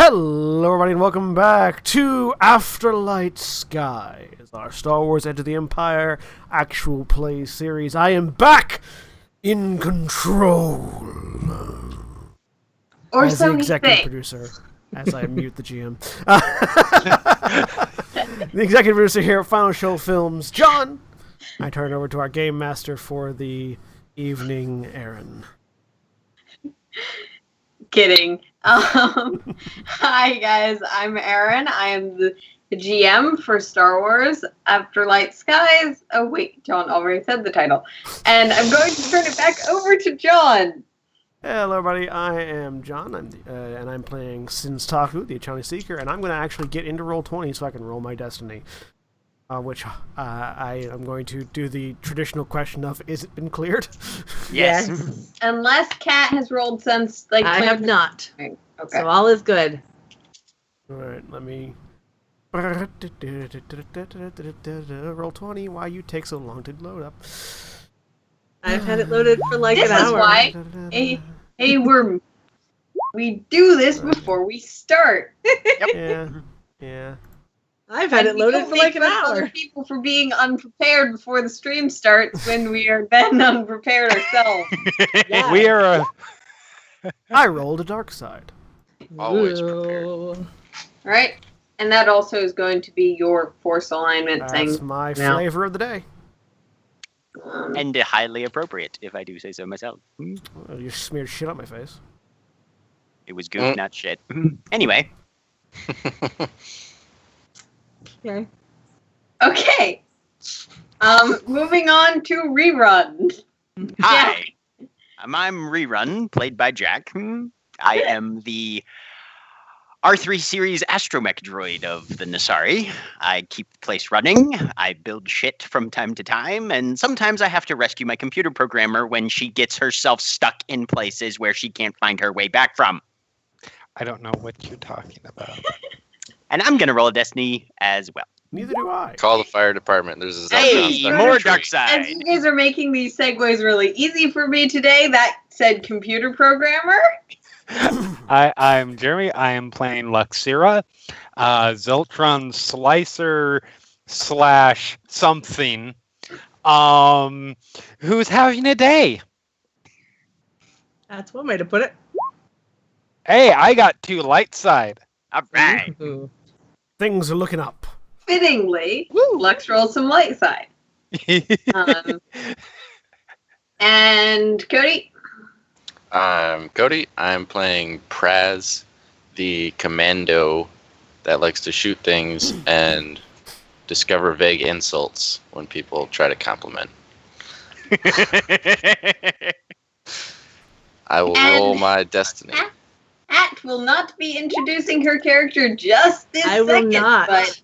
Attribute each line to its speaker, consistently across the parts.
Speaker 1: Hello, everybody, and welcome back to Afterlight Skies, our Star Wars Edge of the Empire actual play series. I am back in control.
Speaker 2: Or
Speaker 1: as
Speaker 2: so
Speaker 1: the
Speaker 2: you
Speaker 1: executive
Speaker 2: think.
Speaker 1: producer, as I mute the GM. The executive producer here at Final Show Films, John. I turn over to our game master for the evening, Aaron.
Speaker 2: Kidding. Hi guys, I'm Erin. I am the GM for Star Wars Afterlight Skies. Oh wait, John already said the title. And I'm going to turn it back over to John.
Speaker 1: Hello, everybody. I am John, and I'm playing Senstaku, the Antitonic Seeker, and I'm going to actually get into Roll20 so I can roll my destiny. Which I am going to do the traditional question of, is it been cleared?
Speaker 3: Yes.
Speaker 2: Unless Kat has rolled since, like,
Speaker 3: I have not.
Speaker 2: Okay.
Speaker 3: So all is good.
Speaker 1: Alright, let me... Roll20, why you take so long to load up?
Speaker 3: I've had it loaded for like
Speaker 2: This
Speaker 3: an
Speaker 2: is
Speaker 3: hour.
Speaker 2: why. Hey, we do this before we start.
Speaker 1: Yeah.
Speaker 3: I've had it loaded for like an
Speaker 2: Other
Speaker 3: hour.
Speaker 2: people for being unprepared before the stream starts when we are then unprepared ourselves.
Speaker 3: Yeah.
Speaker 4: We are
Speaker 1: I rolled a dark side.
Speaker 4: Always prepared.
Speaker 3: Ooh.
Speaker 2: Right? And that also is going to be your force alignment
Speaker 1: That's
Speaker 2: thing.
Speaker 1: my
Speaker 3: Yeah.
Speaker 1: flavor of the day.
Speaker 5: And highly appropriate, if I do say so myself.
Speaker 1: Well, you smeared shit on my face.
Speaker 5: It was goop, not shit. Anyway,
Speaker 3: Okay.
Speaker 2: Okay. Moving on to rerun.
Speaker 5: hi. I'm Rerun, played by Jack. I am the R3 series astromech droid of the Nasari. I keep the place running, I build shit from time to time, and sometimes I have to rescue my computer programmer when she gets herself stuck in places where she can't find her way back from.
Speaker 4: I don't know what you're talking about.
Speaker 5: And I'm gonna roll a destiny as well.
Speaker 1: Neither do I.
Speaker 6: Call the fire department. There's a
Speaker 5: Hey,
Speaker 6: Zelda
Speaker 5: more
Speaker 6: tree.
Speaker 5: dark
Speaker 2: As
Speaker 5: side.
Speaker 2: you guys are making these segues really easy for me today, that said computer programmer.
Speaker 4: I'm Jeremy. I am playing Luxira, Zeltron Slicer / something, who's having a day.
Speaker 3: That's one way to put it.
Speaker 4: Hey, I got 2 light side.
Speaker 5: All right.
Speaker 3: Ooh.
Speaker 1: Things are looking up.
Speaker 2: Fittingly,
Speaker 3: Woo.
Speaker 2: Lux rolled some light side. And Cody?
Speaker 6: Cody, I'm playing Praz, the commando that likes to shoot things and discover vague insults when people try to compliment. I will
Speaker 2: And-
Speaker 6: roll my destiny.
Speaker 2: Kat will not be introducing her character just this
Speaker 3: I will
Speaker 2: second,
Speaker 3: not.
Speaker 2: but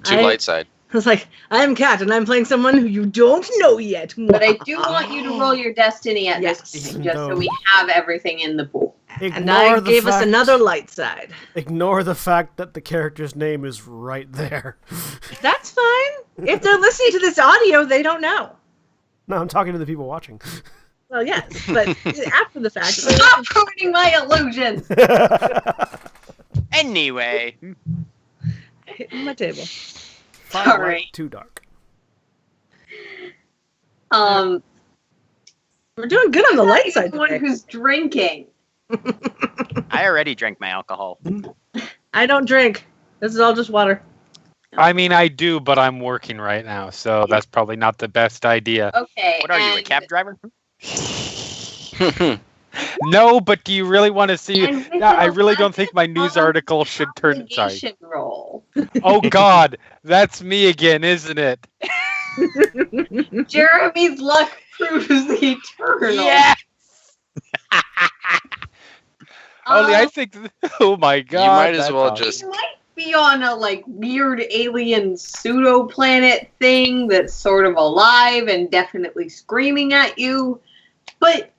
Speaker 6: 2
Speaker 3: I
Speaker 6: light side.
Speaker 3: was like, I'm Kat, and I'm playing someone who you don't know yet.
Speaker 2: I do want you to roll your destiny at
Speaker 3: Yes.
Speaker 2: this point, just so we have everything in the pool.
Speaker 3: And I gave us another light side.
Speaker 1: Ignore the fact that the character's name is right there.
Speaker 3: That's fine. If they're listening to this audio, they don't know.
Speaker 1: No, I'm talking to the people watching.
Speaker 3: Well, yes, but after the fact.
Speaker 2: Stop ruining my illusion!
Speaker 5: Anyway,
Speaker 3: Hitting my table.
Speaker 1: Far
Speaker 2: Sorry.
Speaker 1: light, too dark.
Speaker 3: We're doing good on the light side
Speaker 2: Someone
Speaker 3: today.
Speaker 2: who's drinking.
Speaker 5: I already drank my alcohol.
Speaker 3: I don't drink. This is all just water.
Speaker 4: I mean, I do, but I'm working right now, so that's probably not the best idea.
Speaker 2: Okay.
Speaker 5: What are you, a
Speaker 2: and-
Speaker 5: cab driver?
Speaker 4: No, but do you really want to see?
Speaker 2: and with
Speaker 4: I
Speaker 2: an
Speaker 4: really don't think my news
Speaker 2: 11
Speaker 4: article should turn. Sorry.
Speaker 2: obligation roll.
Speaker 4: Oh God, that's me again, isn't it?
Speaker 2: Jeremy's luck proves eternal.
Speaker 5: Yeah.
Speaker 4: Only I think. Oh my God.
Speaker 6: You might as
Speaker 4: that's
Speaker 6: well
Speaker 4: awesome.
Speaker 6: just.
Speaker 2: You might be on a like weird alien pseudo planet thing that's sort of alive and definitely screaming at you, but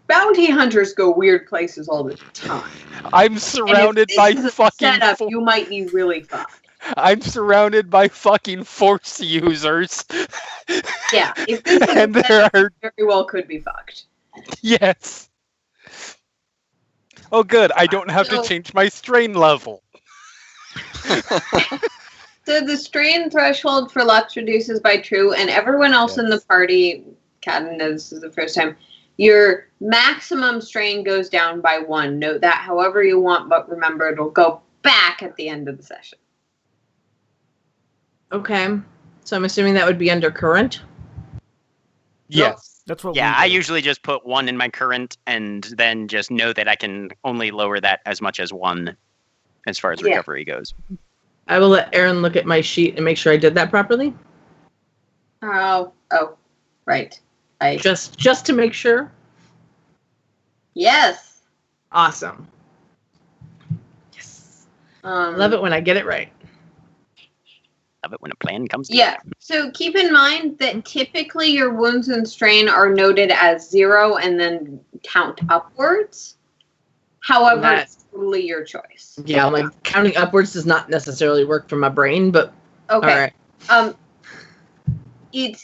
Speaker 2: bounty hunters go weird places all the time.
Speaker 4: I'm surrounded
Speaker 2: and if
Speaker 4: by
Speaker 2: this is a
Speaker 4: fucking.
Speaker 2: setup. You might be really fucked.
Speaker 4: I'm surrounded by fucking force users.
Speaker 2: Yeah, if this is
Speaker 4: And
Speaker 2: a
Speaker 4: there
Speaker 2: setup,
Speaker 4: are
Speaker 2: you very well could be fucked.
Speaker 4: yes. Oh, good. I don't have to
Speaker 2: So-
Speaker 4: change my strain level.
Speaker 2: So the strain threshold for Lux reduces by 2, and everyone else in the
Speaker 4: Yes.
Speaker 2: party, Caden, this is the first time, your maximum strain goes down by 1. Note that however you want, but remember it'll go back at the end of the session.
Speaker 3: Okay. So I'm assuming that would be under current.
Speaker 4: Yes.
Speaker 1: That's what
Speaker 5: Yeah,
Speaker 1: we
Speaker 5: I
Speaker 1: do.
Speaker 5: usually just put 1 in my current and then just know that I can only lower that as much as 1 as far as
Speaker 2: Yeah.
Speaker 5: recovery goes.
Speaker 3: I will let Aaron look at my sheet and make sure I did that properly.
Speaker 2: Oh, right.
Speaker 3: Just to make sure.
Speaker 2: Yes.
Speaker 3: Awesome. Yes. Love it when I get it right.
Speaker 5: Love it when a plan comes
Speaker 2: Yeah.
Speaker 5: together.
Speaker 2: So keep in mind that typically your wounds and strain are noted as 0 and then count upwards. However,
Speaker 3: That-
Speaker 2: it's totally your choice.
Speaker 3: Yeah, like counting upwards does not necessarily work for my brain, but
Speaker 2: Okay.
Speaker 3: all right.
Speaker 2: It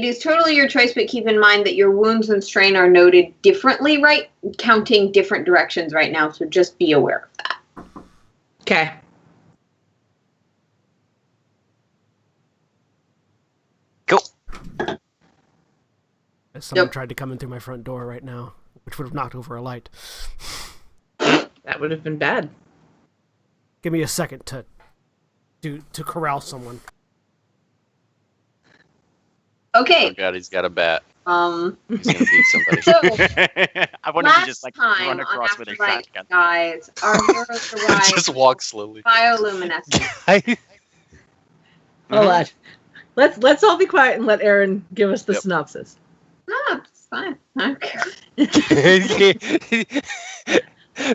Speaker 2: is totally your choice, but keep in mind that your wounds and strain are noted differently, right? Counting different directions right now, so just be aware of that.
Speaker 3: Okay.
Speaker 5: Cool.
Speaker 1: Someone
Speaker 2: Yep.
Speaker 1: tried to come in through my front door right now, which would have knocked over a light.
Speaker 3: That would have been bad.
Speaker 1: Give me a second to corral someone.
Speaker 6: Oh
Speaker 2: Okay.
Speaker 6: god, he's got a bat. He's gonna beat somebody.
Speaker 2: So
Speaker 5: I wanted to
Speaker 2: last
Speaker 5: just like
Speaker 2: time
Speaker 5: run
Speaker 2: on
Speaker 5: across with a
Speaker 2: Afterlight
Speaker 5: shotgun.
Speaker 2: Skies, our heroes arrived
Speaker 6: Just walk slowly.
Speaker 2: bioluminescent.
Speaker 3: Hold on. Let's all be quiet and let Aaron give us the
Speaker 6: Yep.
Speaker 3: synopsis.
Speaker 2: No, it's fine. Okay.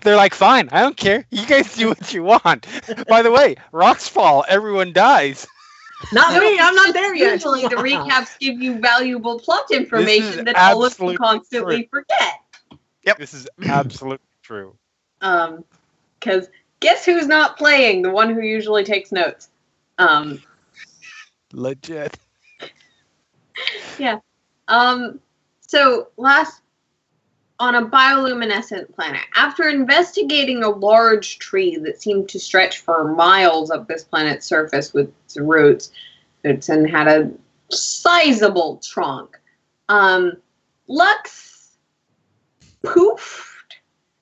Speaker 4: They're like, fine, I don't care. You guys do what you want. By the way, rocks fall, everyone dies.
Speaker 3: Not me. I'm not there yet.
Speaker 2: Usually the recaps give you valuable plot
Speaker 4: is
Speaker 2: information that all of you
Speaker 4: absolutely
Speaker 2: constantly forget.
Speaker 4: This is absolutely true.
Speaker 2: Because guess who's not playing? The one who usually takes notes.
Speaker 4: Legit.
Speaker 2: So last on a bioluminescent planet, after investigating a large tree that seemed to stretch for miles up this planet's surface with its roots, and had a sizable trunk, Lux poofed,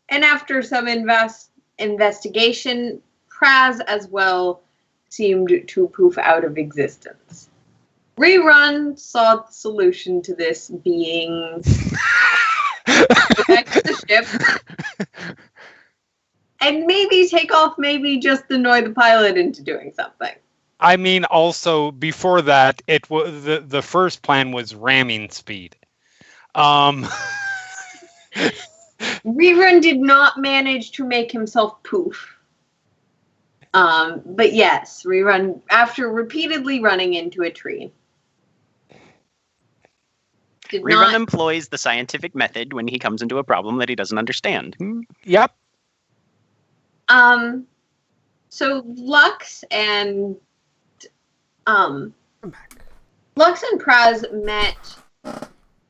Speaker 2: and after some investigation, Praz as well seemed to poof out of existence. Rerun saw the solution to this being go back to the ship and maybe take off, maybe just annoy the pilot into doing something.
Speaker 4: I mean, also before that, it was the first plan was ramming speed.
Speaker 2: Rerun did not manage to make himself poof. But yes, Rerun, after repeatedly running into a tree, did
Speaker 5: Rerun
Speaker 2: not.
Speaker 5: employs the scientific method when he comes into a problem that he doesn't understand.
Speaker 4: Yep.
Speaker 2: So Lux and
Speaker 1: Come back.
Speaker 2: Lux and Praz met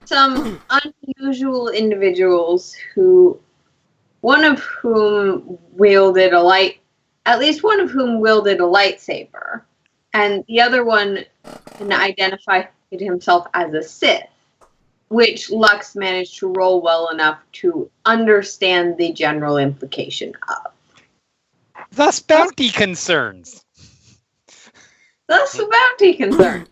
Speaker 2: some unusual individuals one of whom wielded a lightsaber, and the other one identified himself as a Sith, which Lux managed to roll well enough to understand the general implication of.
Speaker 4: Thus, bounty concerns.
Speaker 2: Thus the bounty concern.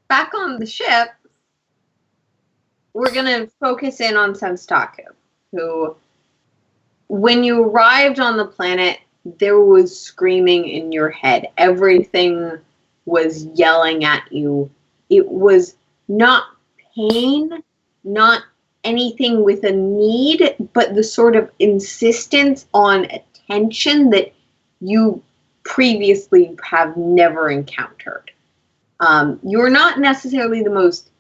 Speaker 2: Back on the ship, we're going to focus in on Senstaku, who, when you arrived on the planet, there was screaming in your head. Everything was yelling at you. It was not pain, not anything with a need, but the sort of insistence on attention that you previously have never encountered. You're not necessarily the most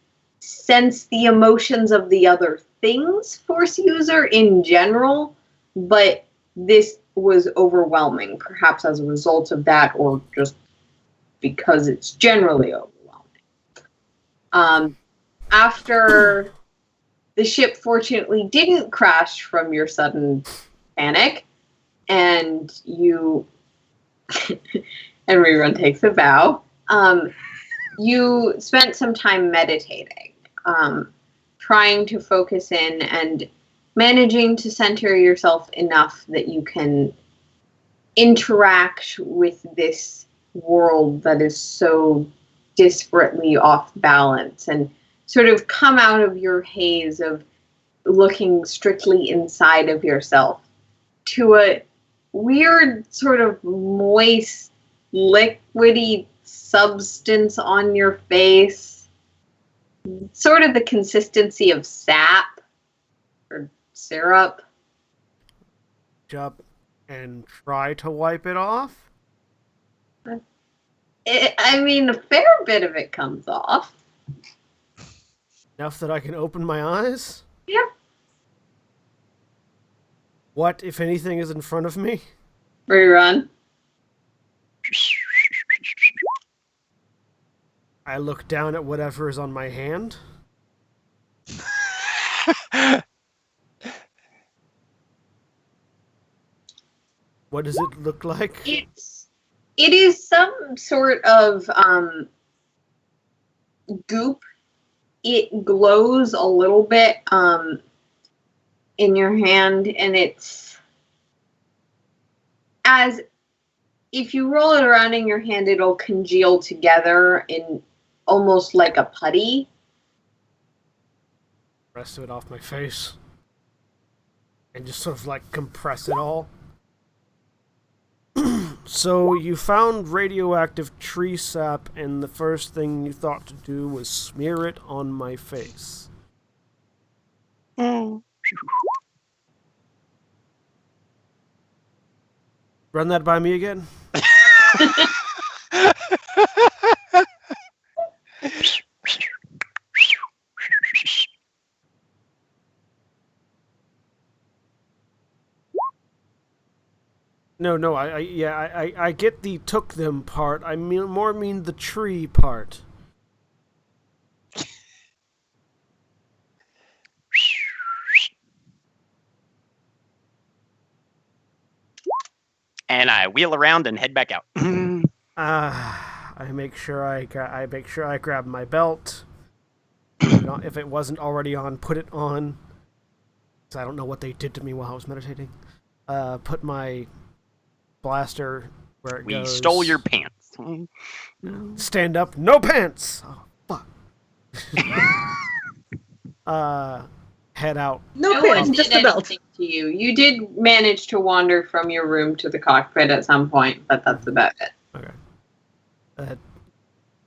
Speaker 2: sense the emotions of the other things Force user in general, but this was overwhelming, perhaps as a result of that, or just because it's generally overwhelming. after the ship fortunately didn't crash from your sudden panic, and you and Rerun takes a bow. You spent some time meditating, trying to focus in and managing to center yourself enough that you can interact with this world that is so disparately off balance and sort of come out of your haze of looking strictly inside of yourself to a weird sort of moist, liquidy substance on your face, sort of the consistency of sap or syrup.
Speaker 1: Up and try to wipe it off.
Speaker 2: I mean, a fair bit of it comes off.
Speaker 1: Enough that I can open my eyes?
Speaker 2: Yeah.
Speaker 1: What, if anything, is in front of me?
Speaker 2: Rerun.
Speaker 1: I look down at whatever is on my hand. What does it look like?
Speaker 2: It is some sort of goop. It glows a little bit in your hand, and it's as if you roll it around in your hand, it'll congeal together in almost like a putty.
Speaker 1: Rest of it off my face. And just sort of like compress it all. So you found radioactive tree sap, and the first thing you thought to do was smear it on my face. Run that by me again? No, I get the took them part. I mean the tree part.
Speaker 5: And I wheel around and head back out.
Speaker 1: I make sure I grab my belt. If it wasn't already on, put it on. 'Cause I don't know what they did to me while I was meditating. Put my blaster where it goes.
Speaker 5: We stole your pants.
Speaker 1: Stand up, no pants. Oh fuck. Head out.
Speaker 3: No
Speaker 2: one
Speaker 3: pants,
Speaker 2: did
Speaker 3: just the belt.
Speaker 2: anything to you. You did manage to wander from your room to the cockpit at some point, but that's about it.
Speaker 1: Okay.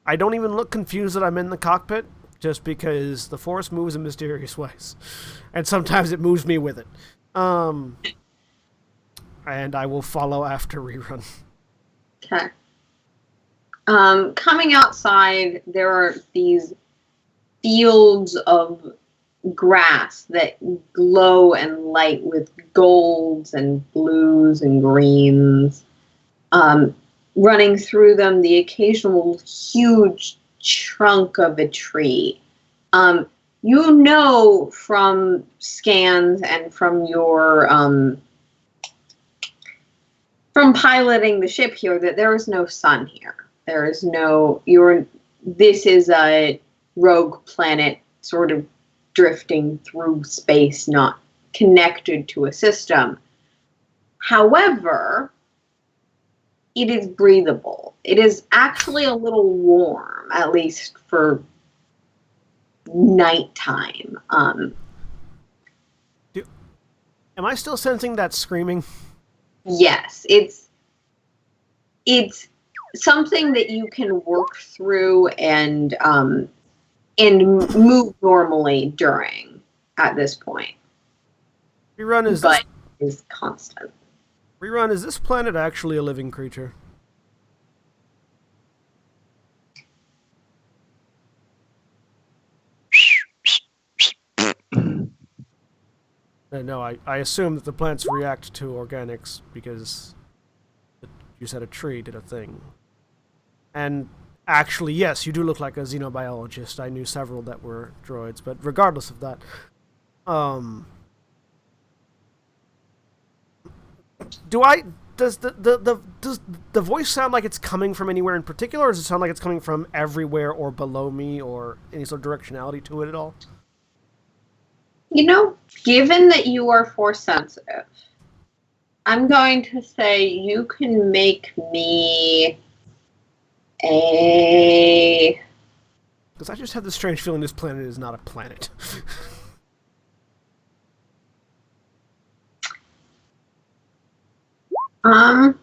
Speaker 1: I don't even look confused that I'm in the cockpit, just because the Force moves in mysterious ways, and sometimes it moves me with it. And I will follow after Rerun.
Speaker 2: Okay. Coming outside, there are these fields of grass that glow and light with golds and blues and greens. Running through them, the occasional huge trunk of a tree. You know from scans and from your from piloting the ship here that there is no sun here. There is no this is a rogue planet sort of drifting through space, not connected to a system. However, it is breathable. It is actually a little warm, at least for nighttime.
Speaker 1: Am I still sensing that screaming?
Speaker 2: Yes, it's something that you can work through and move normally during at this point.
Speaker 1: Rerun,
Speaker 2: is constant.
Speaker 1: Rerun, is this planet actually a living creature? No, I assume that the plants react to organics because you said a tree did a thing. And Actually, yes, you do look like a xenobiologist. I knew several that were droids, but regardless of that, do I does does the voice sound like it's coming from anywhere in particular, or does it sound like it's coming from everywhere or below me, or any sort of directionality to it at all?
Speaker 2: Given that you are force sensitive, I'm going to say you can make me a.
Speaker 1: Because I just have this strange feeling this planet is not a planet.
Speaker 2: You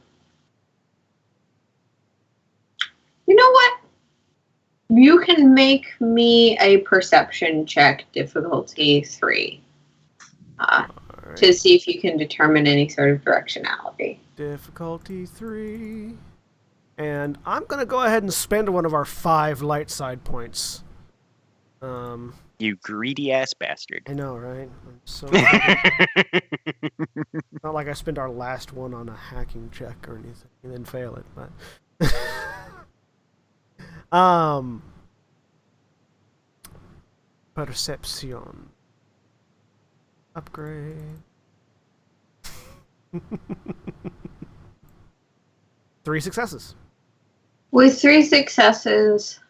Speaker 2: know what? You can make me a perception check, difficulty 3, to see if you can determine any sort of directionality.
Speaker 1: Difficulty 3. And I'm going to go ahead and spend one of our 5 light side points.
Speaker 5: You greedy ass bastard.
Speaker 1: I know, right? I'm so not like I spent our last one on a hacking check or anything and then fail it, but perception upgrade. 3 successes.
Speaker 2: With 3 successes,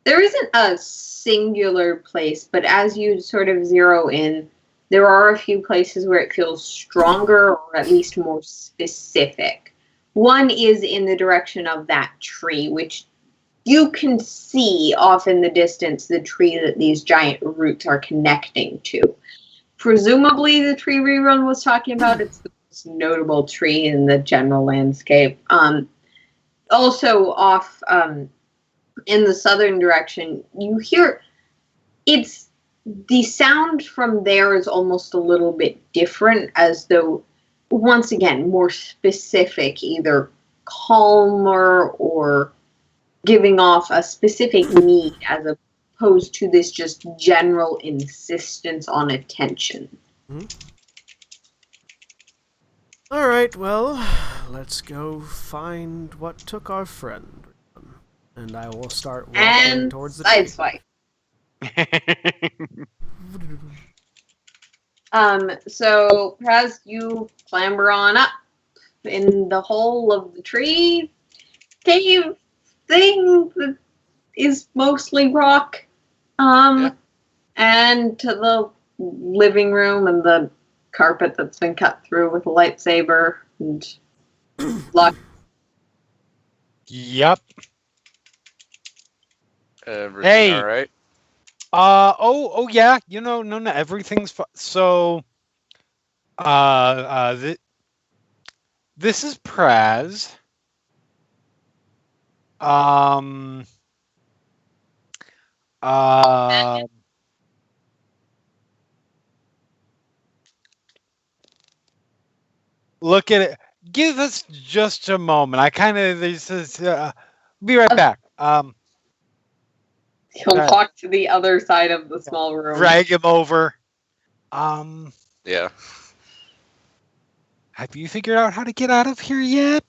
Speaker 2: there isn't a singular place, but as you sort of zero in, there are a few places where it feels stronger or at least more specific. One is in the direction of that tree, which you can see off in the distance, the tree that these giant roots are connecting to. Presumably the tree Rerun was talking about, it's the most notable tree in the general landscape. Also off in the southern direction, you hear the sound from there is almost a little bit different, as though, once again, more specific, either calmer or giving off a specific need, as opposed to this just general insistence on attention.
Speaker 1: Mm-hmm. All right, well, let's go find what took our friend. And I will start walking towards the tree.
Speaker 2: Sideswipe. So, Praz, you clamber on up in the hole of the tree. Cave thing that is mostly rock. And to the living room and the carpet that's been cut through with a lightsaber and lock.
Speaker 4: Yep.
Speaker 6: Everything all right?
Speaker 4: Oh yeah. No, everything's so. This is Praz. Look at it. Give us just a moment. I kind of be right back.
Speaker 2: He'll walk to the other side of the small room.
Speaker 4: Drag him over.
Speaker 6: Yeah.
Speaker 4: Have you figured out how to get out of here yet?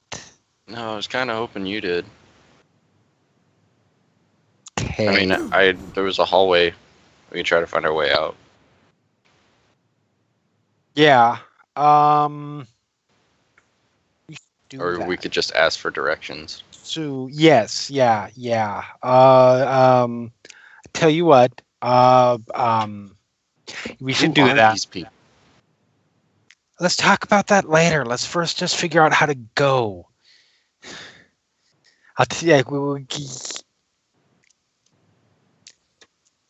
Speaker 6: No, I was kind of hoping you did.
Speaker 4: Okay.
Speaker 6: I mean, there was a hallway. We could try to find our way out.
Speaker 4: Yeah.
Speaker 6: We could just ask for directions.
Speaker 4: So yes, yeah. Tell you what. We should do that.
Speaker 6: These people?
Speaker 4: Let's talk about that later. Let's first just figure out how to go. I'll tell you.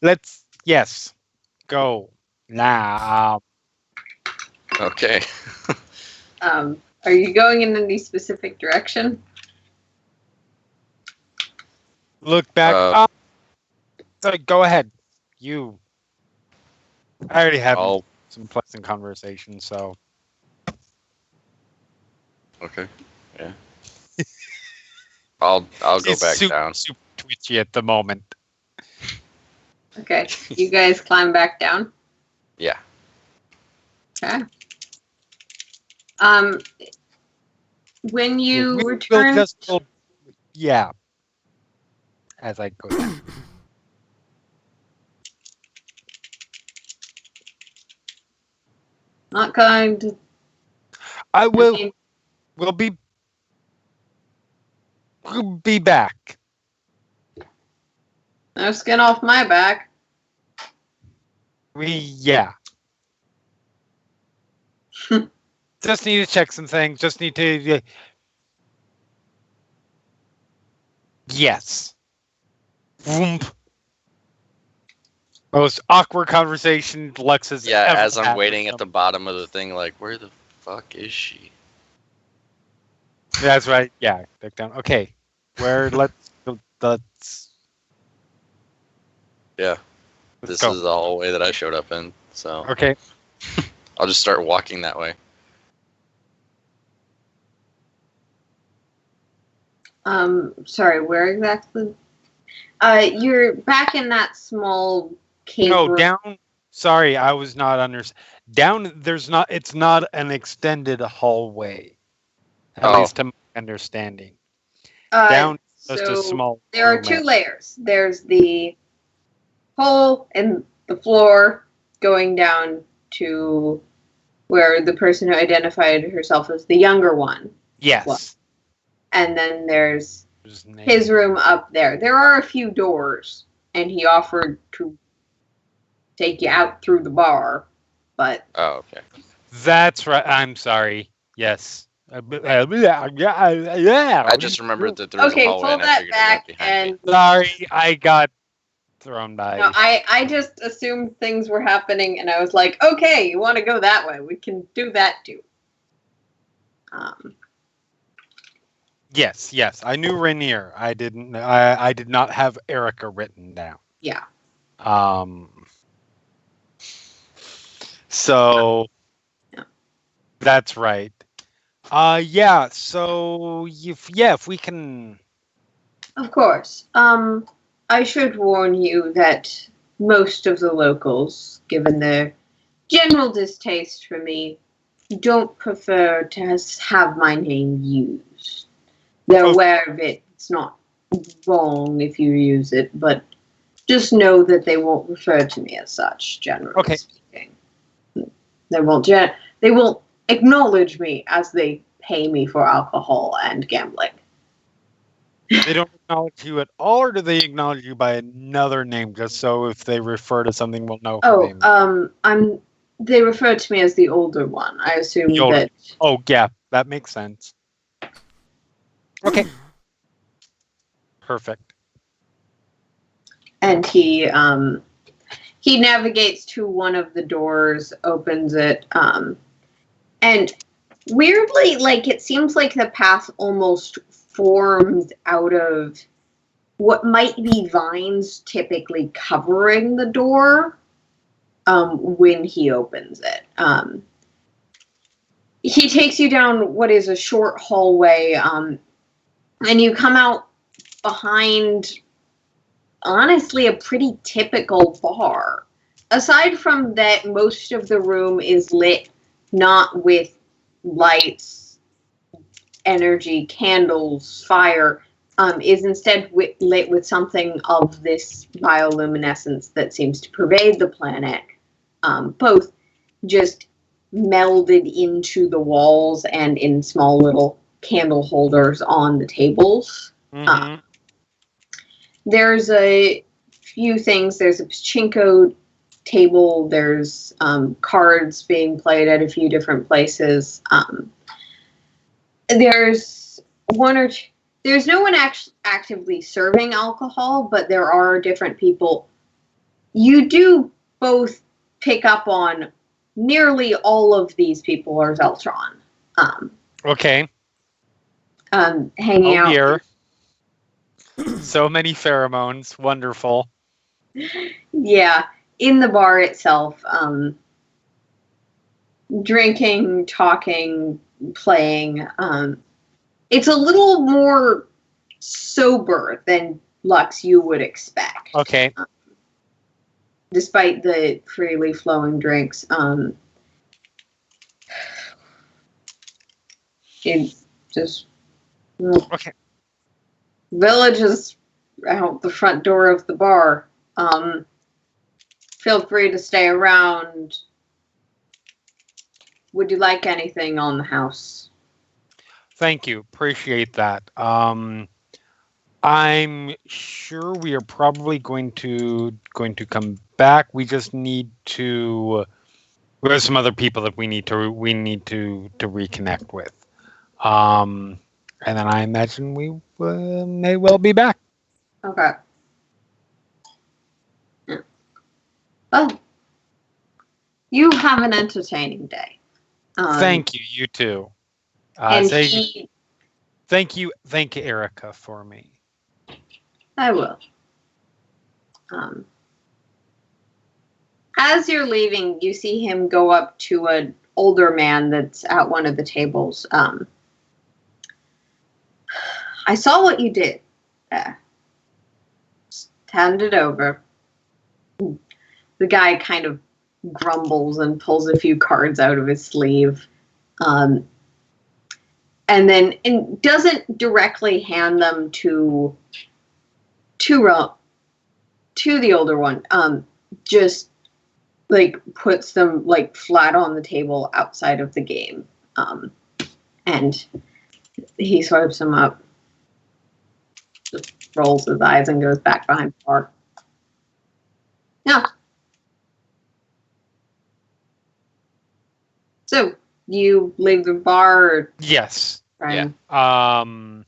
Speaker 4: Let's go now.
Speaker 6: Okay.
Speaker 2: Are you going in any specific direction?
Speaker 4: Look back. Sorry, go ahead. I already have some pleasant conversation, so.
Speaker 6: Okay. Yeah. I'll go back down.
Speaker 4: Super twitchy at the moment.
Speaker 2: Okay. You guys climb back down?
Speaker 6: Yeah.
Speaker 2: Okay. When you return...
Speaker 4: Yeah. as I go down.
Speaker 2: Not going to.
Speaker 4: I will.
Speaker 2: mean,
Speaker 4: We'll be back.
Speaker 2: no skin off my back.
Speaker 4: Yeah. Just need to check some things. Just need to. Yes. Vroom. Most awkward conversation Lex has
Speaker 6: Yeah,
Speaker 4: ever
Speaker 6: as I'm
Speaker 4: had
Speaker 6: waiting
Speaker 4: with
Speaker 6: at the bottom of the thing, like, where the fuck is she?
Speaker 4: That's right. Yeah, back down. Okay, where let's
Speaker 6: Yeah,
Speaker 4: let's
Speaker 6: this
Speaker 4: go.
Speaker 6: is the hallway that I showed up in, so
Speaker 4: Okay,
Speaker 6: I'll just start walking that way.
Speaker 2: Sorry, where exactly? You're back in that small cave
Speaker 4: no
Speaker 2: room.
Speaker 4: down. Sorry, I was not under. Down. There's not. It's not an extended hallway. At
Speaker 6: Oh.
Speaker 4: least to my understanding. Down. Just a
Speaker 2: So
Speaker 4: small.
Speaker 2: there are
Speaker 4: room
Speaker 2: two
Speaker 4: area.
Speaker 2: layers. There's the hole in the floor going down to where the person who identified herself as the younger one.
Speaker 4: Yes.
Speaker 2: And then there's
Speaker 4: His
Speaker 2: his room up there. There are a few doors, and he offered to take you out through the bar, but
Speaker 6: Oh, okay.
Speaker 4: That's right. I'm sorry. Yes.
Speaker 6: I just remembered that there was a
Speaker 2: okay,
Speaker 6: hallway
Speaker 2: pull
Speaker 6: and I
Speaker 2: that
Speaker 6: figured it went
Speaker 2: back.
Speaker 6: behind me.
Speaker 2: And
Speaker 4: Sorry, I got thrown by.
Speaker 2: no, I just assumed things were happening, and I was like, okay, you want to go that way? We can do that too.
Speaker 4: Yes. I knew Rainier. I didn't. I did not have Erica written down.
Speaker 2: Yeah.
Speaker 4: So
Speaker 2: Yeah.
Speaker 4: that's right. Yeah. So if we can.
Speaker 2: Of course. I should warn you that most of the locals, given their general distaste for me, don't prefer to have my name used. They're aware of it. It's not wrong if you use it, but just know that they won't refer to me as such, generally speaking. They won't acknowledge me as they pay me for alcohol and gambling.
Speaker 4: They don't acknowledge you at all, or do they acknowledge you by another name, just so if they refer to something, we'll know who they mean?
Speaker 2: They refer to me as the older one. I assume
Speaker 4: The older-
Speaker 2: that.
Speaker 4: Oh, yeah, that makes sense. Okay. Perfect.
Speaker 2: And he navigates to one of the doors, opens it, and weirdly, like, it seems like the path almost forms out of what might be vines typically covering the door when he opens it. He takes you down what is a short hallway, and you come out behind, honestly, a pretty typical bar. Aside from that, most of the room is lit not with lights, energy, candles, fire, is instead lit with something of this bioluminescence that seems to pervade the planet, both just melded into the walls and in small little candle holders on the tables.
Speaker 4: Mm-hmm.
Speaker 2: There's a few things. There's a pachinko table. There's cards being played at a few different places. There's one or two. There's no one actively serving alcohol, but there are different people. You do both pick up on nearly all of these people are Zeltron.
Speaker 4: Okay.
Speaker 2: Hanging out.
Speaker 4: Dear. So many pheromones. Wonderful.
Speaker 2: Yeah, in the bar itself, drinking, talking, playing. It's a little more sober than Lux you would expect.
Speaker 4: Okay.
Speaker 2: Despite the freely flowing drinks, it's just
Speaker 4: Okay.
Speaker 2: Village is out the front door of the bar. Feel free to stay around. Would you like anything on the house?
Speaker 4: Thank you. Appreciate that. I'm sure we are probably going to come back. We just need to. We have some other people that we need to reconnect with. And then I imagine we may well be back.
Speaker 2: Okay. Yeah. Well, you have an entertaining day.
Speaker 4: Thank you. You too.
Speaker 2: And
Speaker 4: thank you, Erica, for me.
Speaker 2: I will. As you're leaving, you see him go up to an older man that's at one of the tables. I saw what you did. Hand it over. The guy kind of grumbles and pulls a few cards out of his sleeve. And then doesn't directly hand them to the older one. Just like puts them like flat on the table outside of the game. And he swipes them up, just rolls his eyes and goes back behind the bar. Yeah. So you leave the bar? Or
Speaker 4: yes.
Speaker 2: Brian?
Speaker 6: Yeah.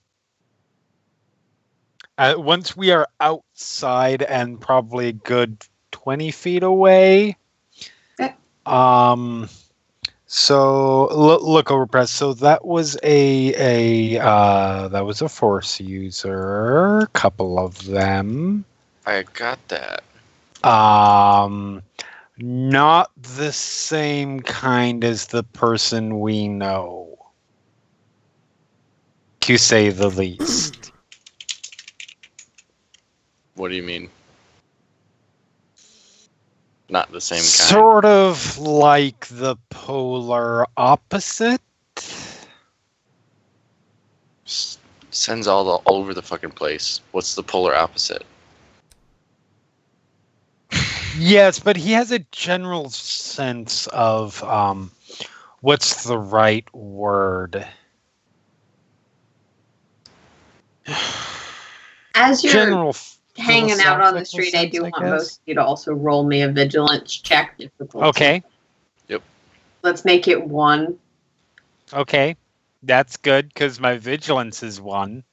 Speaker 4: Once we are outside and probably a good 20 feet away.
Speaker 2: Okay.
Speaker 4: So look over press. So that was a force user. A couple of them.
Speaker 6: I got that.
Speaker 4: Not the same kind as the person we know, to say the least.
Speaker 6: What do you mean? Not the same kind.
Speaker 4: Sort of like the polar opposite.
Speaker 6: Sends all over the fucking place. What's the polar opposite?
Speaker 4: Yes, but he has a general sense of what's the right word.
Speaker 2: As you're
Speaker 4: General
Speaker 2: hanging out on the
Speaker 4: philosophical
Speaker 2: street, I
Speaker 4: sense,
Speaker 2: do
Speaker 4: I
Speaker 2: want
Speaker 4: guess.
Speaker 2: both of you to also roll me a vigilance check. Difficulty.
Speaker 4: Okay.
Speaker 6: Yep.
Speaker 2: Let's make it 1.
Speaker 4: Okay. That's good because my vigilance is 1.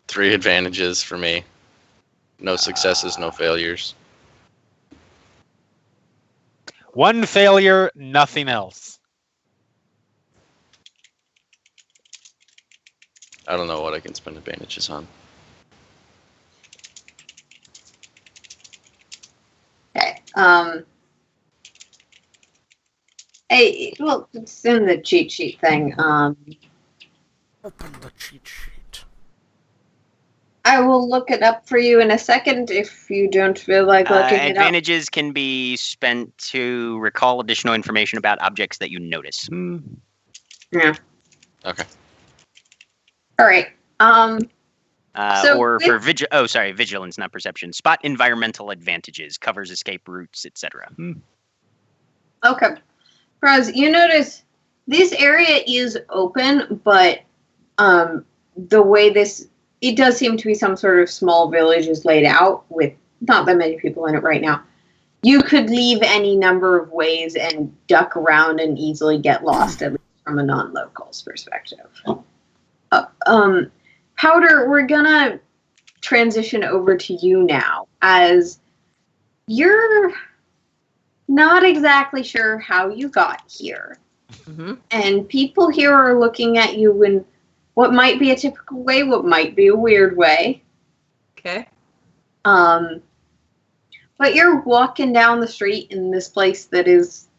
Speaker 6: 3 advantages for me. No successes, no failures.
Speaker 4: 1 failure, nothing else.
Speaker 6: I don't know what I can spend advantages on.
Speaker 2: Okay. Hey, well, it's in the cheat sheet thing.
Speaker 1: Open the cheat sheet.
Speaker 2: I will look it up for you in a second if you don't feel like looking it up.
Speaker 5: Advantages can be spent to recall additional information about objects that you notice.
Speaker 2: Yeah.
Speaker 6: Okay.
Speaker 2: All right. So
Speaker 5: or for vigilance, not perception. Spot environmental advantages, covers escape routes, etc.
Speaker 2: Okay. Praz, you notice this area is open, but the way it does seem to be some sort of small village is laid out with not that many people in it right now. You could leave any number of ways and duck around and easily get lost, at least from a non-local's perspective. Powder, we're gonna transition over to you now, as you're not exactly sure how you got here.
Speaker 3: Mm-hmm.
Speaker 2: And people here are looking at you in what might be a typical way, what might be a weird way.
Speaker 3: Okay.
Speaker 2: But you're walking down the street in this place that is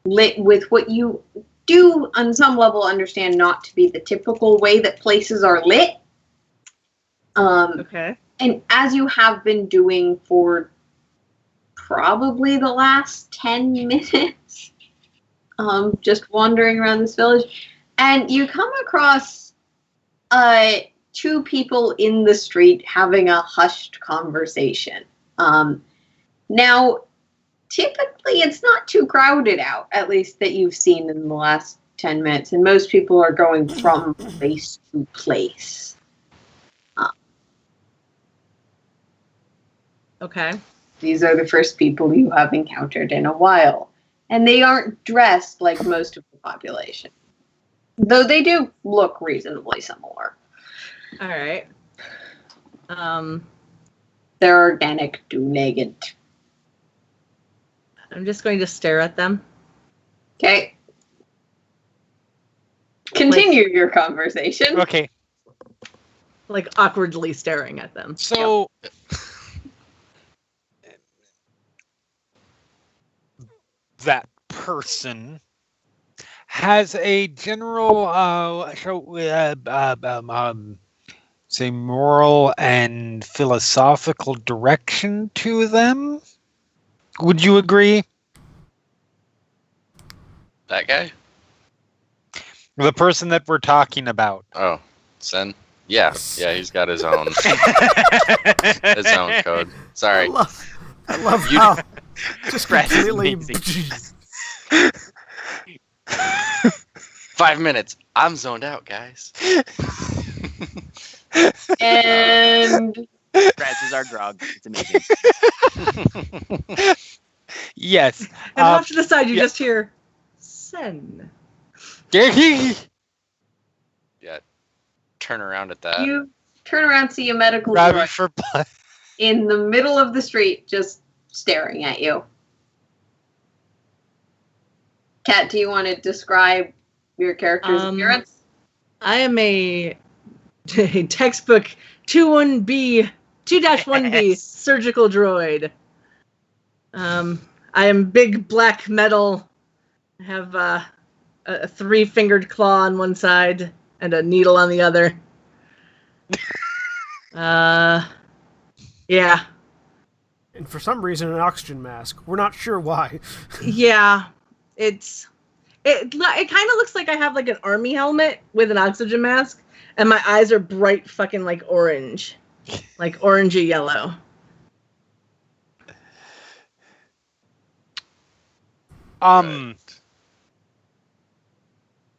Speaker 2: lit with what you do on some level understand not to be the typical way that places are lit.
Speaker 3: Okay.
Speaker 2: And as you have been doing for probably the last 10 minutes, just wandering around this village, And you come across two people in the street having a hushed conversation. Now, typically it's not too crowded out, at least that you've seen in the last 10 minutes, and most people are going from place to place.
Speaker 3: Okay.
Speaker 2: These are the first people you have encountered in a while, and they aren't dressed like most of the population, though they do look reasonably similar.
Speaker 3: All right.
Speaker 2: They're organic, two-legged.
Speaker 3: I'm just going to stare at them.
Speaker 2: Okay. Continue your conversation.
Speaker 4: Okay.
Speaker 3: Like awkwardly staring at them.
Speaker 4: So that person has a general say moral and philosophical direction to them. Would you agree?
Speaker 6: That guy?
Speaker 4: The person that we're talking about.
Speaker 6: Oh, Sen? Yeah, he's got his own code. Sorry.
Speaker 1: I love how just
Speaker 5: Brad is
Speaker 1: completely.
Speaker 5: amazing.
Speaker 6: 5 minutes. I'm zoned out, guys.
Speaker 2: And
Speaker 5: Brad's is our grog. It's amazing.
Speaker 4: Yes.
Speaker 3: And off to the side, you
Speaker 4: yeah.
Speaker 3: just hear, Sen.
Speaker 6: Yeah. Turn around at that.
Speaker 2: you turn around, see a medical
Speaker 4: Grabbing
Speaker 2: droid
Speaker 4: for blood.
Speaker 2: in the middle of the street, just staring at you. Kat, do you want to describe your character's appearance?
Speaker 3: I am a textbook 2-1B
Speaker 5: Yes.
Speaker 3: surgical droid. I am big black metal. I have a 3-fingered claw on one side and a needle on the other. Yeah.
Speaker 1: And for some reason, an oxygen mask. We're not sure why.
Speaker 3: Yeah. It kind of looks like I have like an army helmet with an oxygen mask, and my eyes are bright fucking like orange. Like orangey yellow.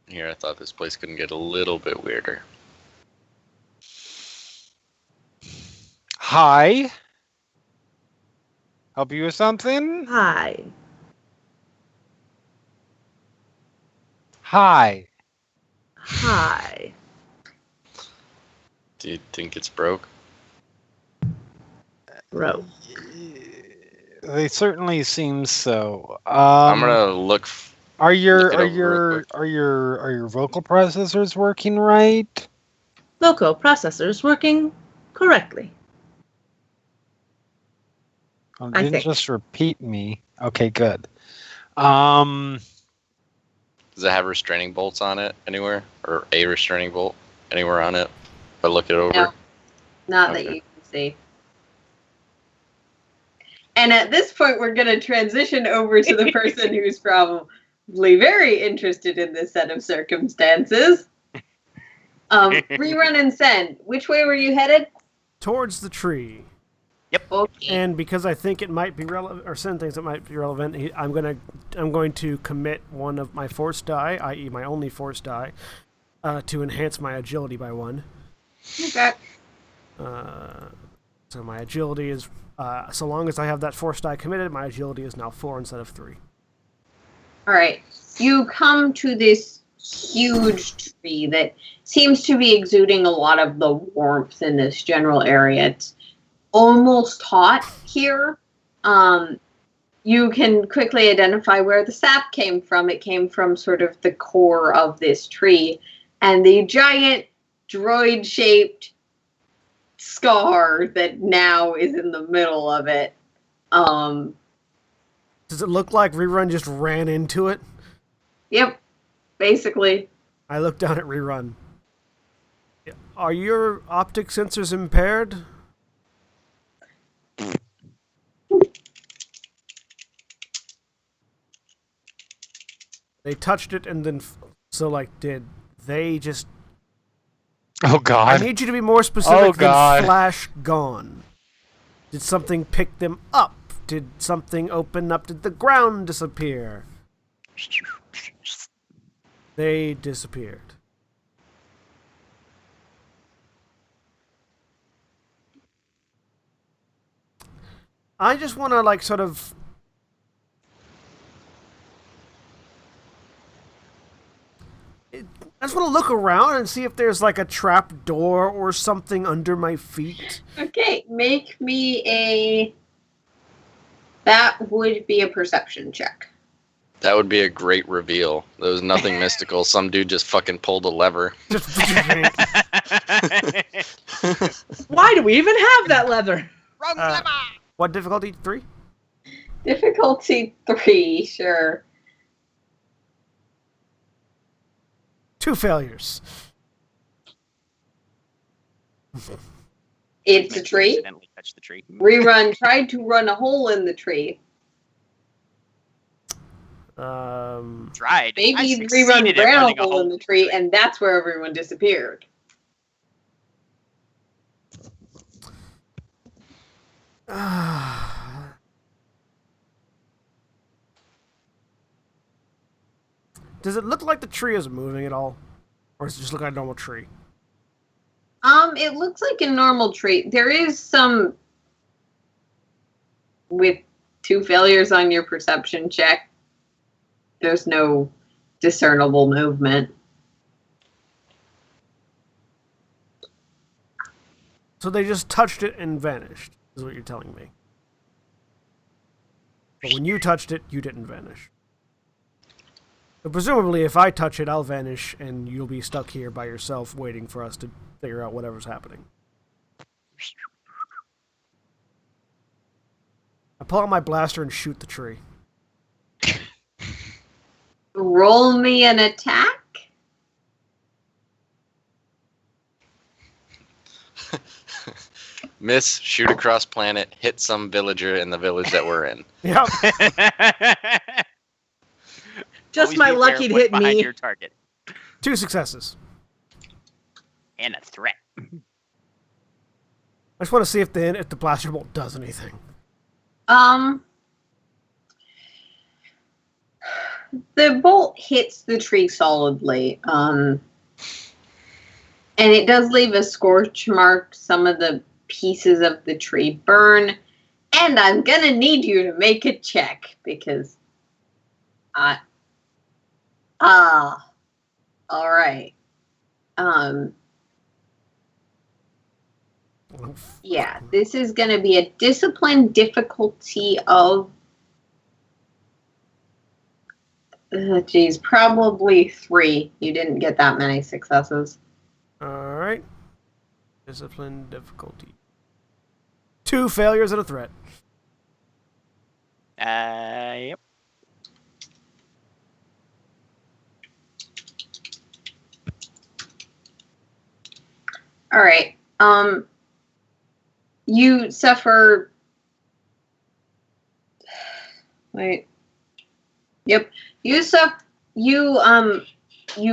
Speaker 6: Here, I thought this place couldn't get a little bit weirder.
Speaker 4: Hi. Help you with something?
Speaker 3: Hi.
Speaker 4: Hi.
Speaker 3: Hi.
Speaker 6: Do you think it's broke?
Speaker 3: Bro.
Speaker 4: They certainly seem so.
Speaker 6: I'm gonna look.
Speaker 4: Are your
Speaker 6: look it over real quick.
Speaker 4: are your vocal processors working right?
Speaker 3: Loco processors working correctly.
Speaker 4: Oh,
Speaker 3: I
Speaker 4: didn't
Speaker 3: think.
Speaker 4: just repeat me. Okay, good.
Speaker 6: Does it have restraining bolts on it anywhere, or a restraining bolt anywhere on it? If I look it over.
Speaker 2: No, not that
Speaker 6: Okay.
Speaker 2: you can see. And at this point, we're going to transition over to the person who's probably very interested in this set of circumstances. Rerun and Send. Which way were you headed?
Speaker 1: Towards the tree.
Speaker 2: Okay.
Speaker 1: And because I think it might be relevant, or Sin thinks it might be relevant, I'm going to commit one of my force die, i.e. my only force die, to enhance my agility by 1.
Speaker 2: Okay.
Speaker 1: So my agility is, so long as I have that force die committed, my agility is now 4 instead of 3.
Speaker 2: All right. You come to this huge tree that seems to be exuding a lot of the warmth in this general area. It's almost hot here. You can quickly identify where the sap came from. It came from sort of the core of this tree, and the giant droid-shaped scar that now is in the middle of it.
Speaker 1: Does it look like Rerun just ran into it?
Speaker 2: Yep, basically.
Speaker 1: I look down at Rerun. Are your optic sensors impaired? They touched it and then, did They just...
Speaker 4: Oh
Speaker 1: I
Speaker 4: God.
Speaker 1: need you to be more specific
Speaker 4: Oh,
Speaker 1: than
Speaker 4: God.
Speaker 1: flash gone. Did something pick them up? Did something open up? Did the ground disappear? They disappeared. I just want to, like, sort of... I just want to look around and see if there's, like, a trap door or something under my feet.
Speaker 2: Okay, make me a... That would be a perception check.
Speaker 6: That would be a great reveal. There was nothing mystical. Some dude just fucking pulled a lever.
Speaker 3: Why do we even have that leather?
Speaker 5: Wrong lever!
Speaker 1: What difficulty? 3?
Speaker 2: Difficulty 3, sure.
Speaker 1: 2 failures.
Speaker 2: It's a tree.
Speaker 5: Accidentally touched the tree.
Speaker 2: Rerun tried to run a hole in the tree.
Speaker 5: Tried.
Speaker 2: Maybe
Speaker 5: I
Speaker 2: Rerun
Speaker 5: succeeded at
Speaker 2: ran
Speaker 5: running
Speaker 2: a hole in the tree, and that's where everyone disappeared.
Speaker 1: Does it look like the tree is moving at all? Or does it just look like a normal tree?
Speaker 2: It looks like a normal tree. There is some... With 2 failures on your perception check, there's no discernible movement.
Speaker 1: So they just touched it and vanished, is what you're telling me. But when you touched it, you didn't vanish. So presumably, if I touch it, I'll vanish, and you'll be stuck here by yourself waiting for us to figure out whatever's happening. I pull out my blaster and shoot the tree.
Speaker 2: Roll me an attack?
Speaker 6: Miss, shoot across planet, hit some villager in the village that we're in.
Speaker 1: Yep.
Speaker 3: Just
Speaker 5: Always
Speaker 3: my
Speaker 5: be aware
Speaker 3: lucky
Speaker 5: of
Speaker 3: to
Speaker 5: what's
Speaker 3: hit
Speaker 5: behind
Speaker 3: me.
Speaker 5: your target.
Speaker 1: 2 successes.
Speaker 5: And a threat.
Speaker 1: I just want to see if the blaster bolt does anything.
Speaker 2: The bolt hits the tree solidly. And it does leave a scorch mark. Some of the pieces of the tree burn. And I'm gonna need you to make a check because all right. Yeah, this is going to be a discipline difficulty of, probably 3. You didn't get that many successes.
Speaker 1: Alright. Discipline difficulty. 2 failures and a threat.
Speaker 5: Yep.
Speaker 2: All right. You suffer. Wait. Yep. You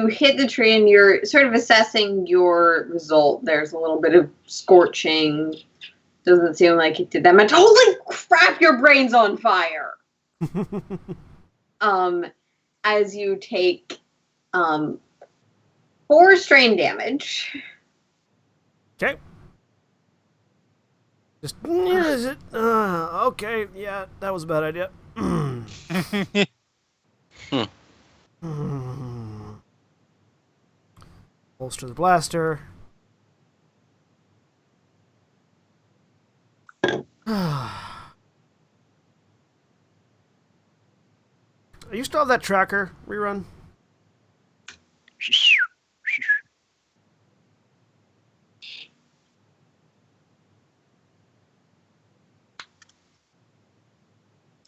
Speaker 2: hit the tree and you're sort of assessing your result. There's a little bit of scorching. Doesn't seem like it did that much. Holy crap! Your brain's on fire. As you take 4 strain damage.
Speaker 1: Okay. Just, is it? Okay, yeah, that was a bad idea. Holster the blaster. You still have that tracker rerun?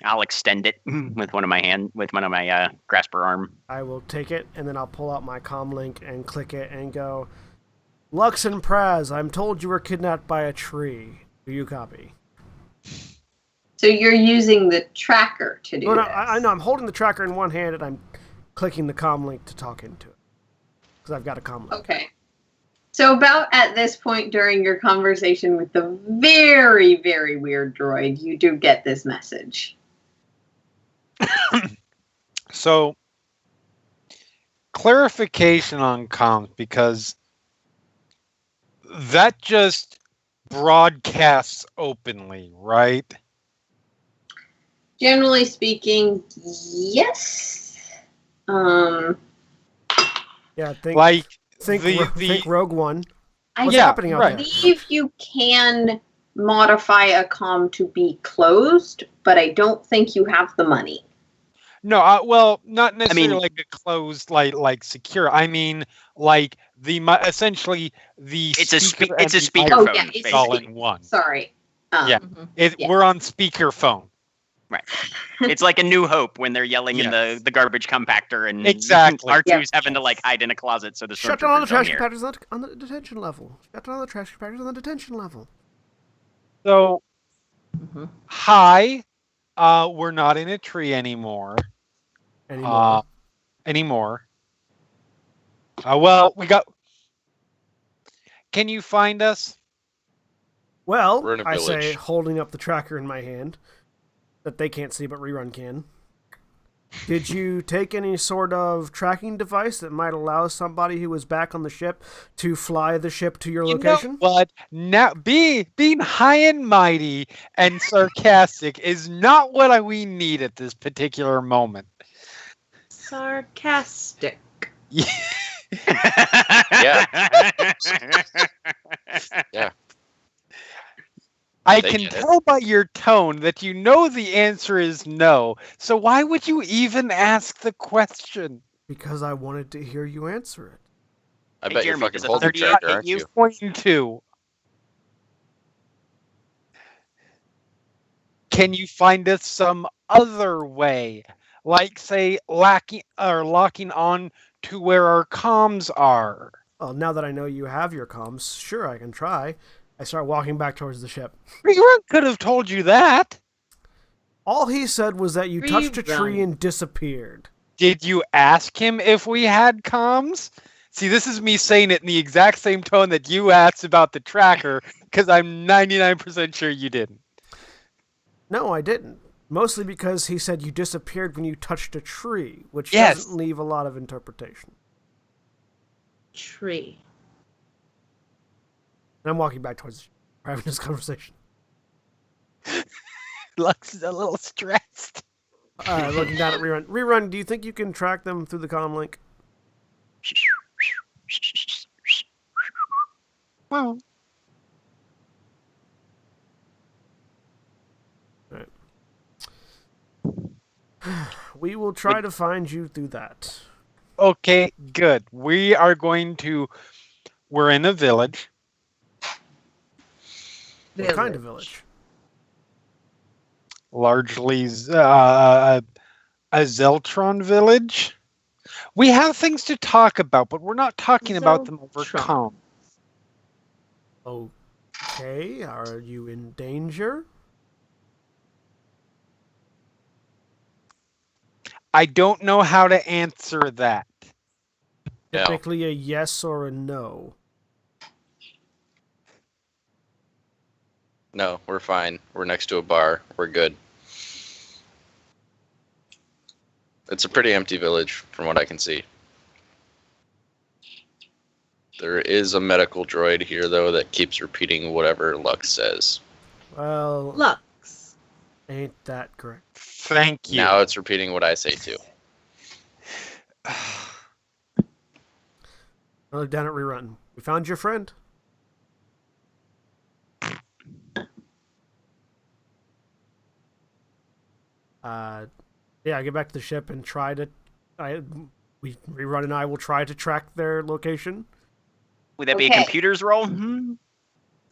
Speaker 5: I'll extend it with one of my grasper arm.
Speaker 1: I will take it, and then I'll pull out my comm link and click it and go, Lux and Praz, I'm told you were kidnapped by a tree. Do you copy?
Speaker 2: So you're using the tracker to do
Speaker 1: No,
Speaker 2: this.
Speaker 1: I know. I'm holding the tracker in one hand, and I'm clicking the comm link to talk into it. because I've got a comm link.
Speaker 2: Okay. So about at this point during your conversation with the very, very weird droid, you do get this message.
Speaker 4: So, clarification on comms, because that just broadcasts openly, right?
Speaker 2: Generally speaking, yes.
Speaker 1: Yeah, think
Speaker 4: Like
Speaker 1: think Rogue One.
Speaker 2: I
Speaker 1: What's
Speaker 4: Yeah,
Speaker 1: happening out
Speaker 4: right.
Speaker 1: there?
Speaker 2: believe you can modify a comm to be closed, but I don't think you have the money.
Speaker 4: No, well, not necessarily
Speaker 5: mean-
Speaker 4: like a closed, like secure. I mean, like essentially the
Speaker 5: It's a
Speaker 4: speaker
Speaker 5: it's a
Speaker 4: and the
Speaker 5: speakerphone,
Speaker 4: microphone
Speaker 2: it's
Speaker 4: all
Speaker 5: basically.
Speaker 4: in one.
Speaker 2: Sorry.
Speaker 4: Yeah.
Speaker 2: Yeah.
Speaker 4: We're on speakerphone.
Speaker 5: It's like a New Hope when they're yelling in
Speaker 4: Yes.
Speaker 5: the garbage compactor and
Speaker 4: Exactly.
Speaker 5: R2's
Speaker 2: Yeah.
Speaker 5: having to like hide in a closet so the
Speaker 1: Shut down all the
Speaker 5: stormtroopers don't
Speaker 1: trash
Speaker 5: hear.
Speaker 1: compactors on the detention level. Shut down all the trash compactors on the detention level.
Speaker 4: So,
Speaker 3: Mhm.
Speaker 4: hi, we're not in a tree anymore.
Speaker 1: Anymore.
Speaker 4: Well, we got. Can you find us?
Speaker 1: Well,
Speaker 6: We're in a
Speaker 1: I say,
Speaker 6: village.
Speaker 1: holding up the tracker in my hand, that they can't see but Rerun can. Did you take any sort of tracking device that might allow somebody who was back on the ship to fly the ship to your location?
Speaker 4: You know what? Now, being high and mighty and sarcastic is not what we need at this particular moment.
Speaker 3: Sarcastic.
Speaker 6: Yeah. Yeah.
Speaker 4: I
Speaker 6: They
Speaker 4: can
Speaker 6: get it.
Speaker 4: tell by your tone that you know the answer is no. So why would you even ask the question?
Speaker 1: Because I wanted to hear you answer it.
Speaker 6: I
Speaker 5: Hey,
Speaker 6: bet
Speaker 5: Jeremy,
Speaker 6: you're fucking
Speaker 5: does a
Speaker 6: holding
Speaker 5: 38
Speaker 6: tracker,
Speaker 5: hit
Speaker 6: aren't
Speaker 5: you?
Speaker 6: you?
Speaker 4: Point two. Can you find us some other way? Like, say, locking on to where our comms are.
Speaker 1: Well, now that I know you have your comms, sure, I can try. I start walking back towards the ship.
Speaker 4: Rerun could have told you that.
Speaker 1: All he said was that you touched a tree
Speaker 3: Rerun.
Speaker 1: and disappeared.
Speaker 4: Did you ask him if we had comms? See, this is me saying it in the exact same tone that you asked about the tracker, because I'm 99% sure you didn't.
Speaker 1: No, I didn't. Mostly because he said you disappeared when you touched a tree, which
Speaker 4: Yes.
Speaker 1: doesn't leave a lot of interpretation.
Speaker 3: Tree.
Speaker 1: And I'm walking back towards the ship. We're having this conversation.
Speaker 4: Lux is a little stressed.
Speaker 1: Looking down at Rerun. Rerun, do you think you can track them through the comm link?
Speaker 4: Well,
Speaker 1: We will try to find you through that.
Speaker 4: okay, good. We're in a village.
Speaker 1: What kind of village?
Speaker 4: Largely a Zeltron village. We have things to talk about, but we're not talking about them over
Speaker 3: Zeltron.
Speaker 4: comm.
Speaker 1: Okay, are you in danger?
Speaker 4: I don't know how to answer that.
Speaker 6: Yeah.
Speaker 1: Typically a yes or a no.
Speaker 6: No, we're fine. We're next to a bar. We're good. It's a pretty empty village from what I can see. There is a medical droid here, though, that keeps repeating whatever Lux says.
Speaker 1: Well,
Speaker 3: Lux.
Speaker 1: ain't that correct?
Speaker 4: Thank you.
Speaker 6: Now it's repeating what I say, too.
Speaker 1: I look down at Rerun. We found your friend. Yeah, I get back to the ship and try to. Rerun and I will try to track their location.
Speaker 5: Would that be a
Speaker 2: Okay.
Speaker 5: computer's role?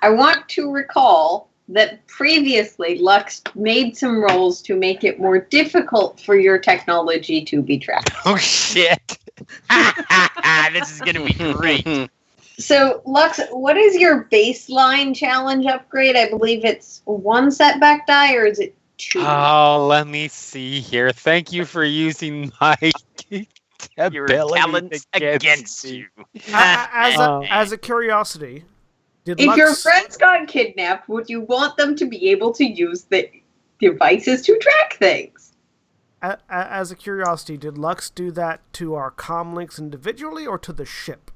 Speaker 2: I want to recall that previously Lux made some rolls to make it more difficult for your technology to be tracked.
Speaker 4: Oh shit.
Speaker 5: This is gonna be great.
Speaker 2: So, Lux, what is your baseline challenge upgrade? I believe it's 1 setback die, or is it 2?
Speaker 4: Oh, let me see here. Thank you for using my
Speaker 5: Your
Speaker 4: ability
Speaker 5: talents against
Speaker 4: me.
Speaker 5: you.
Speaker 1: As a curiosity, did
Speaker 2: If your
Speaker 1: Lux
Speaker 2: friends got kidnapped, would you want them to be able to use the devices to track things?
Speaker 1: as a curiosity, did Lux do that to our comm links individually or to the ship?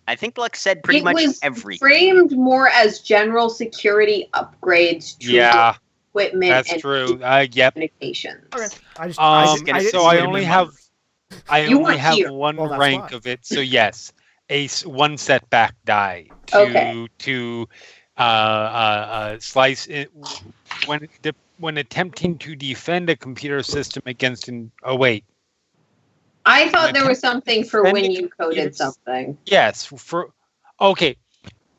Speaker 5: I think Lux said pretty much
Speaker 2: It was
Speaker 5: everything.
Speaker 2: framed more as general security upgrades to
Speaker 4: Yeah,
Speaker 2: equipment
Speaker 4: that's
Speaker 2: and
Speaker 4: true. Yep.
Speaker 2: communications.
Speaker 1: Okay, I just
Speaker 4: So I only have
Speaker 2: You
Speaker 4: only
Speaker 2: weren't
Speaker 4: have
Speaker 2: here.
Speaker 4: one
Speaker 1: Well, that's
Speaker 4: rank
Speaker 1: why.
Speaker 4: of it. So yes, one setback die to
Speaker 2: Okay.
Speaker 4: slice it when attempting to defend a computer system against an. Oh wait.
Speaker 2: I thought there was something for when you coded
Speaker 4: computers?
Speaker 2: something.
Speaker 4: Yes, okay.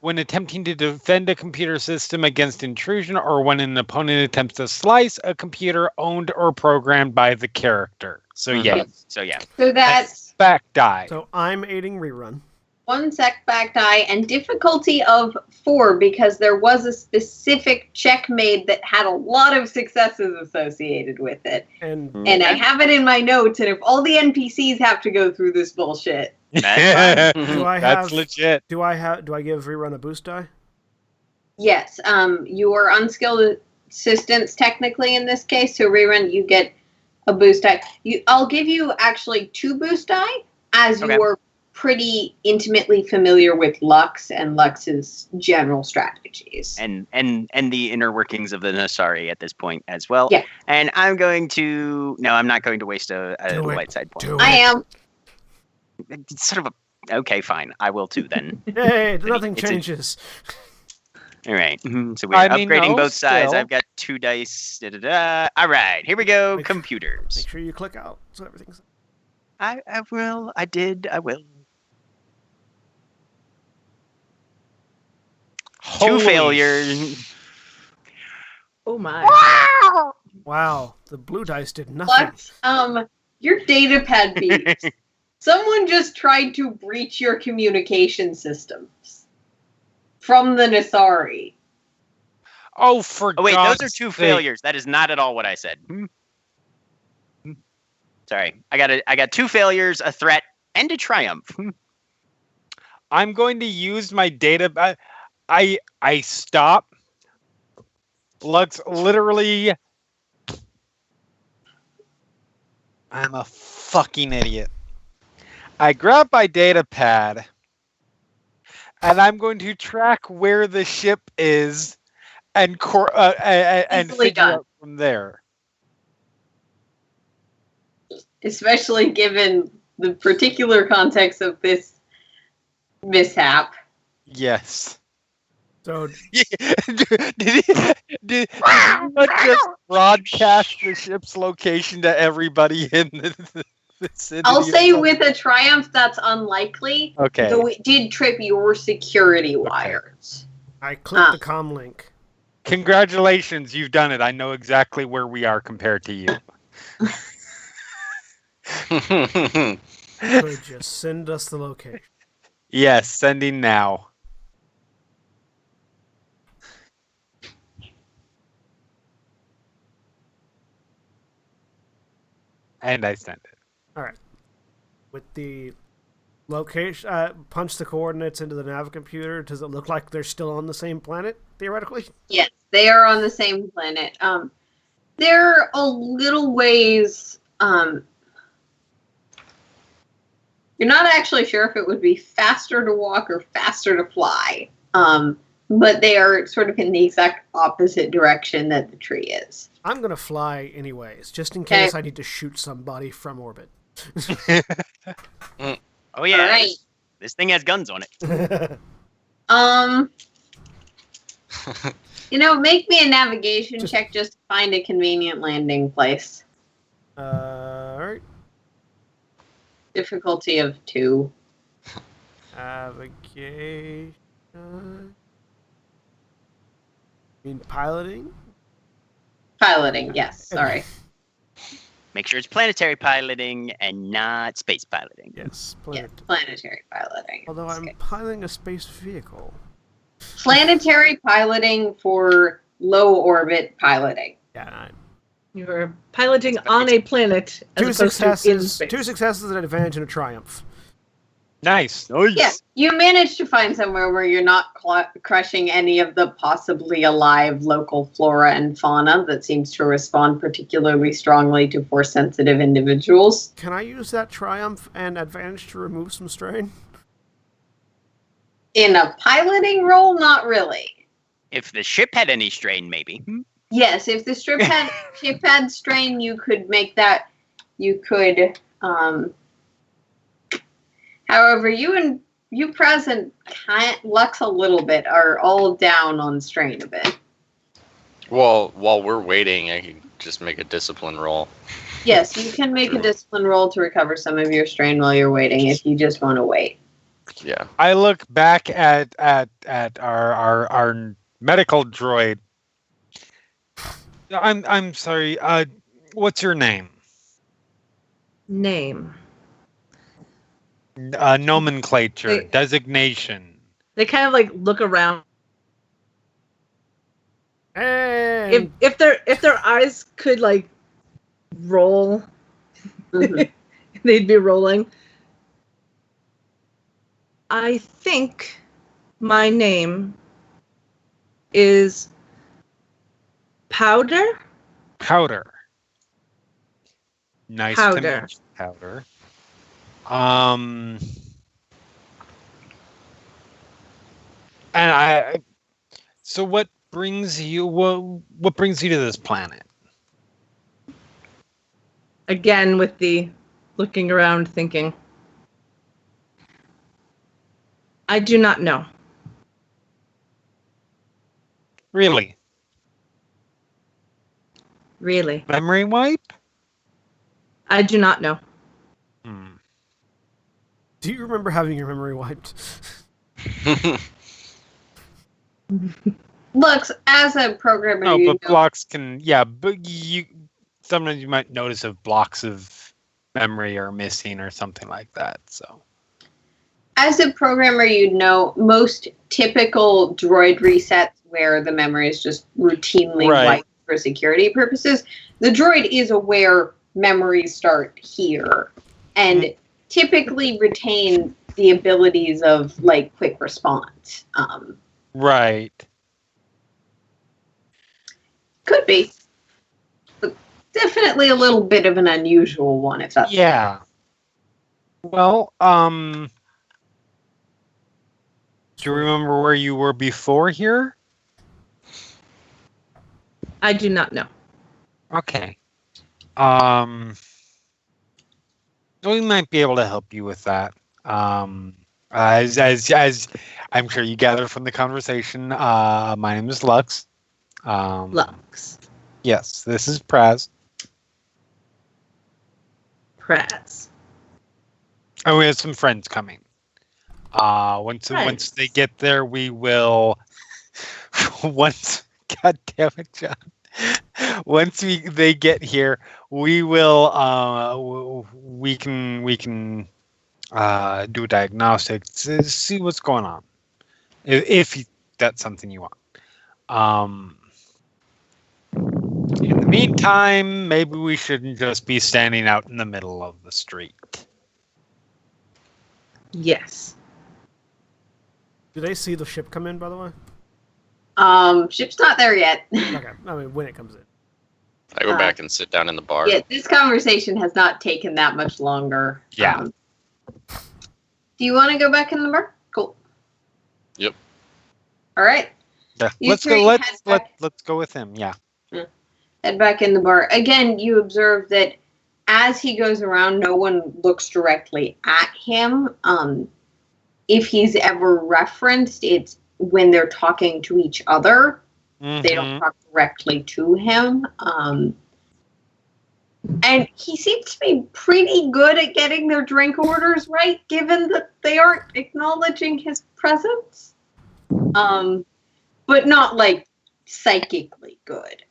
Speaker 4: When attempting to defend a computer system against intrusion, or when an opponent attempts to slice a computer owned or programmed by the character. So yes,
Speaker 5: So yeah.
Speaker 2: So that's
Speaker 4: back die.
Speaker 1: So I'm aiding rerun.
Speaker 2: 1 setback die and difficulty of 4 because there was a specific checkmate that had a lot of successes associated with it.
Speaker 1: And
Speaker 2: And I have it in my notes, and if all the NPCs have to go through this bullshit.
Speaker 5: That's
Speaker 1: do I
Speaker 4: That's
Speaker 1: have
Speaker 4: legit.
Speaker 1: do I give rerun a boost die?
Speaker 2: Yes, you are unskilled assistance technically in this case, so rerun, you get a boost die. I'll give you actually 2 boost die, as
Speaker 5: Okay.
Speaker 2: you are pretty intimately familiar with Lux and Lux's general strategies.
Speaker 5: and the inner workings of the Nasari at this point as well.
Speaker 2: Yeah.
Speaker 5: And I'm going to I'm not going to waste a
Speaker 1: Do it.
Speaker 5: light side point.
Speaker 1: Do
Speaker 2: I
Speaker 1: it.
Speaker 2: am.
Speaker 5: It's sort of a okay, fine. I will too then.
Speaker 1: Hey, nothing
Speaker 5: It's a-
Speaker 1: changes.
Speaker 5: All right. So we're
Speaker 4: I mean,
Speaker 5: upgrading
Speaker 4: no,
Speaker 5: both sides.
Speaker 4: still.
Speaker 5: I've got 2 dice. All right. Here we go.
Speaker 1: Make-
Speaker 5: Computers.
Speaker 1: Make sure you click out so everything's.
Speaker 5: I will. I did. I will. 2
Speaker 4: Holy
Speaker 5: failures.
Speaker 3: Oh my.
Speaker 1: Wow, the blue dice did nothing.
Speaker 2: Lux, your data pad beeps. Someone just tried to breach your communication systems from the Nasari.
Speaker 4: Oh, for
Speaker 5: Oh wait,
Speaker 4: God's
Speaker 5: those are 2
Speaker 4: sake.
Speaker 5: failures. That is not at all what I said. Sorry, I got 2 failures, a threat, and a triumph.
Speaker 4: I'm going to use my data. I stop. Lux literally. I'm a fucking idiot. I grab my data pad, and I'm going to track where the ship is, and
Speaker 2: Easily
Speaker 4: figure
Speaker 2: done.
Speaker 4: out from there.
Speaker 2: Especially given the particular context of this mishap.
Speaker 4: Yes.
Speaker 1: So
Speaker 4: Did you not just broadcast the ship's location to everybody in the city?
Speaker 2: I'll
Speaker 4: or
Speaker 2: say
Speaker 4: something?
Speaker 2: with a triumph that's unlikely,
Speaker 4: Okay.
Speaker 2: though it did trip your security wires.
Speaker 1: I clicked the comm link.
Speaker 4: Congratulations, you've done it. I know exactly where we are compared to you.
Speaker 1: Could just send us the location.
Speaker 4: Yes, sending now. And I sent it.
Speaker 1: All right. With the location, punch the coordinates into the nav computer. Does it look like they're still on the same planet theoretically?
Speaker 2: Yes, they are on the same planet. They're a little ways. You're not actually sure if it would be faster to walk or faster to fly. But they are sort of in the exact opposite direction that the tree is.
Speaker 1: I'm gonna fly anyways, just in case I need to shoot somebody from orbit.
Speaker 5: Oh yeah,
Speaker 2: Alright.
Speaker 5: this thing has guns on it.
Speaker 2: Make me a navigation check just to find a convenient landing place.
Speaker 1: All right.
Speaker 2: Difficulty of 2.
Speaker 1: Navigation. Piloting.
Speaker 2: Piloting, yes. Sorry.
Speaker 5: Make sure it's planetary piloting and not space piloting.
Speaker 1: Yes.
Speaker 2: Yes, planetary piloting.
Speaker 1: Although I'm
Speaker 2: Okay.
Speaker 1: piloting a space vehicle.
Speaker 2: Planetary piloting for low orbit piloting.
Speaker 1: Yeah.
Speaker 3: You are piloting on a planet as opposed to in space.
Speaker 1: 2 successes, an advantage, and a triumph.
Speaker 4: Nice.
Speaker 2: Yeah, you managed to find somewhere where you're not crushing any of the possibly alive local flora and fauna that seems to respond particularly strongly to Force-sensitive individuals.
Speaker 1: Can I use that triumph and advantage to remove some strain?
Speaker 2: In a piloting role, not really.
Speaker 5: If the ship had any strain, maybe.
Speaker 2: Yes, if the ship had strain, you could make that. You could. However, you present Lux a little bit are all down on strain a bit.
Speaker 6: Well, while we're waiting, I can just make a discipline roll.
Speaker 2: Yes, you can make a discipline roll to recover some of your strain while you're waiting if you just want to wait.
Speaker 6: Yeah.
Speaker 4: I look back at our medical droid. I'm sorry. What's your name?
Speaker 3: Name.
Speaker 4: Nomenclature,
Speaker 3: Wait.
Speaker 4: designation.
Speaker 3: They kind of like look around.
Speaker 1: And
Speaker 3: If their eyes could like roll,
Speaker 2: Mhm.
Speaker 3: they'd be rolling. I think my name is Powder.
Speaker 4: Powder. Nice to
Speaker 3: Powder.
Speaker 4: meet you, Powder. And so what brings you to this planet?
Speaker 3: Again with the looking around thinking. I do not know.
Speaker 4: Really?
Speaker 3: Really.
Speaker 4: Memory wipe?
Speaker 3: I do not know.
Speaker 1: do you remember having your memory wiped?
Speaker 2: Lux, as a programmer,
Speaker 4: No,
Speaker 2: you
Speaker 4: but
Speaker 2: know,
Speaker 4: blocks can, yeah, but sometimes you might notice if blocks of memory are missing or something like that, so.
Speaker 2: as a programmer, you'd know most typical droid resets where the memory is just routinely
Speaker 4: Right.
Speaker 2: wiped for security purposes. The droid is aware memories start here and typically retain the abilities of like quick response.
Speaker 4: Right.
Speaker 2: Could be. But definitely a little bit of an unusual one if that's
Speaker 4: Yeah. Well, do you remember where you were before here?
Speaker 3: I do not know.
Speaker 4: Okay. We might be able to help you with that. As I'm sure you gather from the conversation, my name is Lux.
Speaker 3: Lux.
Speaker 4: Yes, this is Praz.
Speaker 3: Praz.
Speaker 4: And we have some friends coming. Once
Speaker 3: Friends.
Speaker 4: they get there, we will. God damn it, John. Once they get here, we will. We can do a diagnostic to see what's going on, if that's something you want. In the meantime, maybe we shouldn't just be standing out in the middle of the street.
Speaker 3: Yes.
Speaker 1: Do they see the ship come in, by the way?
Speaker 2: Ship's not there yet.
Speaker 1: Okay, I mean, when it comes in.
Speaker 6: I go back and sit down in the bar.
Speaker 2: Yeah, this conversation has not taken that much longer.
Speaker 4: Yeah.
Speaker 2: Do you want to go back in the bar? Cool.
Speaker 6: Yep.
Speaker 2: All right.
Speaker 4: Yeah,
Speaker 2: You
Speaker 4: let's go.
Speaker 2: three
Speaker 4: Let's go with him. Yeah.
Speaker 2: Head back in the bar. Again, you observe that as he goes around, no one looks directly at him. If he's ever referenced, it's when they're talking to each other. They don't talk directly to him. And he seems to be pretty good at getting their drink orders right, given that they aren't acknowledging his presence. But not like psychically good.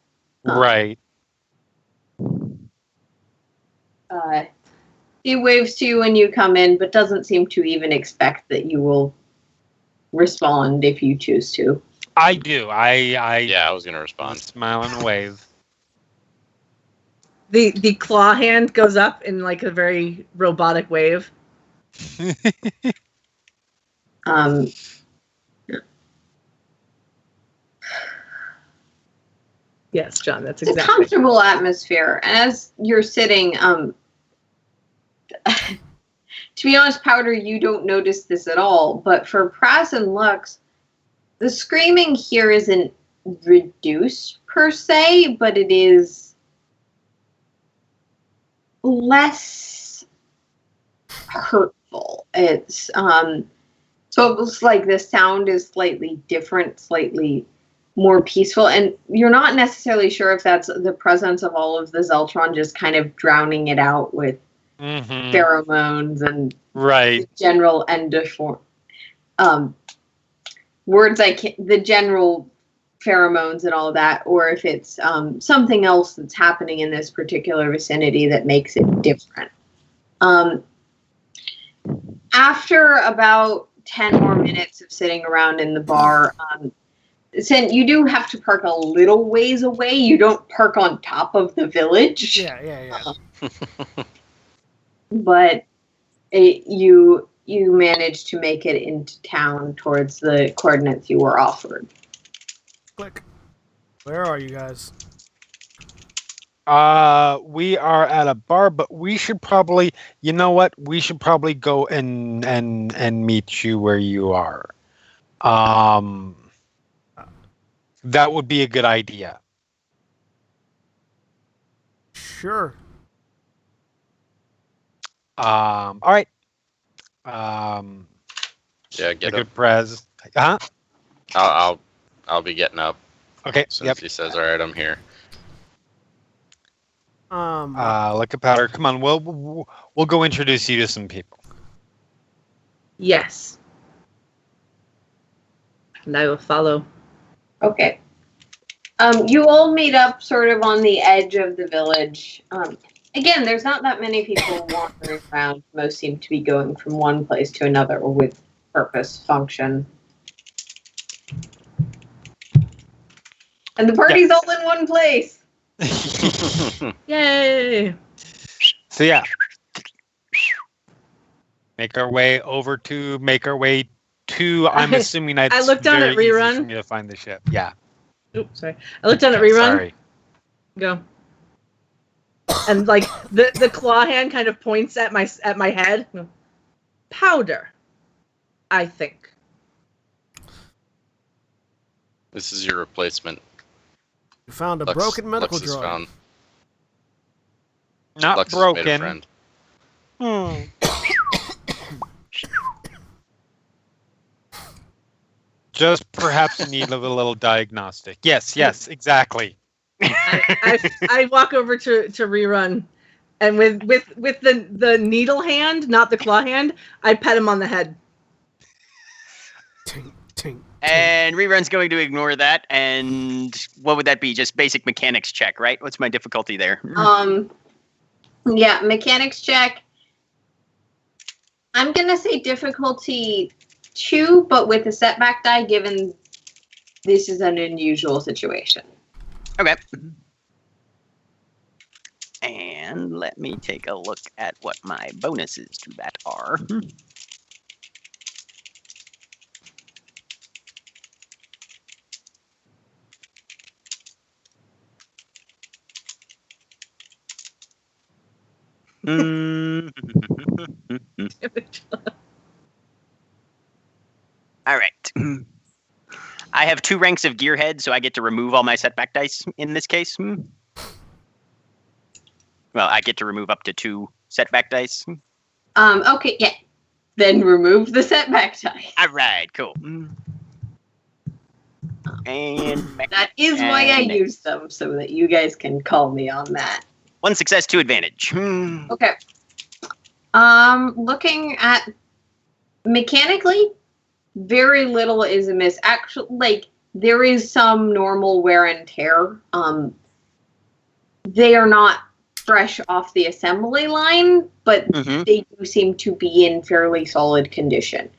Speaker 4: Right.
Speaker 2: He waves to you when you come in, but doesn't seem to even expect that you will respond if you choose to.
Speaker 4: I do. I
Speaker 6: Yeah, I was gonna respond.
Speaker 4: smile and wave.
Speaker 3: the claw hand goes up in like a very robotic wave. Yes, John, that's
Speaker 2: It's
Speaker 3: exactly.
Speaker 2: a comfortable atmosphere. As you're sitting, to be honest, Powder, you don't notice this at all. But for Praz and Lux, the screaming here isn't reduced per se, but it is less hurtful. It's so it looks like the sound is slightly different, slightly more peaceful, and you're not necessarily sure if that's the presence of all of the Zeltron just kind of drowning it out with pheromones and
Speaker 4: Right.
Speaker 2: the general endoform words the general pheromones and all of that, or if it's something else that's happening in this particular vicinity that makes it different. After about 10 more minutes of sitting around in the bar, you do have to park a little ways away. You don't park on top of the village.
Speaker 1: Yeah.
Speaker 2: But you managed to make it into town towards the coordinates you were offered.
Speaker 1: Click. Where are you guys?
Speaker 4: We are at a bar, but we should probably, you know what? We should probably go and meet you where you are. That would be a good idea.
Speaker 1: Sure.
Speaker 4: All right.
Speaker 6: Yeah, get up.
Speaker 4: Good Prez. Huh?
Speaker 6: I'll be getting up
Speaker 4: Okay.
Speaker 6: as soon as he says, "All right, I'm here."
Speaker 4: Look at Powder. Come on, we'll go introduce you to some people.
Speaker 3: Yes. And I will follow.
Speaker 2: Okay. You all meet up sort of on the edge of the village. Again, there's not that many people wandering around. Most seem to be going from one place to another with purpose, function. And the party's all in one place.
Speaker 3: Yay!
Speaker 4: So yeah, make our way to. I'm assuming
Speaker 3: I looked down at
Speaker 4: very easy
Speaker 3: Rerun.
Speaker 4: for me to find the ship. Yeah.
Speaker 3: Oops, sorry. I looked down at Rerun.
Speaker 4: Sorry.
Speaker 3: Go. And like the claw hand kind of points at my head. Powder, I think.
Speaker 6: This is your replacement.
Speaker 1: You found a
Speaker 6: Lux-
Speaker 1: broken medical
Speaker 6: Lux is
Speaker 1: droid.
Speaker 6: found.
Speaker 4: Not
Speaker 6: Lux has made a
Speaker 4: broken.
Speaker 6: friend.
Speaker 4: Just perhaps in need of a little diagnostic. Yes, exactly.
Speaker 3: I walk over to Rerun, and with the needle hand, not the claw hand, I pet him on the head.
Speaker 1: Tink, tink.
Speaker 5: And Rerun's going to ignore that. And what would that be? Just basic mechanics check, right? What's my difficulty there?
Speaker 2: Yeah, mechanics check. I'm gonna say difficulty 2, but with a setback die, given this is an unusual situation.
Speaker 5: Okay. And let me take a look at what my bonuses to that are. All right. I have 2 ranks of gearhead, so I get to remove all my setback dice in this case. Well, I get to remove up to 2 setback dice.
Speaker 2: Okay, yeah. Then remove the setback die.
Speaker 5: All right, cool. And
Speaker 2: That is why I
Speaker 5: and
Speaker 2: use them, so that you guys can call me on that.
Speaker 5: 1 success, 2 advantage.
Speaker 2: Okay. Looking at mechanically, very little is amiss. Actually, like, there is some normal wear and tear. They are not fresh off the assembly line, but they do seem to be in fairly solid condition.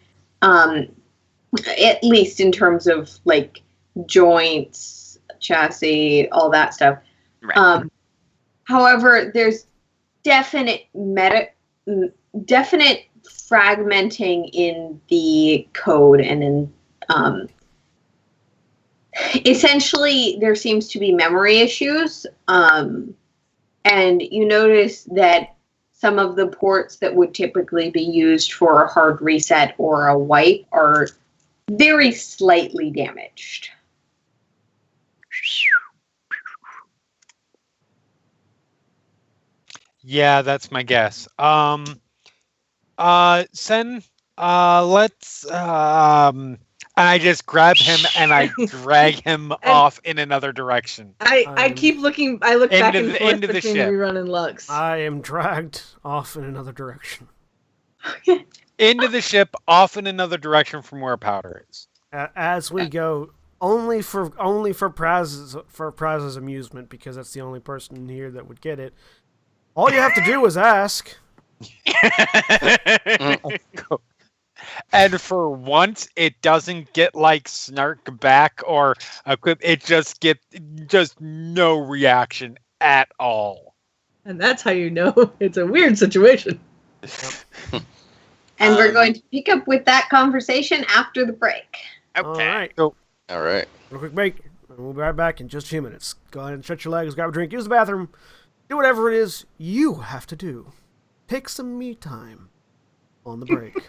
Speaker 2: At least in terms of, like, joints, chassis, all that stuff.
Speaker 5: Right.
Speaker 2: However, there's definite definite fragmenting in the code and in essentially there seems to be memory issues, and you notice that some of the ports that would typically be used for a hard reset or a wipe are very slightly damaged.
Speaker 4: Yeah, that's my guess. Sen, let's and I just grab him and I drag him off in another direction.
Speaker 3: I keep looking. I look back and forth
Speaker 4: into the
Speaker 3: between
Speaker 4: ship.
Speaker 3: Rerun and Lux.
Speaker 1: I am dragged off in another direction.
Speaker 4: Into the ship, off in another direction from where Powder is.
Speaker 1: As we go, only for Praz's amusement, because that's the only person in here that would get it. All you have to do is ask.
Speaker 4: And for once, it doesn't get like snark back or equip. It just no reaction at all.
Speaker 3: And that's how you know it's a weird situation.
Speaker 2: And we're going to pick up with that conversation after the break.
Speaker 5: Okay.
Speaker 1: All right.
Speaker 6: All right.
Speaker 1: Real quick break. We'll be right back in just a few minutes. Go ahead and stretch your legs, grab a drink, use the bathroom, do whatever it is you have to do. Take some me time on the break.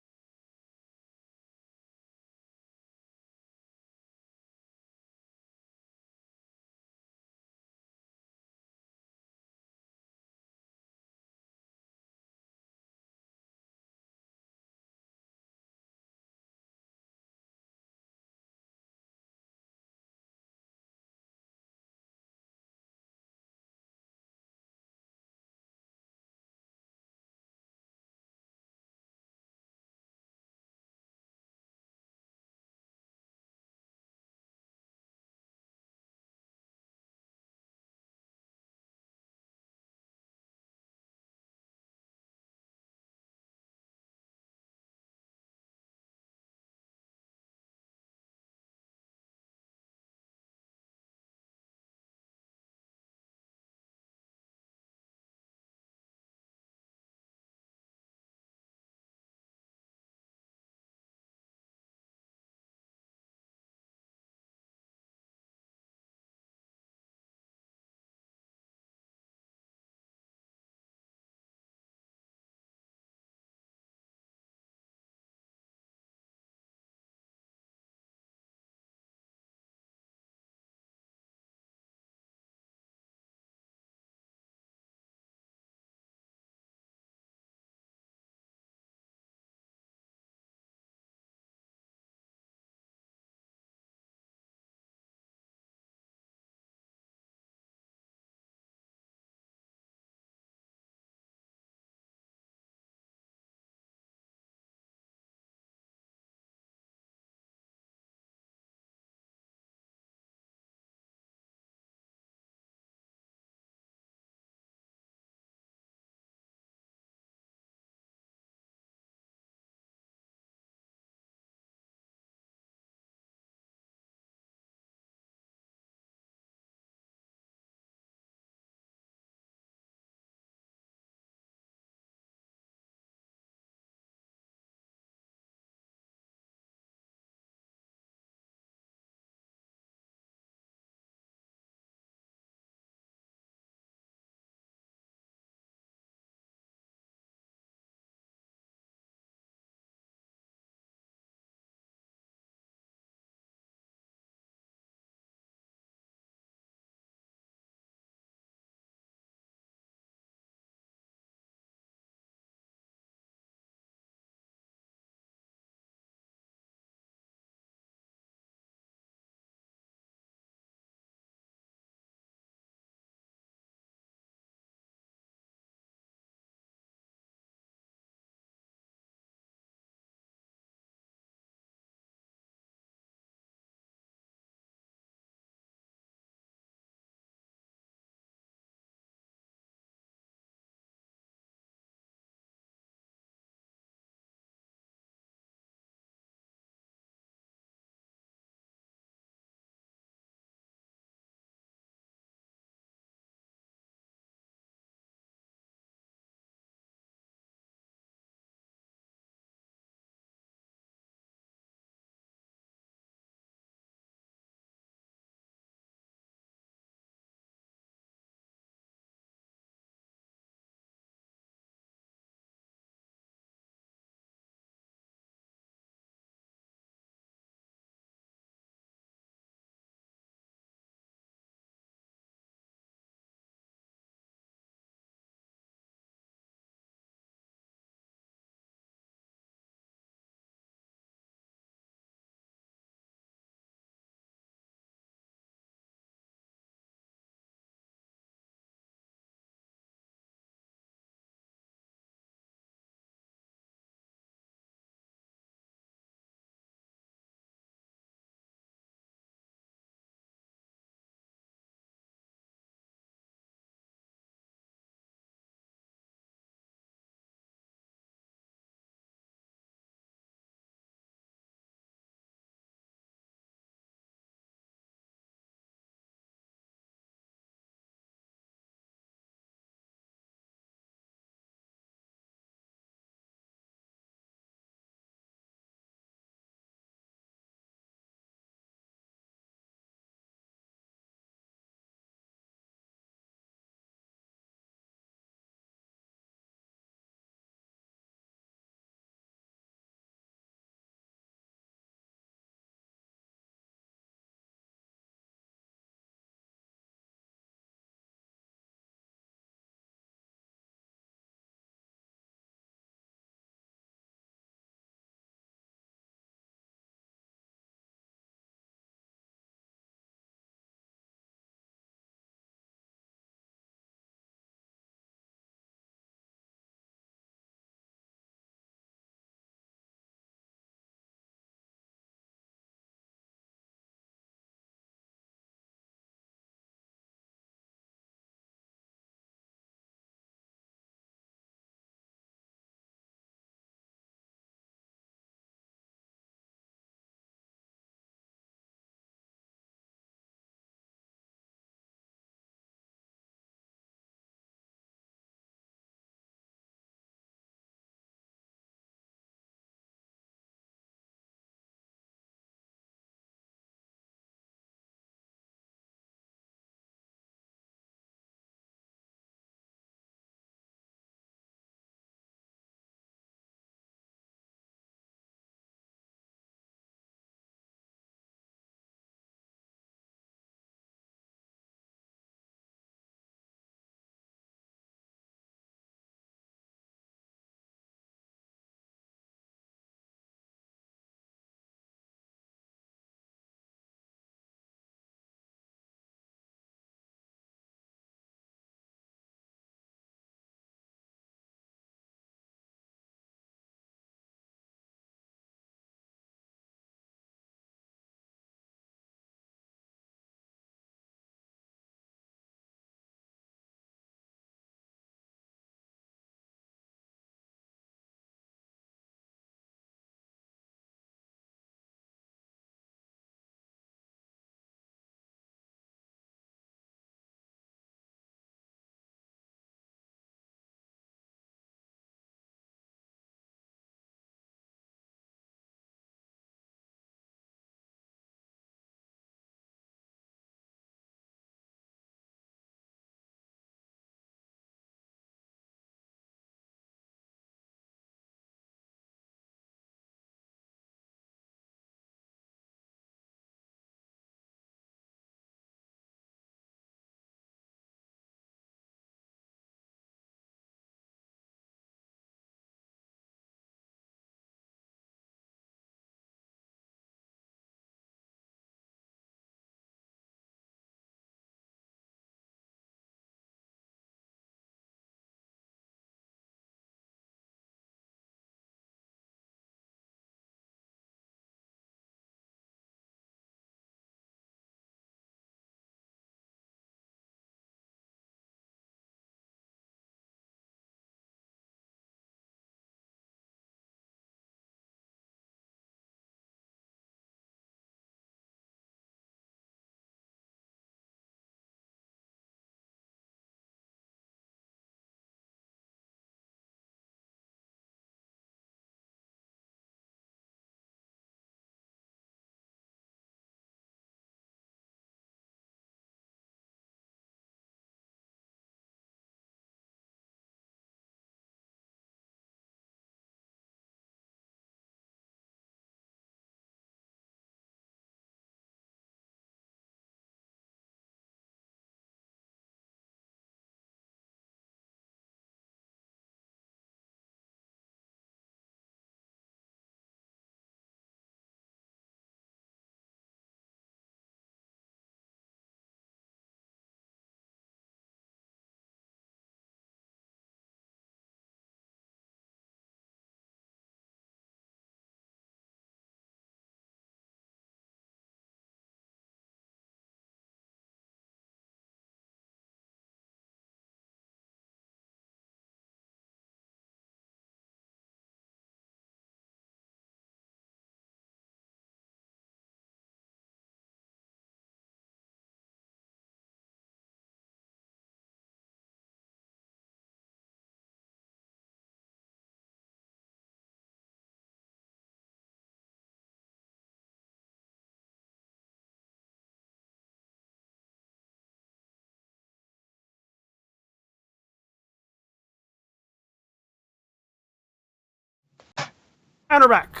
Speaker 1: And we're back.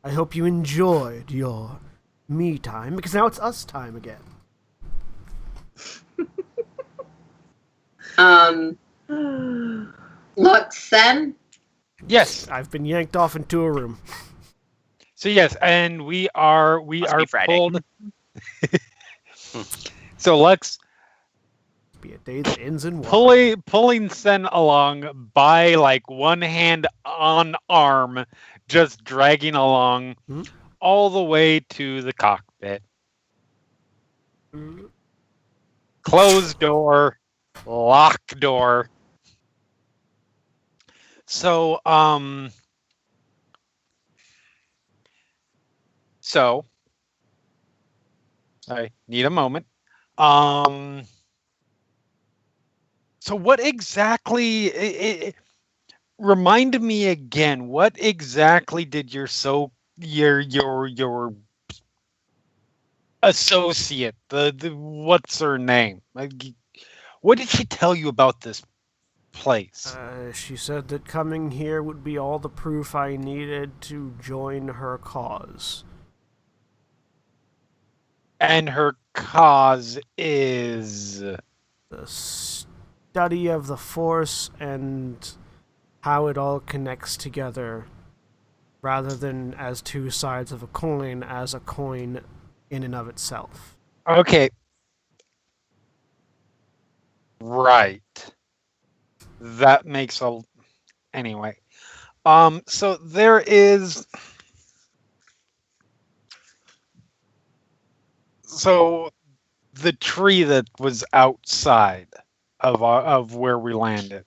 Speaker 1: I hope you enjoyed your me time, because now it's us time again.
Speaker 2: Look, Sen.
Speaker 4: Yes.
Speaker 1: I've been yanked off into a room.
Speaker 4: So yes, and we are
Speaker 5: Must be Friday.
Speaker 4: pulled. So Lux
Speaker 1: Be a day that ends in one.
Speaker 4: pulling Sen along by like one hand on arm, just dragging along all the way to the cockpit. Closed door, lock door. So I need a moment. So what exactly? Remind me again. What exactly did your associate, the what's her name? What did she tell you about this place?
Speaker 1: She said that coming here would be all the proof I needed to join her cause.
Speaker 4: And her cause is
Speaker 1: The study of the Force and how it all connects together, rather than as two sides of a coin, as a coin in and of itself.
Speaker 4: okay. Right. That makes a anyway. So there is. So the tree that was outside of where we landed.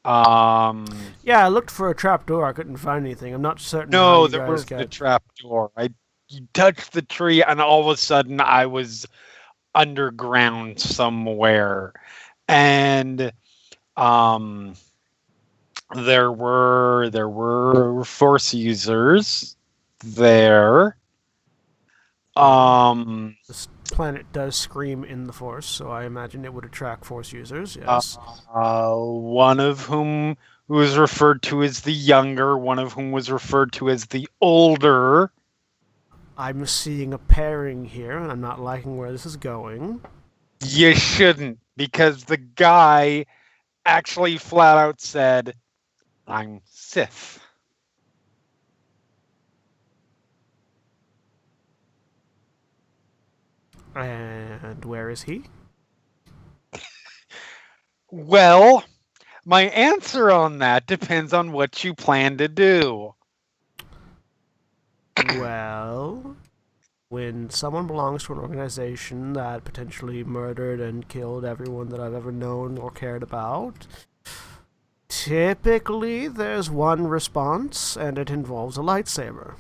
Speaker 1: Yeah, I looked for a trapdoor. I couldn't find anything. I'm not certain. how
Speaker 4: No,
Speaker 1: you
Speaker 4: there
Speaker 1: guys
Speaker 4: was
Speaker 1: got...
Speaker 4: the trap door. You touched the tree, and all of a sudden, I was underground somewhere, and there were Force users there.
Speaker 1: This planet does scream in the Force, so I imagine it would attract Force users, yes.
Speaker 4: One of whom was referred to as the younger, one of whom was referred to as the older.
Speaker 1: I'm seeing a pairing here, and I'm not liking where this is going.
Speaker 4: You shouldn't, because the guy actually flat out said, "I'm Sith."
Speaker 1: And where is he?
Speaker 4: Well, my answer on that depends on what you plan to do.
Speaker 1: Well, when someone belongs to an organization that potentially murdered and killed everyone that I've ever known or cared about, typically there's one response, and it involves a lightsaber.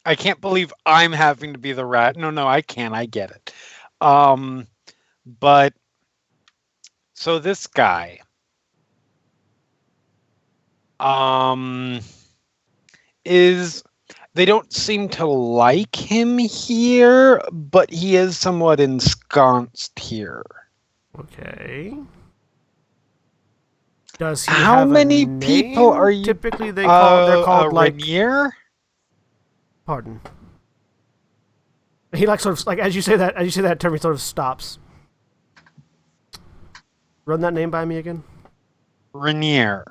Speaker 4: I can't believe I'm having to be the rat. No, I can't. I get it. But so this guy, is they don't seem to like him here, but he is somewhat ensconced here.
Speaker 1: Okay. Does he
Speaker 4: How
Speaker 1: have
Speaker 4: many
Speaker 1: a name?
Speaker 4: people are you?
Speaker 1: Typically, they're called like.
Speaker 4: Rainier?
Speaker 1: Pardon. He like sort of like as you say that term, he sort of stops. Run that name by me again.
Speaker 4: Rainier.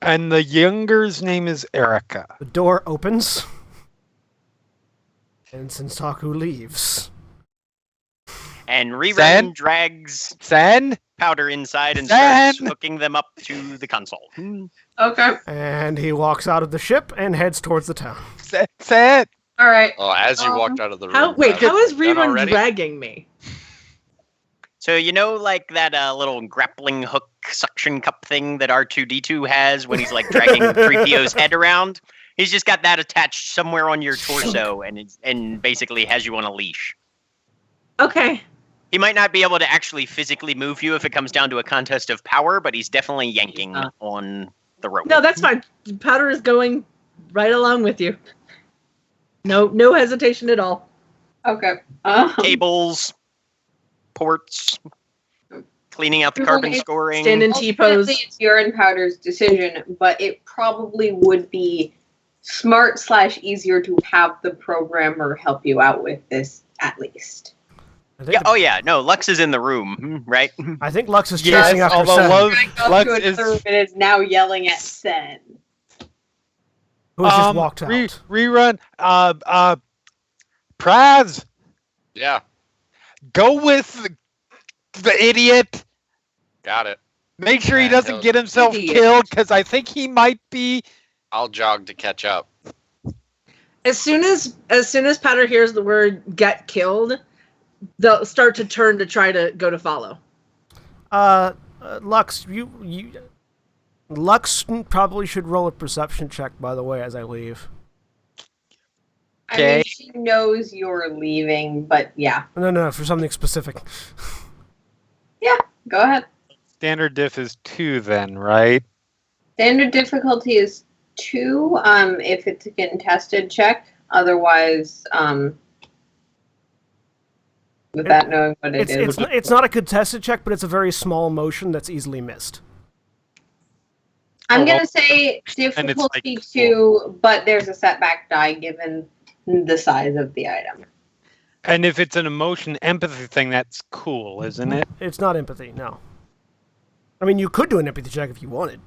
Speaker 4: And the younger's name is Erica.
Speaker 1: The door opens, and Senstaku leaves.
Speaker 5: And Rerun
Speaker 4: Sen?
Speaker 5: drags
Speaker 4: Sen?
Speaker 5: Powder inside and
Speaker 4: Sen?
Speaker 5: starts hooking them up to the console.
Speaker 2: Okay.
Speaker 1: And he walks out of the ship and heads towards the town.
Speaker 4: Sen?
Speaker 2: All right.
Speaker 6: Well, as you walked out of the room.
Speaker 3: How is
Speaker 6: done
Speaker 3: Rerun
Speaker 6: already?
Speaker 3: dragging me?
Speaker 5: So you know, like that little grappling hook suction cup thing that R2D2 has when he's like dragging 3PO's head around. He's just got that attached somewhere on your torso, and basically has you on a leash.
Speaker 3: Okay.
Speaker 5: He might not be able to actually physically move you if it comes down to a contest of power, but he's definitely yanking on the rope.
Speaker 3: No, that's fine. Powder is going right along with you. No hesitation at all.
Speaker 2: Okay.
Speaker 5: Cables, ports. cleaning out the carbon scoring.
Speaker 3: Stand in T-pose.
Speaker 2: Ultimately, it's your and Powder's decision, but it probably would be smart / easier to have the programmer help you out with this at least.
Speaker 5: Yeah. Oh yeah. No, Lux is in the room, right?
Speaker 1: I think Lux is
Speaker 4: Yes,
Speaker 1: chasing after
Speaker 4: although
Speaker 1: Sen,
Speaker 4: Lux
Speaker 2: to another room and is now yelling at Sen.
Speaker 1: who has just walked out.
Speaker 4: Rerun. Praz,
Speaker 6: Yeah,
Speaker 4: go with the idiot.
Speaker 6: got it.
Speaker 4: Make sure he
Speaker 6: Yeah,
Speaker 4: doesn't get himself
Speaker 3: Idiot.
Speaker 4: killed, because I think he might be.
Speaker 6: I'll jog to catch up.
Speaker 3: As soon as Powder hears the word "get killed," they'll start to turn to try to go to follow.
Speaker 1: Lux, Lux probably should roll a perception check, by the way, as I leave.
Speaker 2: I mean,
Speaker 4: Okay.
Speaker 2: she knows you're leaving, but yeah.
Speaker 1: No, for something specific.
Speaker 2: Yeah, go ahead.
Speaker 4: Standard diff is 2 then, right?
Speaker 2: Standard difficulty is 2 if it's a contested check. Otherwise, without knowing what it is.
Speaker 1: It's not a contested check, but it's a very small motion that's easily missed.
Speaker 2: I'm
Speaker 4: Oh, well,
Speaker 2: going to say
Speaker 4: and it's like
Speaker 2: difficulty 2, but there's a setback die given the size of the item.
Speaker 4: And if it's an emotion empathy thing, that's cool, isn't it?
Speaker 1: It's not empathy, no. I mean, you could do an empathy check if you wanted,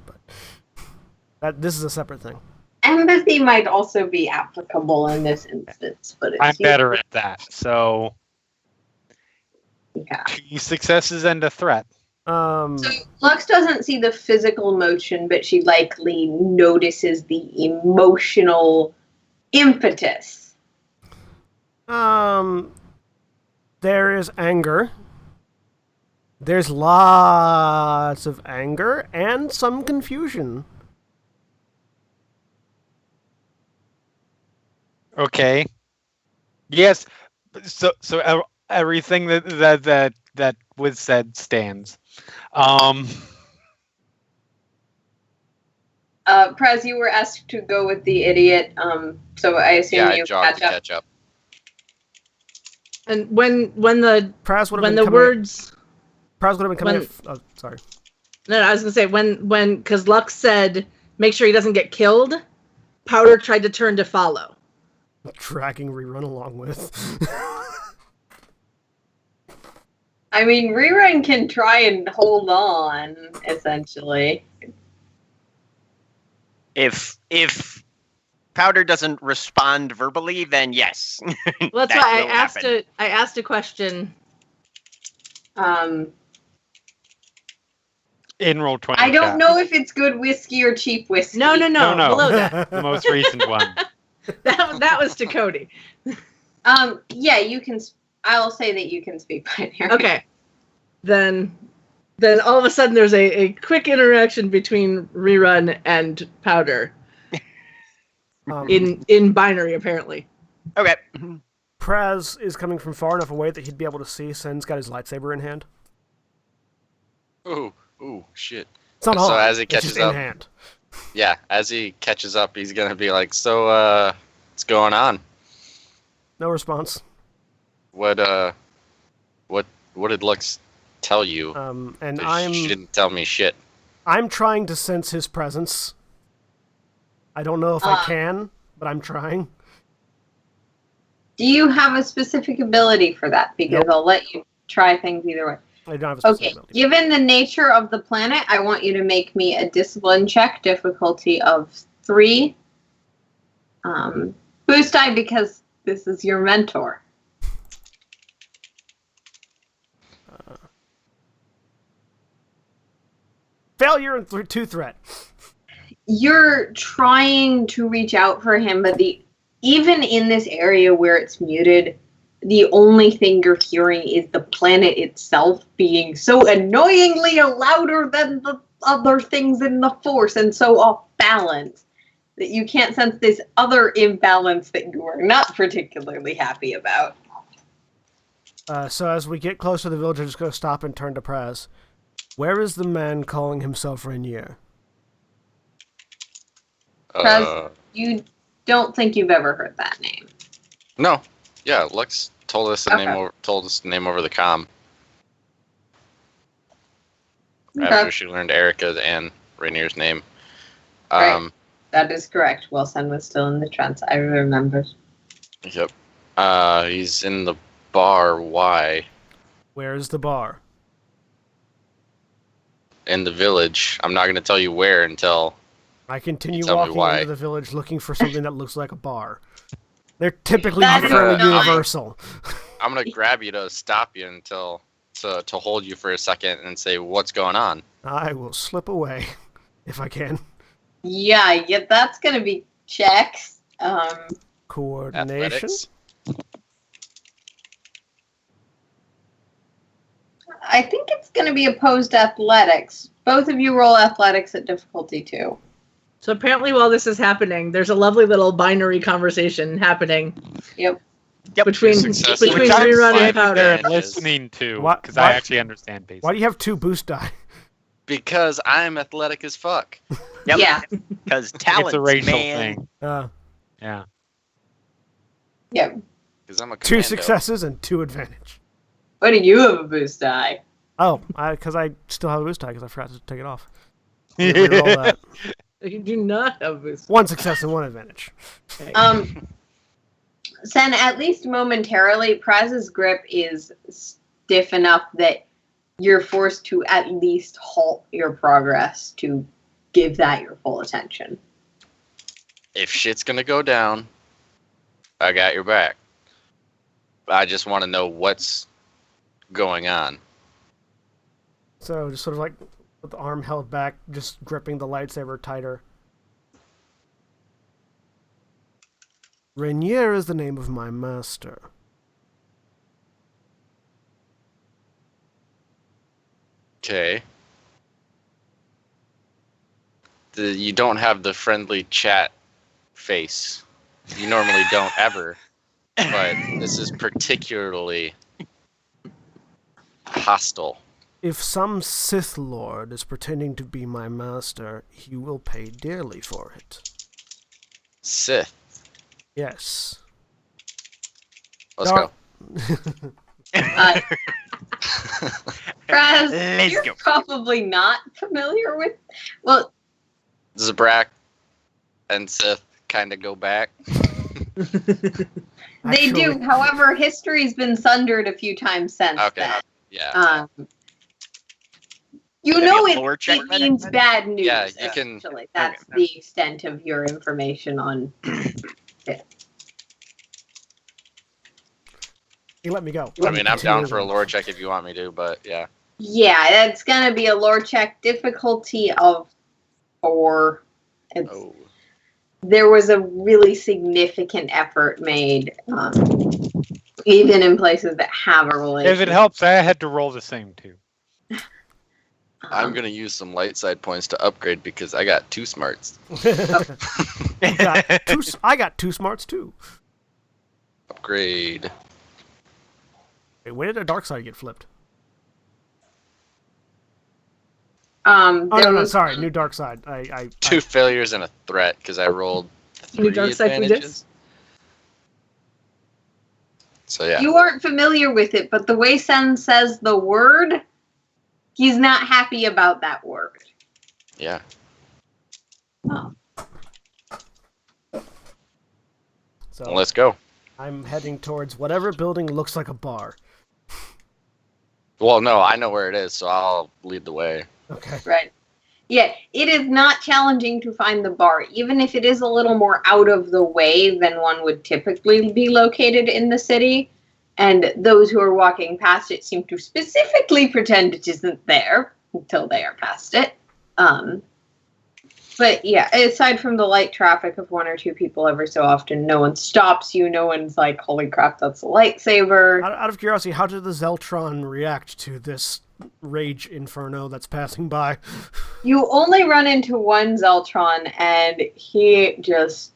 Speaker 1: but this is a separate thing.
Speaker 2: Empathy might also be applicable in this instance, but it's
Speaker 4: I'm better at that. So
Speaker 2: Yeah.
Speaker 4: 2 successes and a threat.
Speaker 2: So Lux doesn't see the physical motion, but she likely notices the emotional impetus.
Speaker 1: There is anger. There's lots of anger and some confusion.
Speaker 4: Okay. Yes. So everything that was said stands.
Speaker 2: Prez, you were asked to go with the idiot, so I assume
Speaker 6: Yeah, I
Speaker 2: you
Speaker 6: jogged to
Speaker 2: catch up.
Speaker 6: catch up.
Speaker 3: And when the
Speaker 1: Praz would have
Speaker 3: when
Speaker 1: been
Speaker 3: the
Speaker 1: coming.
Speaker 3: words
Speaker 1: Praz would have been coming.
Speaker 3: when-
Speaker 1: Sorry.
Speaker 3: no, I was gonna say when because Lux said make sure he doesn't get killed. Powder tried to turn to follow.
Speaker 1: Tracking rerun along with.
Speaker 2: I mean, Rerun can try and hold on, essentially.
Speaker 5: If Powder doesn't respond verbally, then yes.
Speaker 3: Well, that's
Speaker 5: That
Speaker 3: why
Speaker 5: will happen.
Speaker 3: I asked a question.
Speaker 4: In roll 20.
Speaker 2: I don't
Speaker 4: chat.
Speaker 2: know if it's good whiskey or cheap whiskey.
Speaker 3: No,
Speaker 4: No.
Speaker 3: below that.
Speaker 4: The most recent one.
Speaker 3: That was to Cody.
Speaker 2: Yeah, you can. I'll say that you can speak binary.
Speaker 3: Okay. Then all of a sudden there's a quick interaction between Rerun and Powder in binary apparently.
Speaker 5: Okay.
Speaker 1: Praz is coming from far enough away that he'd be able to see Sen's got his lightsaber in hand.
Speaker 6: Ooh, shit.
Speaker 1: It's not
Speaker 6: So
Speaker 1: on.
Speaker 6: as he
Speaker 1: it's just
Speaker 6: catches
Speaker 1: in
Speaker 6: up-
Speaker 1: hand.
Speaker 6: Yeah, as he catches up, he's gonna be like, "So, what's going on?
Speaker 1: No response.
Speaker 6: What did Lux tell you?
Speaker 1: And
Speaker 6: She didn't tell me shit."
Speaker 1: I'm trying to sense his presence. I don't know if I can, but I'm trying.
Speaker 2: Do you have a specific ability for that? Because
Speaker 1: Nope.
Speaker 2: I'll let you try things either way.
Speaker 1: I don't have a specific
Speaker 2: Okay,
Speaker 1: ability.
Speaker 2: given the nature of the planet, I want you to make me a discipline check, difficulty of 3. Boost die because this is your mentor.
Speaker 1: Failure and 2 threat.
Speaker 2: You're trying to reach out for him, but even in this area where it's muted, the only thing you're hearing is the planet itself being so annoyingly louder than the other things in the Force and so off balance that you can't sense this other imbalance that you are not particularly happy about.
Speaker 1: So as we get close to the village, I'm just going to stop and turn to Praz. Where is the man calling himself Rainier? You don't think you've ever heard that name?
Speaker 6: No. Yeah, Lux told us the
Speaker 2: Okay.
Speaker 6: name over the comm. after she learned Erica and Rainier's name.
Speaker 2: Right. That is correct. Wilson was still in the trance. I remember.
Speaker 6: Yep. He's in the bar. Why?
Speaker 1: Where's the bar?
Speaker 6: In the village. I'm not going to tell you where until...
Speaker 1: I continue
Speaker 6: Tell me
Speaker 1: walking
Speaker 6: why.
Speaker 1: into the village looking for something that looks like a bar. They're typically
Speaker 2: That is
Speaker 1: fairly
Speaker 2: not-
Speaker 1: universal.
Speaker 6: I'm going to grab you to stop you until... to hold you for a second and say, what's going on?
Speaker 1: I will slip away if I can.
Speaker 2: Yeah, that's gonna be checks.
Speaker 1: Coordination.
Speaker 6: Athletics?
Speaker 2: I think it's gonna be opposed athletics. Both of you roll athletics at difficulty 2.
Speaker 3: So apparently, while this is happening, there's a lovely little binary conversation happening
Speaker 2: Yep.
Speaker 3: between
Speaker 6: Success.
Speaker 3: between
Speaker 6: Which I'm
Speaker 3: rerun and
Speaker 6: fine
Speaker 3: powder.
Speaker 6: with.
Speaker 4: I'm listening to
Speaker 1: What-
Speaker 4: because
Speaker 1: what-
Speaker 4: I actually understand basic.
Speaker 1: Why do you have 2 boost die?
Speaker 6: Because I'm athletic as fuck.
Speaker 5: Yep.
Speaker 2: Yeah.
Speaker 5: Because talents,
Speaker 4: It's a racial
Speaker 5: man.
Speaker 4: thing. Yeah.
Speaker 2: Yep.
Speaker 6: Because I'm a
Speaker 1: 2
Speaker 6: commando.
Speaker 1: successes and 2 advantage.
Speaker 2: What do you have a boost die?
Speaker 1: Oh, because I still have a boost die because I forgot to take it off. Reroll that.
Speaker 3: You do not have boost.
Speaker 1: 1 success and 1 advantage.
Speaker 2: Sen, at least momentarily, Praz's grip is stiff enough that you're forced to at least halt your progress to give that your full attention.
Speaker 6: If shit's gonna go down, I got your back. I just want to know what's going on.
Speaker 1: So just sort of like with the arm held back, just gripping the lightsaber tighter. Rainier is the name of my master.
Speaker 6: Okay. You don't have the friendly chat face. You normally don't ever. But this is particularly hostile.
Speaker 1: If some Sith Lord is pretending to be my master, he will pay dearly for it.
Speaker 6: Sith.
Speaker 1: Yes.
Speaker 6: Let's
Speaker 1: Dark-
Speaker 6: go.
Speaker 2: Praz,
Speaker 5: Let's
Speaker 2: you're
Speaker 5: go.
Speaker 2: probably not familiar with... Well,
Speaker 6: Zabrak and Sith kind of go back.
Speaker 2: they do.
Speaker 1: Actually-
Speaker 2: However, history's been sundered a few times since
Speaker 6: Okay.
Speaker 2: then.
Speaker 6: Yeah.
Speaker 2: You
Speaker 5: Maybe
Speaker 2: know
Speaker 5: a
Speaker 2: it,
Speaker 5: lore check,
Speaker 2: it means
Speaker 5: then?
Speaker 2: bad news,
Speaker 6: Yeah, you can-
Speaker 2: essentially. That's the extent of your information on...
Speaker 1: You let me go.
Speaker 6: I mean, I'm down for a lore check if you want me to, but yeah.
Speaker 2: Yeah, it's going to be a lore check difficulty of 4. It's,
Speaker 6: Oh.
Speaker 2: There was a really significant effort made, even in places that have a relationship.
Speaker 4: If it helps, I had to roll the same too.
Speaker 6: I'm going to use some light side points to upgrade because I got 2 smarts.
Speaker 1: I got 2 smarts too.
Speaker 6: Upgrade.
Speaker 1: Wait, when did a dark side get flipped?
Speaker 2: There
Speaker 1: Oh no,
Speaker 2: was-
Speaker 1: sorry, new dark side. I
Speaker 6: 2 failures and a threat because I rolled 3
Speaker 3: New dark side we did?
Speaker 6: advantages. So yeah.
Speaker 2: You aren't familiar with it, but the way Sen says the word, he's not happy about that word.
Speaker 6: Yeah.
Speaker 2: Oh.
Speaker 1: So
Speaker 6: Let's go.
Speaker 1: I'm heading towards whatever building looks like a bar.
Speaker 6: Well, no, I know where it is, so I'll lead the way.
Speaker 1: Okay.
Speaker 2: Right. Yeah, it is not challenging to find the bar, even if it is a little more out of the way than one would typically be located in the city. And those who are walking past it seem to specifically pretend it isn't there until they are past it. But yeah, aside from the light traffic of 1 or 2 people every so often, no one stops you. No one's like, holy crap, that's a lightsaber.
Speaker 1: Out of curiosity, how did the Zeltron react to this rage inferno that's passing by?
Speaker 2: You only run into one Zeltron, and he just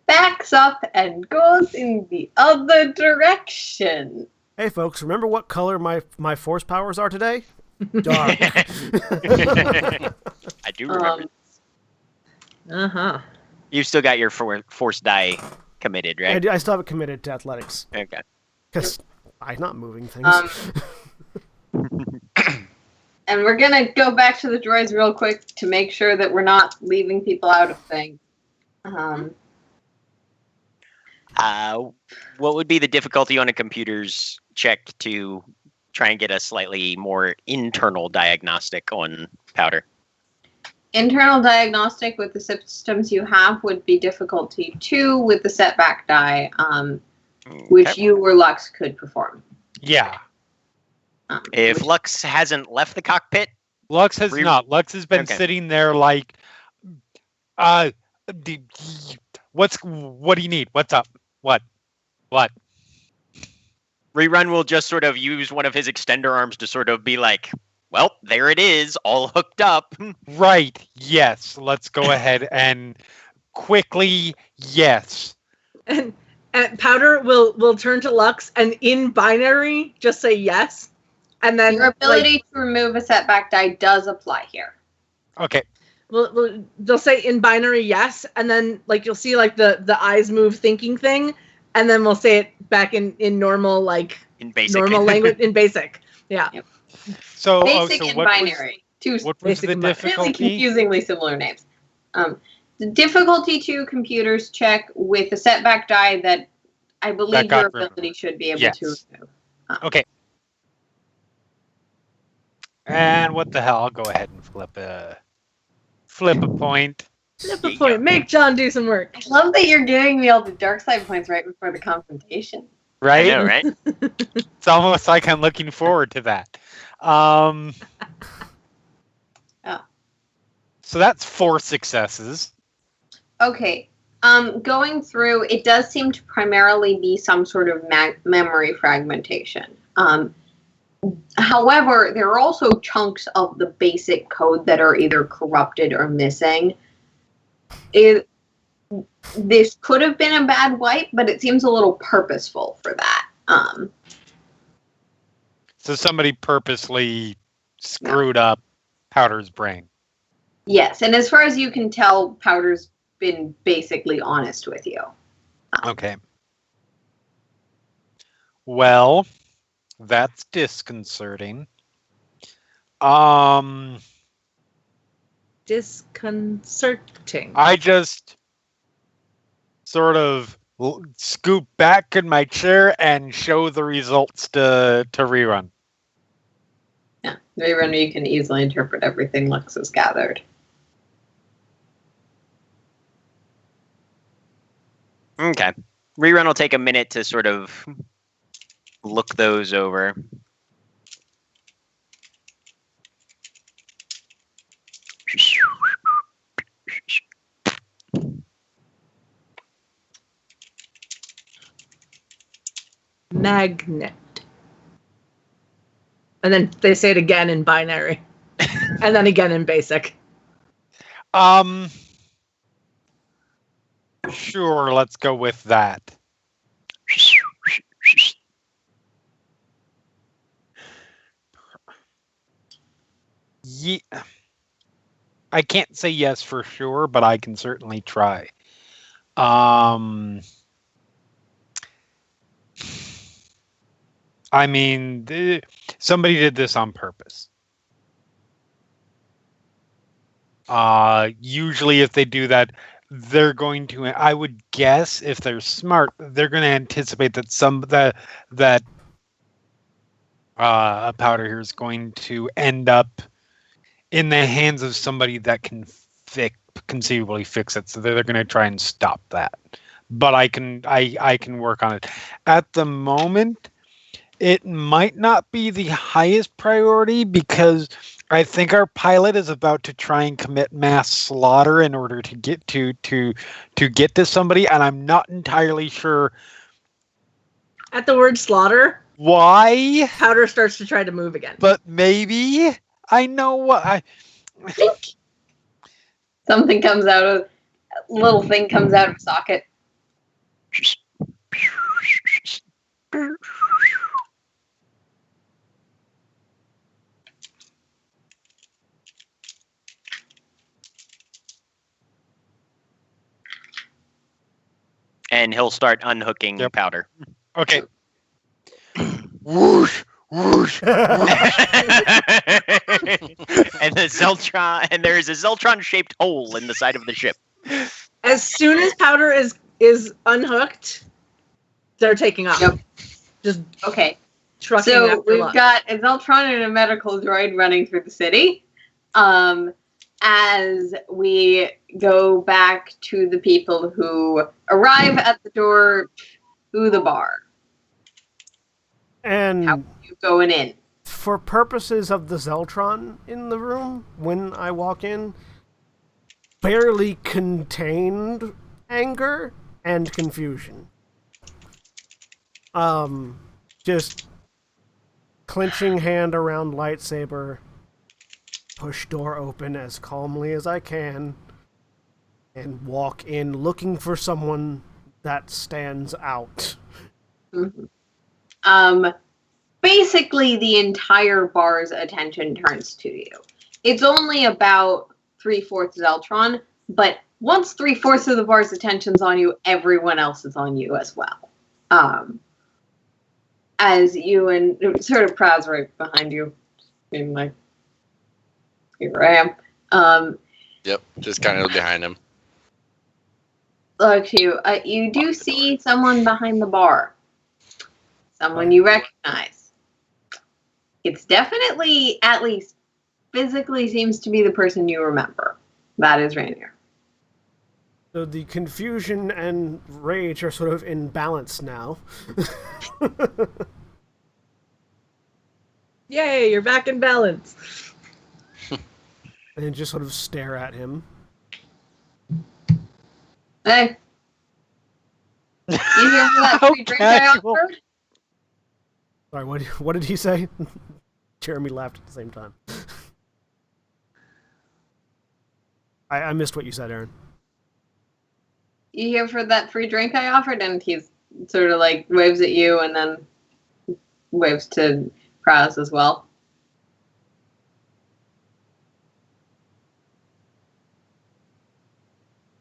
Speaker 2: backs up and goes in the other direction.
Speaker 1: Hey folks, remember what color my force powers are today? Dark.
Speaker 5: I do remember.
Speaker 3: Uh-huh.
Speaker 5: You've still got your force die committed, right?
Speaker 1: I still have it committed to athletics
Speaker 5: Okay.
Speaker 1: because I'm not moving things.
Speaker 2: And we're gonna go back to the droids real quick to make sure that we're not leaving people out of things.
Speaker 5: What would be the difficulty on a computer's check to try and get a slightly more internal diagnostic on Powder?
Speaker 2: Internal diagnostic with the systems you have would be difficulty 2 with the setback die, which
Speaker 5: Okay.
Speaker 2: you or Lux could perform.
Speaker 4: Yeah.
Speaker 5: If
Speaker 2: Which-
Speaker 5: Lux hasn't left the cockpit,
Speaker 4: Lux has not. Lux has been
Speaker 5: Okay.
Speaker 4: sitting there like, what do you need? What's up? What?
Speaker 5: Rerun will just sort of use one of his extender arms to sort of be like, well, there it is, all hooked up.
Speaker 4: Right. Yes. Let's go ahead and quickly. Yes.
Speaker 3: And Powder will turn to Lux and in binary just say yes. And then
Speaker 2: Your ability to remove a setback die does apply here.
Speaker 4: Okay.
Speaker 3: they'll say in binary yes, and then like you'll see like the eyes move thinking thing, and then we'll say it back in normal like
Speaker 5: In basic.
Speaker 3: normal language in basic. Yeah.
Speaker 2: Yep.
Speaker 4: So,
Speaker 2: Basic
Speaker 4: so
Speaker 2: and
Speaker 4: what was,
Speaker 2: binary. Two
Speaker 4: what was
Speaker 3: Basic
Speaker 4: the
Speaker 3: and binary.
Speaker 2: really
Speaker 4: difficulty?
Speaker 2: confusingly similar names. The difficulty 2 computers check with a setback die that I believe
Speaker 4: got
Speaker 2: your
Speaker 4: removed.
Speaker 2: ability should be able
Speaker 4: Yes.
Speaker 2: to remove.
Speaker 4: Okay. And what the hell? I'll go ahead and flip a point.
Speaker 3: Flip
Speaker 5: There
Speaker 3: a
Speaker 5: you
Speaker 3: point.
Speaker 5: go.
Speaker 3: Make John do some work.
Speaker 2: I love that you're giving me all the dark side points right before the confrontation.
Speaker 5: I
Speaker 4: Right?
Speaker 5: know, right?
Speaker 4: It's almost like I'm looking forward to that.
Speaker 2: Oh.
Speaker 4: So that's 4 successes.
Speaker 2: Okay. Going through, it does seem to primarily be some sort of memory fragmentation. However, there are also chunks of the basic code that are either corrupted or missing. This could have been a bad wipe, but it seems a little purposeful for that.
Speaker 4: So somebody purposely screwed up Powder's brain.
Speaker 2: Yes, and as far as you can tell, Powder's been basically honest with you.
Speaker 4: Okay. Well, that's disconcerting.
Speaker 3: Disconcerting.
Speaker 4: I just sort of scoop back in my chair and show the results to rerun.
Speaker 2: Yeah, Rerunner, you can easily interpret everything Lux has gathered.
Speaker 5: Okay. Rerun will take a minute to sort of look those over.
Speaker 3: Magnet. And then they say it again in binary. And then again in basic.
Speaker 4: Sure, let's go with that. Yeah. I can't say yes for sure, but I can certainly try. I mean, somebody did this on purpose. Usually if they do that, they're going to, I would guess if they're smart, they're going to anticipate that a powder here is going to end up in the hands of somebody that can conceivably fix it. So they're going to try and stop that. But I can work on it. At the moment, it might not be the highest priority because I think our pilot is about to try and commit mass slaughter in order to get to get to somebody, and I'm not entirely sure
Speaker 3: At the word slaughter,
Speaker 4: why.
Speaker 3: Powder starts to try to move again.
Speaker 4: But maybe I know what I.
Speaker 2: Something comes out of, a little thing comes out of a socket.
Speaker 5: And he'll start unhooking
Speaker 4: Yep.
Speaker 5: Powder.
Speaker 4: Okay. Whoosh,
Speaker 5: Whoosh. And the Zeltron, and there is a Zeltron-shaped hole in the side of the ship.
Speaker 3: As soon as Powder is unhooked, they're taking off.
Speaker 2: Yep.
Speaker 3: Just
Speaker 2: Okay.
Speaker 3: trucking
Speaker 2: So
Speaker 3: after
Speaker 2: we've
Speaker 3: lunch.
Speaker 2: got a Zeltron and a medical droid running through the city. As we go back to the people who arrive at the door to the bar.
Speaker 1: And
Speaker 2: How are you going in?
Speaker 1: for purposes of the Zeltron in the room, when I walk in, barely contained anger and confusion. Just clenching hand around lightsaber, push door open as calmly as I can, and walk in looking for someone that stands out.
Speaker 2: Mm-hmm. Basically, the entire bar's attention turns to you. It's only about 3/4 Zeltron, but once 3/4 of the bar's attention's on you, everyone else is on you as well. As you and sort of Praz right behind you, being like, here I am.
Speaker 6: Yep, just kind of behind him.
Speaker 2: Look, you do see someone behind the bar. Someone you recognize. It's definitely, at least physically, seems to be the person you remember. That is Rainier.
Speaker 1: So the confusion and rage are sort of in balance now.
Speaker 3: Yay, you're back in balance.
Speaker 1: And just sort of stare at him.
Speaker 2: Hey. You here for that
Speaker 4: How
Speaker 2: free drink I
Speaker 4: casual.
Speaker 2: offered?
Speaker 1: Sorry, what did he say? Jeremy laughed at the same time. I missed what you said, Aaron.
Speaker 2: You here for that free drink I offered? And he's sort of like waves at you and then waves to Praz as well.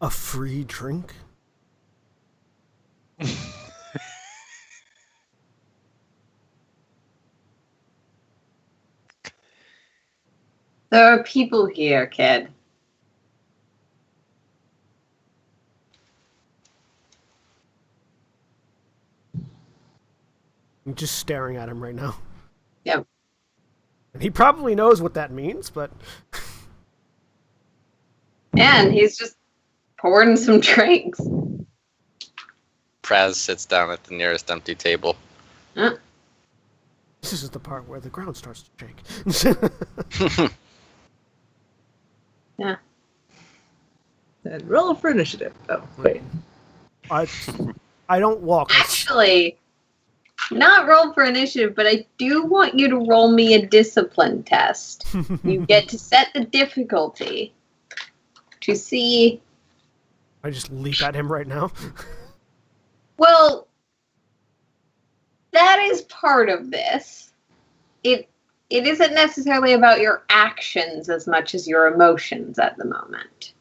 Speaker 1: A free drink?
Speaker 2: There are people here, kid.
Speaker 1: I'm just staring at him right now.
Speaker 2: Yep.
Speaker 1: And he probably knows what that means, but
Speaker 2: And he's just pouring some drinks.
Speaker 6: Praz sits down at the nearest empty table.
Speaker 1: this is the part where the ground starts to shake.
Speaker 2: Yeah.
Speaker 3: And roll for initiative. Oh, wait.
Speaker 1: I don't walk.
Speaker 2: Actually, not roll for initiative, but I do want you to roll me a discipline test. You get to set the difficulty to see.
Speaker 1: I just leap at him right now.
Speaker 2: Well, that is part of this. It isn't necessarily about your actions as much as your emotions at the moment.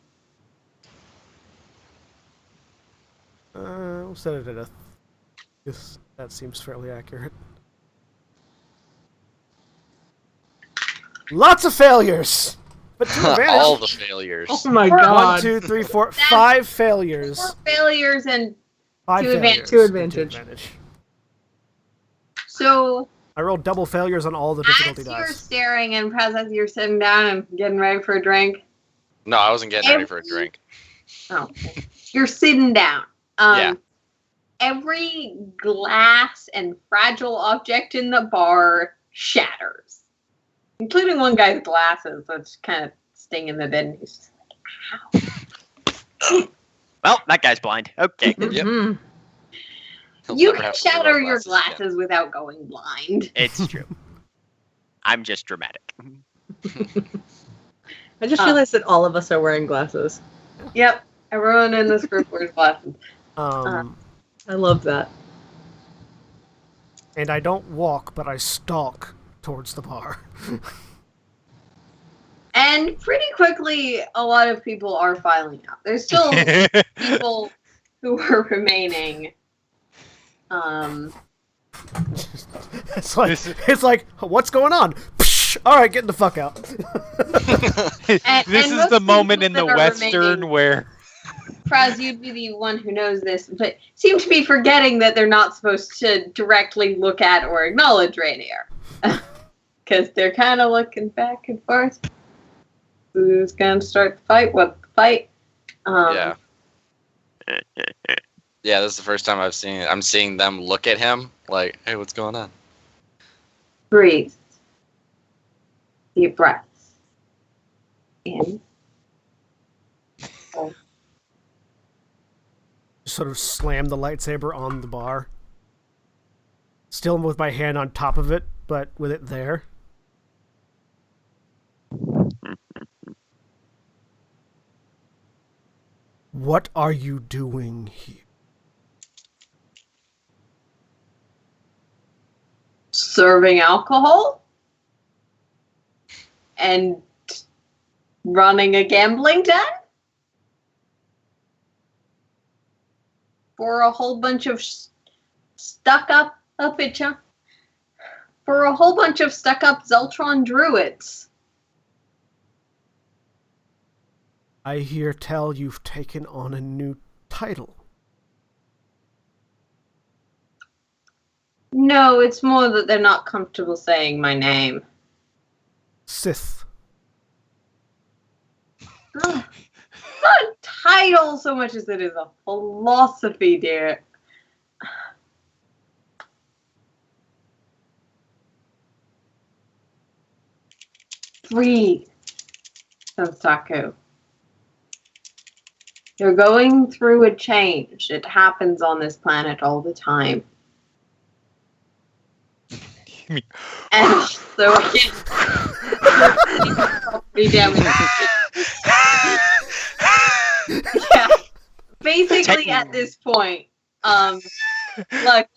Speaker 1: We'll set it at a... Yes, that seems fairly accurate. Lots of failures! But to advantage.
Speaker 6: All the failures.
Speaker 3: Oh my
Speaker 2: One,
Speaker 3: god.
Speaker 1: 1, 2, 3, 4,
Speaker 2: That's
Speaker 1: 5 failures.
Speaker 2: 4 failures and
Speaker 1: 5
Speaker 2: to
Speaker 1: failures.
Speaker 3: To advantage.
Speaker 2: so
Speaker 1: I rolled double failures on all the difficulty
Speaker 2: as you're
Speaker 1: dice.
Speaker 2: staring and as you're sitting down and getting ready for a drink.
Speaker 6: No, I wasn't getting ready for a drink.
Speaker 2: Oh, you're sitting down.
Speaker 6: Yeah.
Speaker 2: Every glass and fragile object in the bar shatters, including one guy's glasses that's kind of stinging the bed. And he's just like,
Speaker 5: Well, that guy's blind. Okay.
Speaker 6: Yep.
Speaker 3: Mhm.
Speaker 6: He'll
Speaker 2: you
Speaker 6: never
Speaker 2: can
Speaker 6: have to wear
Speaker 2: shatter your
Speaker 6: glasses
Speaker 2: glasses without going blind.
Speaker 5: It's true. I'm just dramatic.
Speaker 3: I just realized that all of us are wearing glasses.
Speaker 2: Yep, everyone in this group wears glasses.
Speaker 3: I love that.
Speaker 1: And I don't walk, but I stalk towards the bar.
Speaker 2: And pretty quickly, a lot of people are filing out. There's still people who are remaining.
Speaker 1: It's like, what's going on? Psh, all right, get the fuck out.
Speaker 4: This is
Speaker 2: most
Speaker 4: the
Speaker 2: of
Speaker 4: moment
Speaker 2: people
Speaker 4: in the
Speaker 2: that are
Speaker 4: Western
Speaker 2: remaining-
Speaker 4: where
Speaker 2: Praz, you'd be the one who knows this, but seem to be forgetting that they're not supposed to directly look at or acknowledge Rainier. Because they're kind of looking back and forth. Who's going to start the fight? What the fight?
Speaker 6: Yeah. Yeah, this is the first time I'm seeing them look at him like, hey, what's going on?
Speaker 2: Breathe. Deep breaths. In. Hold.
Speaker 1: Sort of slam the lightsaber on the bar. Still with my hand on top of it, but with it there. What are you doing here?
Speaker 2: Serving alcohol? And running a gambling den? For a whole bunch of stuck-up For a whole bunch of stuck-up Zeltron druids.
Speaker 1: I hear tell you've taken on a new title.
Speaker 2: No, it's more that they're not comfortable saying my name.
Speaker 1: Sith.
Speaker 2: Ugh. Not a title so much as it is a philosophy, dear. Breathe, Senstaku. You're going through a change. It happens on this planet all the time. And so be damn yeah. Basically, at this point, like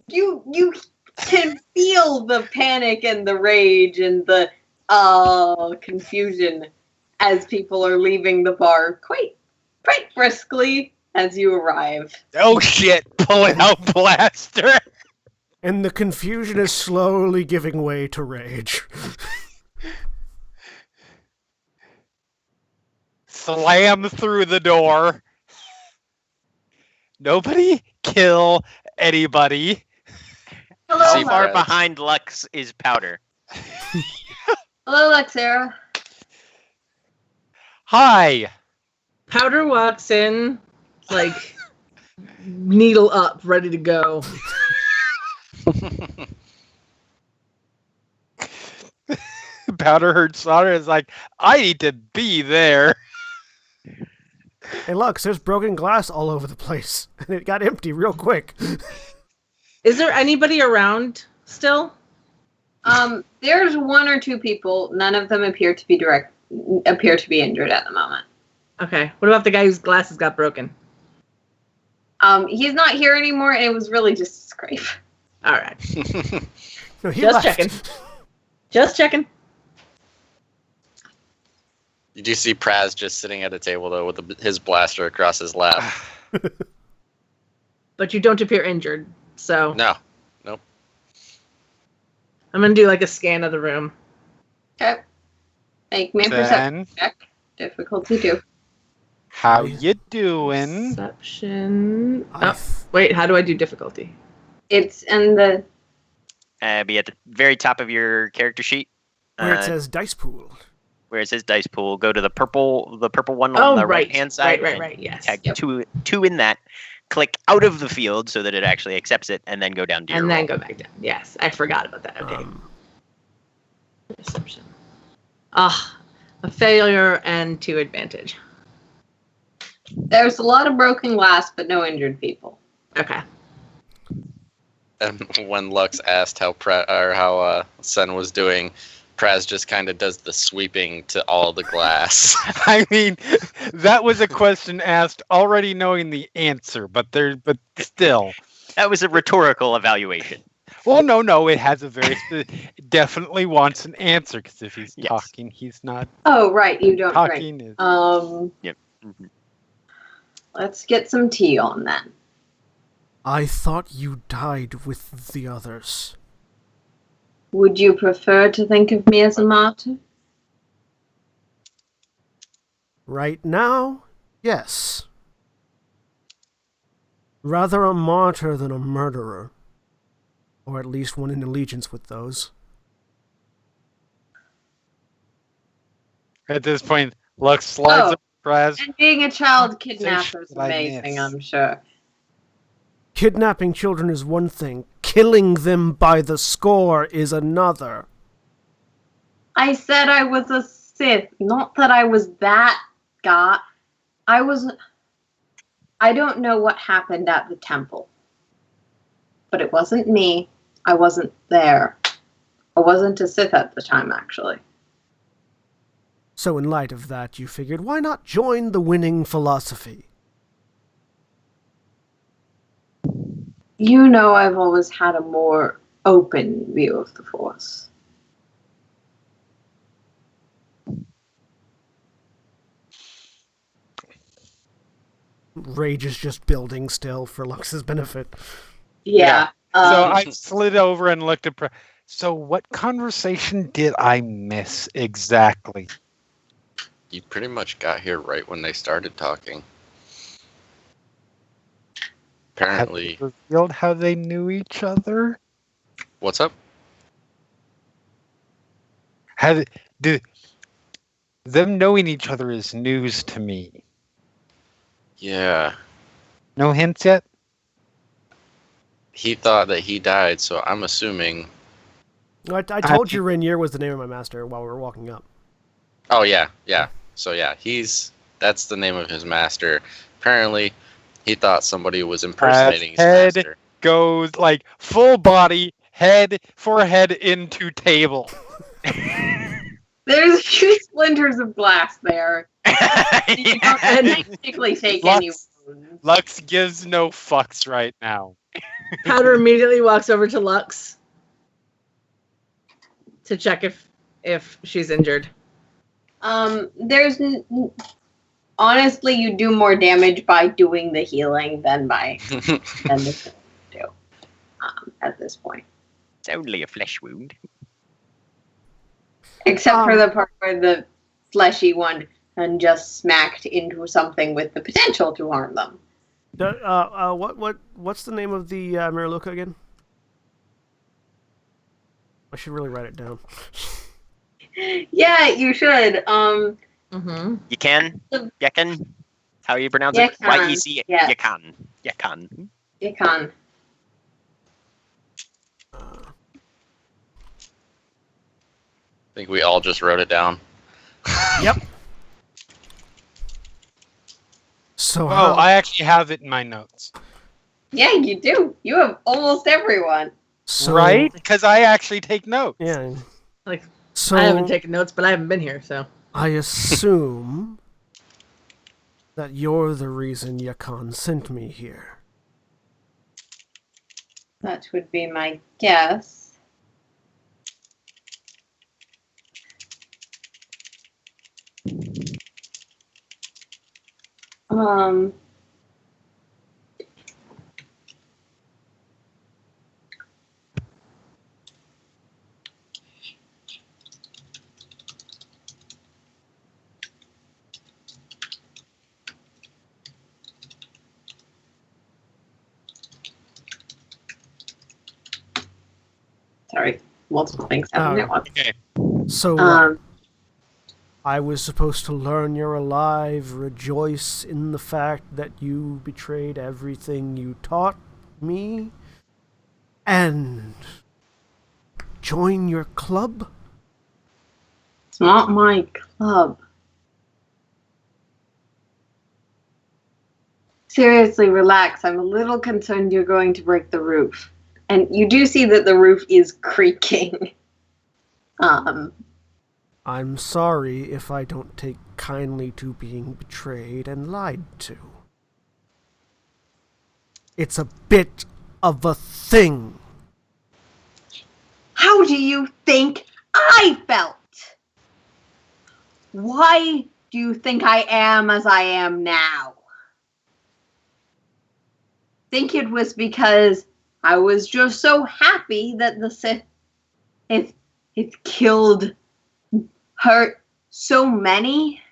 Speaker 2: you can feel the panic and the rage and the confusion as people are leaving the bar quite briskly as you arrive.
Speaker 4: oh shit, pulling out blaster.
Speaker 1: And the confusion is slowly giving way to rage.
Speaker 4: Slam through the door. Nobody kill anybody.
Speaker 2: Hello,
Speaker 6: See,
Speaker 5: How far
Speaker 6: Brad.
Speaker 5: behind Lux is Powder?
Speaker 2: hello, Lexera.
Speaker 4: Hi.
Speaker 3: Powder walks in, like, needle up, ready to go.
Speaker 4: Powder heard Slaughter is like, I need to be there.
Speaker 1: Hey, look, there's broken glass all over the place. And it got empty real quick.
Speaker 3: Is there anybody around still?
Speaker 2: There's one or two people. None of them appear to be injured at the moment.
Speaker 3: Okay. What about the guy whose glasses got broken?
Speaker 2: He's not here anymore, and it was really just a scrape.
Speaker 3: All right.
Speaker 1: No, he
Speaker 3: Just
Speaker 1: left.
Speaker 3: checking. Just checking.
Speaker 6: You do see Praz just sitting at a table, though, with his blaster across his lap.
Speaker 3: But you don't appear injured, so
Speaker 6: No.
Speaker 3: I'm gonna do like a scan of the room.
Speaker 2: Okay. Make me a perception
Speaker 4: Then,
Speaker 2: check. Difficulty 2.
Speaker 4: how you doing?
Speaker 3: Perception.
Speaker 1: I
Speaker 3: Oh, wait, how do I do difficulty?
Speaker 2: It's in the
Speaker 5: Be at the very top of your character sheet.
Speaker 1: Where it says dice pool.
Speaker 5: Where it says dice pool, go to the purple one on
Speaker 3: Oh,
Speaker 5: the
Speaker 3: right.
Speaker 5: right-hand side.
Speaker 3: Right. Yes.
Speaker 5: Tag
Speaker 2: Yep.
Speaker 5: two in that. Click out of the field so that it actually accepts it, and then go down to your
Speaker 3: And then
Speaker 5: roll.
Speaker 3: go back down. Yes, I forgot about that. Okay. Perception. Ah, a failure and 2 advantage.
Speaker 2: there's a lot of broken glass, but no injured people.
Speaker 3: Okay.
Speaker 6: And when Lux asked how Sen was doing, Praz just kind of does the sweeping to all the glass.
Speaker 4: I mean, that was a question asked already knowing the answer, but still.
Speaker 5: That was a rhetorical evaluation.
Speaker 4: Well, no, it has a very definitely wants an answer because if he's
Speaker 5: Yes.
Speaker 4: talking, he's not
Speaker 2: Oh, right, you don't drink.
Speaker 4: talking.
Speaker 5: Yep. Mhm.
Speaker 2: Let's get some tea on then.
Speaker 1: I thought you died with the others.
Speaker 2: Would you prefer to think of me as a martyr?
Speaker 1: Right now, yes. Rather a martyr than a murderer. Or at least one in allegiance with those.
Speaker 4: At this point, Lux slides
Speaker 2: Oh,
Speaker 4: up Praz.
Speaker 2: And being a child
Speaker 4: Conversation
Speaker 2: kidnapper is
Speaker 4: that I
Speaker 2: amazing,
Speaker 4: miss.
Speaker 2: I'm sure.
Speaker 1: Kidnapping children is one thing. Killing them by the score is another.
Speaker 2: I said I was a Sith, not that I was that guy. I don't know what happened at the temple. But it wasn't me. I wasn't there. I wasn't a Sith at the time, actually.
Speaker 1: So in light of that, you figured, why not join the winning philosophy?
Speaker 2: You know I've always had a more open view of the Force.
Speaker 1: Rage is just building still for Lux's benefit.
Speaker 2: Yeah.
Speaker 4: So I slid over and looked at Praz. So what conversation did I miss exactly?
Speaker 6: You pretty much got here right when they started talking. Apparently,
Speaker 4: Have they revealed how they knew each other?
Speaker 6: what's up?
Speaker 4: Them knowing each other is news to me.
Speaker 6: Yeah,
Speaker 4: No hints yet?
Speaker 6: he thought that he died, so I'm assuming.
Speaker 1: I told you Rainier was the name of my master while we were walking up.
Speaker 6: Oh yeah. So yeah, that's the name of his master. Apparently, he thought somebody was impersonating his
Speaker 4: Head
Speaker 6: master.
Speaker 4: goes like full body, forehead into table.
Speaker 2: There's a few splinters of glass there. You don't technically take any wounds.
Speaker 4: Lux gives no fucks right now.
Speaker 3: Powder immediately walks over to Lux to check if she's injured.
Speaker 2: Honestly, you do more damage by doing the healing than the healing do. At this point,
Speaker 5: It's only a flesh wound.
Speaker 2: except for the part where the fleshy one and just smacked into something with the potential to harm them.
Speaker 1: What's the name of the Mariluka again? I should really write it down.
Speaker 2: Yeah, you should.
Speaker 3: Mm-hmm.
Speaker 5: You can? Yekan? How you pronounce it?
Speaker 2: Yekan,
Speaker 5: Y-E-C?
Speaker 2: yes.
Speaker 5: Yekan. Yekan.
Speaker 2: Yukon.
Speaker 6: I think we all just wrote it down.
Speaker 1: Yep. So
Speaker 4: Oh, I actually have it in my notes.
Speaker 2: Yeah, you do. You have almost everyone.
Speaker 4: Right? Because I actually take notes.
Speaker 1: Yeah.
Speaker 3: Like,
Speaker 1: So
Speaker 3: I haven't taken notes, but I haven't been here, so.
Speaker 1: I assume that you're the reason Yakan sent me here.
Speaker 2: That would be my guess. Sorry, multiple things happening at once.
Speaker 4: Okay.
Speaker 1: So I was supposed to learn you're alive, rejoice in the fact that you betrayed everything you taught me, and join your club?
Speaker 2: It's not my club. Seriously, relax. I'm a little concerned you're going to break the roof. And you do see that the roof is creaking.
Speaker 1: I'm sorry if I don't take kindly to being betrayed and lied to. It's a bit of a thing.
Speaker 2: How do you think I felt? Why do you think I am as I am now? think it was because I was just so happy that the Sith, it killed, hurt so many.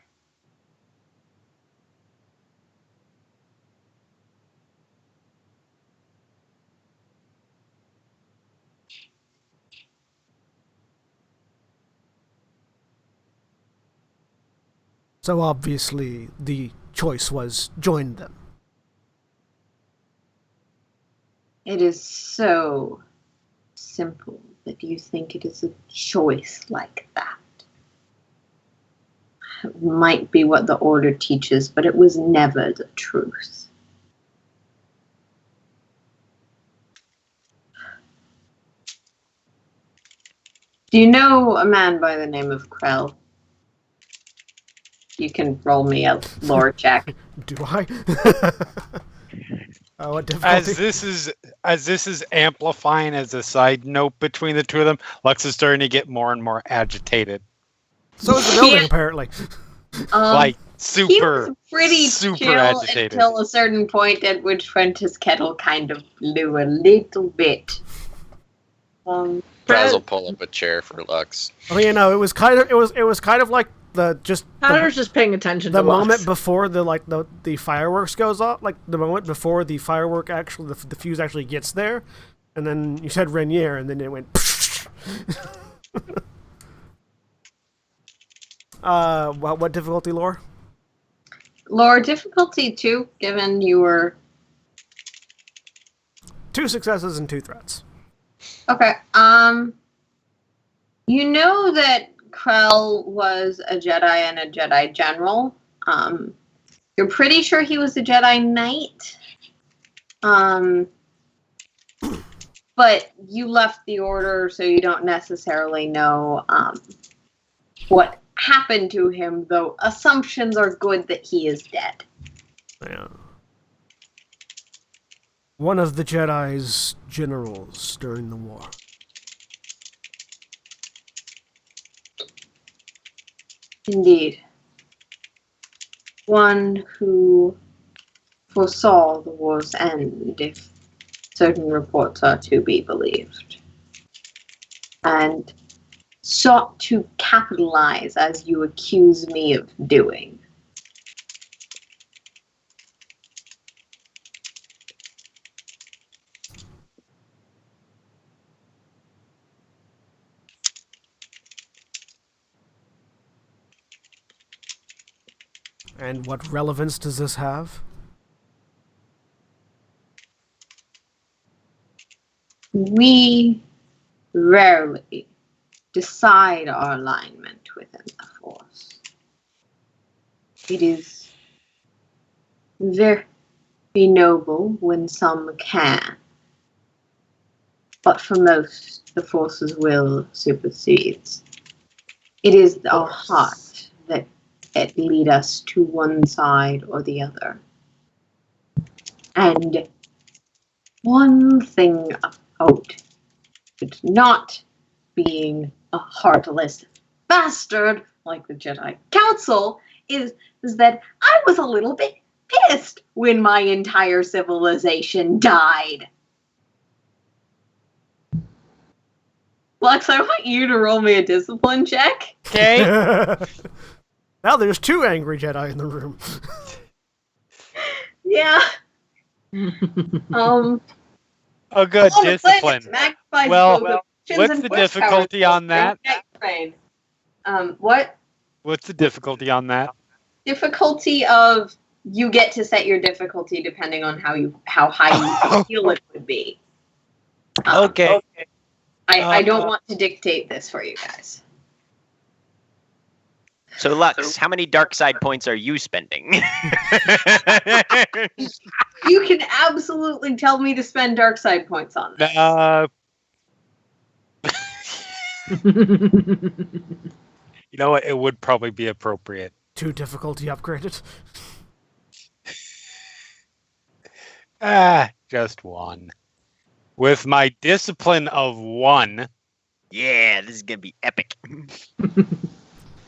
Speaker 1: So obviously the choice was join them.
Speaker 2: It is so simple that you think it is a choice like that. It might be what the Order teaches, but it was never the truth. Do you know a man by the name of Krell? You can roll me a lore check.
Speaker 1: Do I? What difficulty?
Speaker 4: As this is amplifying as a side note between the two of them, Lux is starting to get more and more agitated.
Speaker 1: So is the building, apparently.
Speaker 4: Like
Speaker 2: He was
Speaker 4: super
Speaker 2: pretty chill
Speaker 4: agitated.
Speaker 2: until a certain point at which Prentice Kettle kind of blew a little bit.
Speaker 6: Praz will pull up a chair for Lux.
Speaker 1: Oh, you know, it was kind of like
Speaker 3: Connor's just paying attention
Speaker 1: the
Speaker 3: to Lux.
Speaker 1: moment before the fireworks goes off, like the moment before the firework actually the fuse actually gets there, and then you said Renier, and then it went. What difficulty, Lore?
Speaker 2: Lore difficulty 2, given you were
Speaker 1: 2 successes and 2 threats.
Speaker 2: okay. You know that Krell was a Jedi and a Jedi General. You're pretty sure he was a Jedi Knight. But you left the Order, so you don't necessarily know what happened to him, though assumptions are good that he is dead.
Speaker 1: Yeah. One of the Jedi's generals during the war.
Speaker 2: Indeed. One who foresaw the war's end, if certain reports are to be believed, and sought to capitalize as you accuse me of doing.
Speaker 1: And what relevance does this have?
Speaker 2: We rarely decide our alignment within the Force. It is very noble when some can, but for most, the Force's will supersedes. It is our heart that lead us to one side or the other. And one thing about it not being a heartless bastard like the Jedi Council is that I was a little bit pissed when my entire civilization died. Lux, I want you to roll me a discipline check.
Speaker 4: Okay.
Speaker 1: Now there's 2 angry Jedi in the room.
Speaker 2: Yeah.
Speaker 4: Oh, good discipline. Well, what's the difficulty on that?
Speaker 2: What?
Speaker 4: What's the difficulty on that?
Speaker 2: Difficulty of you get to set your difficulty depending on how high you feel it would be.
Speaker 4: Okay.
Speaker 2: I don't want to dictate this for you guys.
Speaker 5: So, Lux, how many dark side points are you spending?
Speaker 2: You can absolutely tell me to spend dark side points on this.
Speaker 4: You know what? It would probably be appropriate.
Speaker 1: 2 difficulty upgraded.
Speaker 4: Just 1. With my discipline of 1.
Speaker 5: Yeah, this is gonna be epic.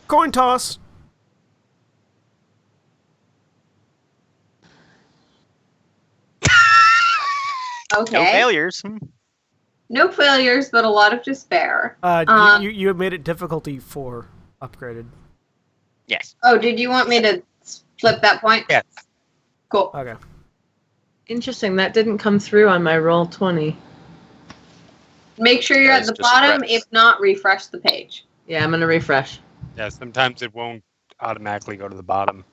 Speaker 1: Coin toss.
Speaker 2: Okay.
Speaker 5: No failures.
Speaker 2: No failures, but a lot of despair.
Speaker 1: You have made it difficulty 4 upgraded.
Speaker 5: Yes.
Speaker 2: Oh, did you want me to flip that point?
Speaker 4: Yes.
Speaker 2: Cool.
Speaker 1: Okay.
Speaker 3: Interesting. That didn't come through on my roll 20.
Speaker 2: Make sure you're at the
Speaker 6: Just
Speaker 2: bottom.
Speaker 6: refresh.
Speaker 2: If not, refresh the page.
Speaker 3: Yeah, I'm gonna refresh.
Speaker 4: Yeah, sometimes it won't automatically go to the bottom.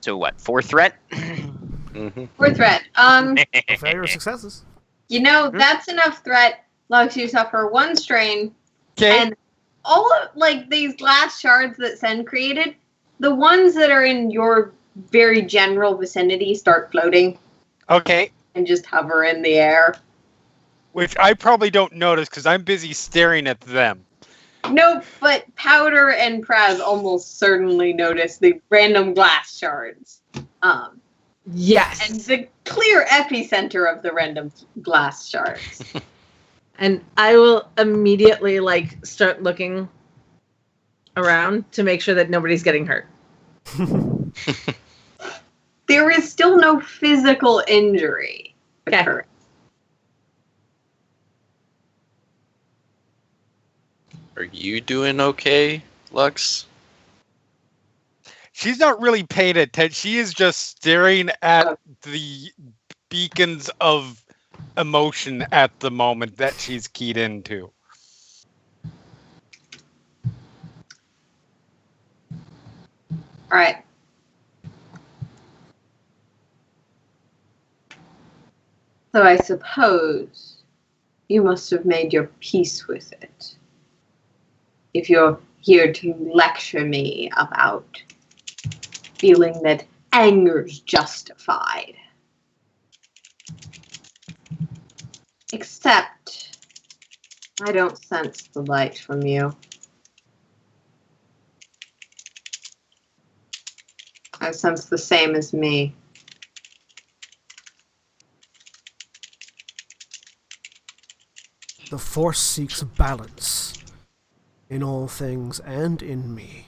Speaker 5: So what? 4 threat?
Speaker 6: Mm-hmm.
Speaker 2: Or threat.
Speaker 1: A failure or successes.
Speaker 2: You know, that's enough threat. Logs you suffer 1 strain.
Speaker 4: Okay.
Speaker 2: And all of, like, these glass shards that Sen created, the ones that are in your very general vicinity start floating
Speaker 4: Okay.
Speaker 2: and just hover in the air.
Speaker 4: Which I probably don't notice because I'm busy staring at them.
Speaker 2: Nope, but Powder and Praz almost certainly notice the random glass shards.
Speaker 3: Yes.
Speaker 2: And the clear epicenter of the random glass shards.
Speaker 3: And I will immediately start looking around to make sure that nobody's getting hurt.
Speaker 2: There is still no physical injury
Speaker 3: Okay.
Speaker 2: occurring.
Speaker 6: Are you doing okay, Lux?
Speaker 4: She's not really paying attention. She is just staring at the beacons of emotion at the moment that she's keyed into.
Speaker 2: All right. So I suppose you must have made your peace with it. If you're here to lecture me about feeling that anger's justified. Except, I don't sense the light from you. I sense the same as me.
Speaker 1: The Force seeks balance in all things and in me.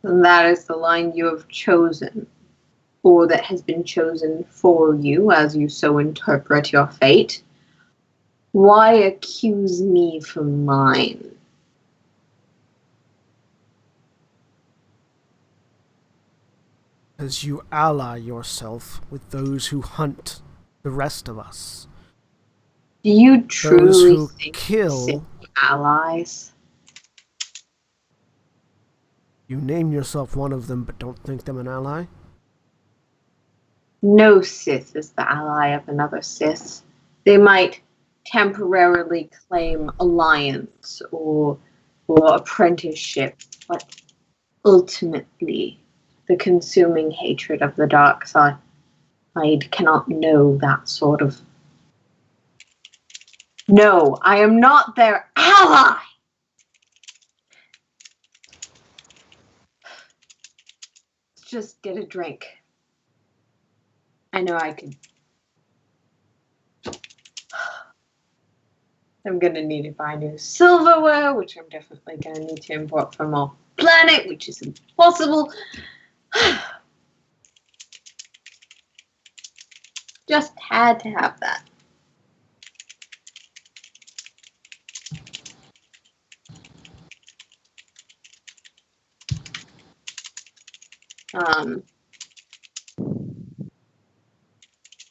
Speaker 2: And that is the line you have chosen, or that has been chosen for you as you so interpret your fate. Why accuse me for mine?
Speaker 1: As you ally yourself with those who hunt the rest of us.
Speaker 2: Do you
Speaker 1: Those
Speaker 2: truly
Speaker 1: who
Speaker 2: think
Speaker 1: kill.
Speaker 2: Sith allies?
Speaker 1: You name yourself one of them, but don't think them an ally?
Speaker 2: No Sith is the ally of another Sith. They might temporarily claim alliance or apprenticeship, but ultimately the consuming hatred of the dark side cannot know that sort of... No, I am not their ally! Let's just get a drink. I know I could... I'm gonna need to buy new silverware, which I'm definitely gonna need to import from our planet, which is impossible. Just had to have that.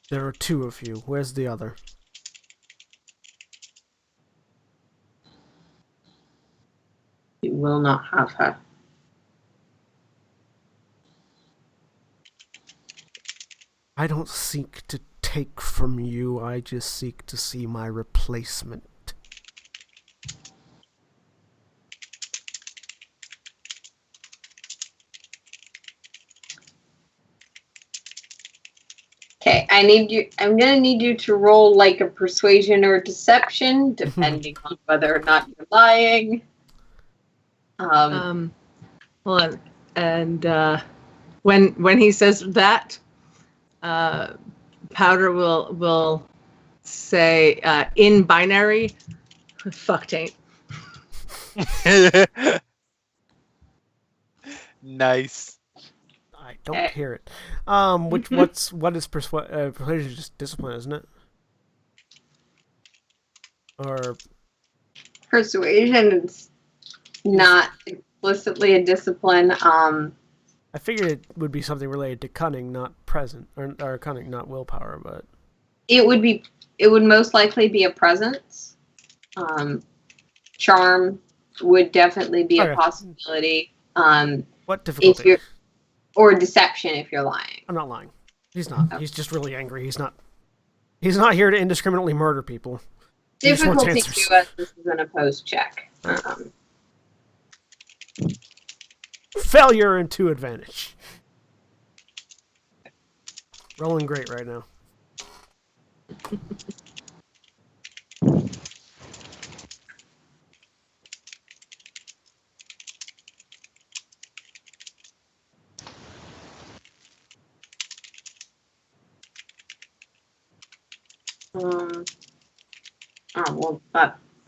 Speaker 1: There are 2 of you. Where's the other?
Speaker 2: You will not have her.
Speaker 1: I don't seek to take from you, I just seek to see my replacement.
Speaker 2: Okay, I'm gonna need you to roll like a persuasion or deception, depending on whether or not you're lying.
Speaker 3: Hold on. And when he says that, Powder will say in binary, fuck taint.
Speaker 4: Nice.
Speaker 1: I don't hear it. What is persuasion? Just discipline, isn't it? Or
Speaker 2: Persuasion is not explicitly a discipline.
Speaker 1: I figured it would be something related to cunning, not present, or cunning, not willpower. But
Speaker 2: It would most likely be a presence. Charm would definitely be a
Speaker 1: Okay.
Speaker 2: possibility.
Speaker 1: what
Speaker 2: If
Speaker 1: difficulty?
Speaker 2: you're or deception if you're lying.
Speaker 1: I'm not lying. He's not. He's just really angry. He's not. He's not here to indiscriminately murder people. He just wants
Speaker 2: Difficulty
Speaker 1: answers.
Speaker 2: 2 as this is an opposed check.
Speaker 1: Failure and 2 advantage. Rolling great right now.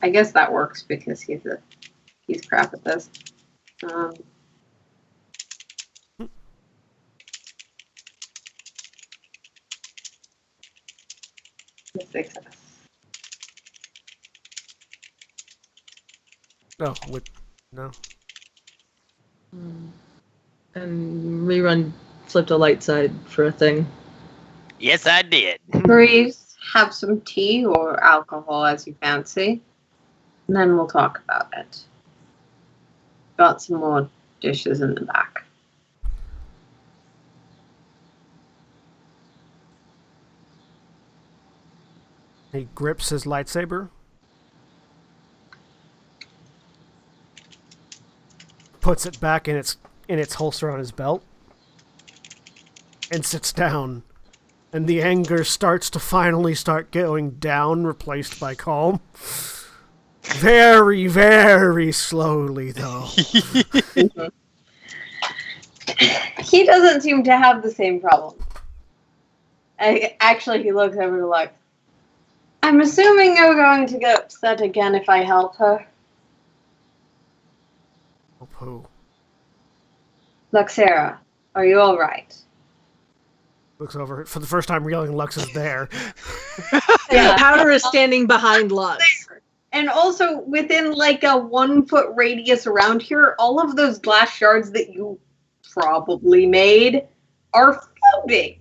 Speaker 2: I guess that works because he's crap at this. Success.
Speaker 1: No, no.
Speaker 3: And rerun flipped a light side for a thing.
Speaker 5: Yes, I did.
Speaker 2: Please have some tea or alcohol as you fancy. And then we'll talk about it. Got some more dishes in the back.
Speaker 1: He grips his lightsaber. Puts it back in its holster on his belt. And sits down. And the anger starts to finally start going down, replaced by calm. Very, very slowly, though.
Speaker 2: He doesn't seem to have the same problem. Actually, he looks over to Lux. I'm assuming you're going to get upset again if I help her.
Speaker 1: Help who?
Speaker 2: Luxera, are you alright?
Speaker 1: Looks over. For the first time, realizing Lux is there.
Speaker 3: Yeah, Powder is standing behind Lux.
Speaker 2: And also, within like a 1 foot radius around here, all of those glass shards that you probably made are floating.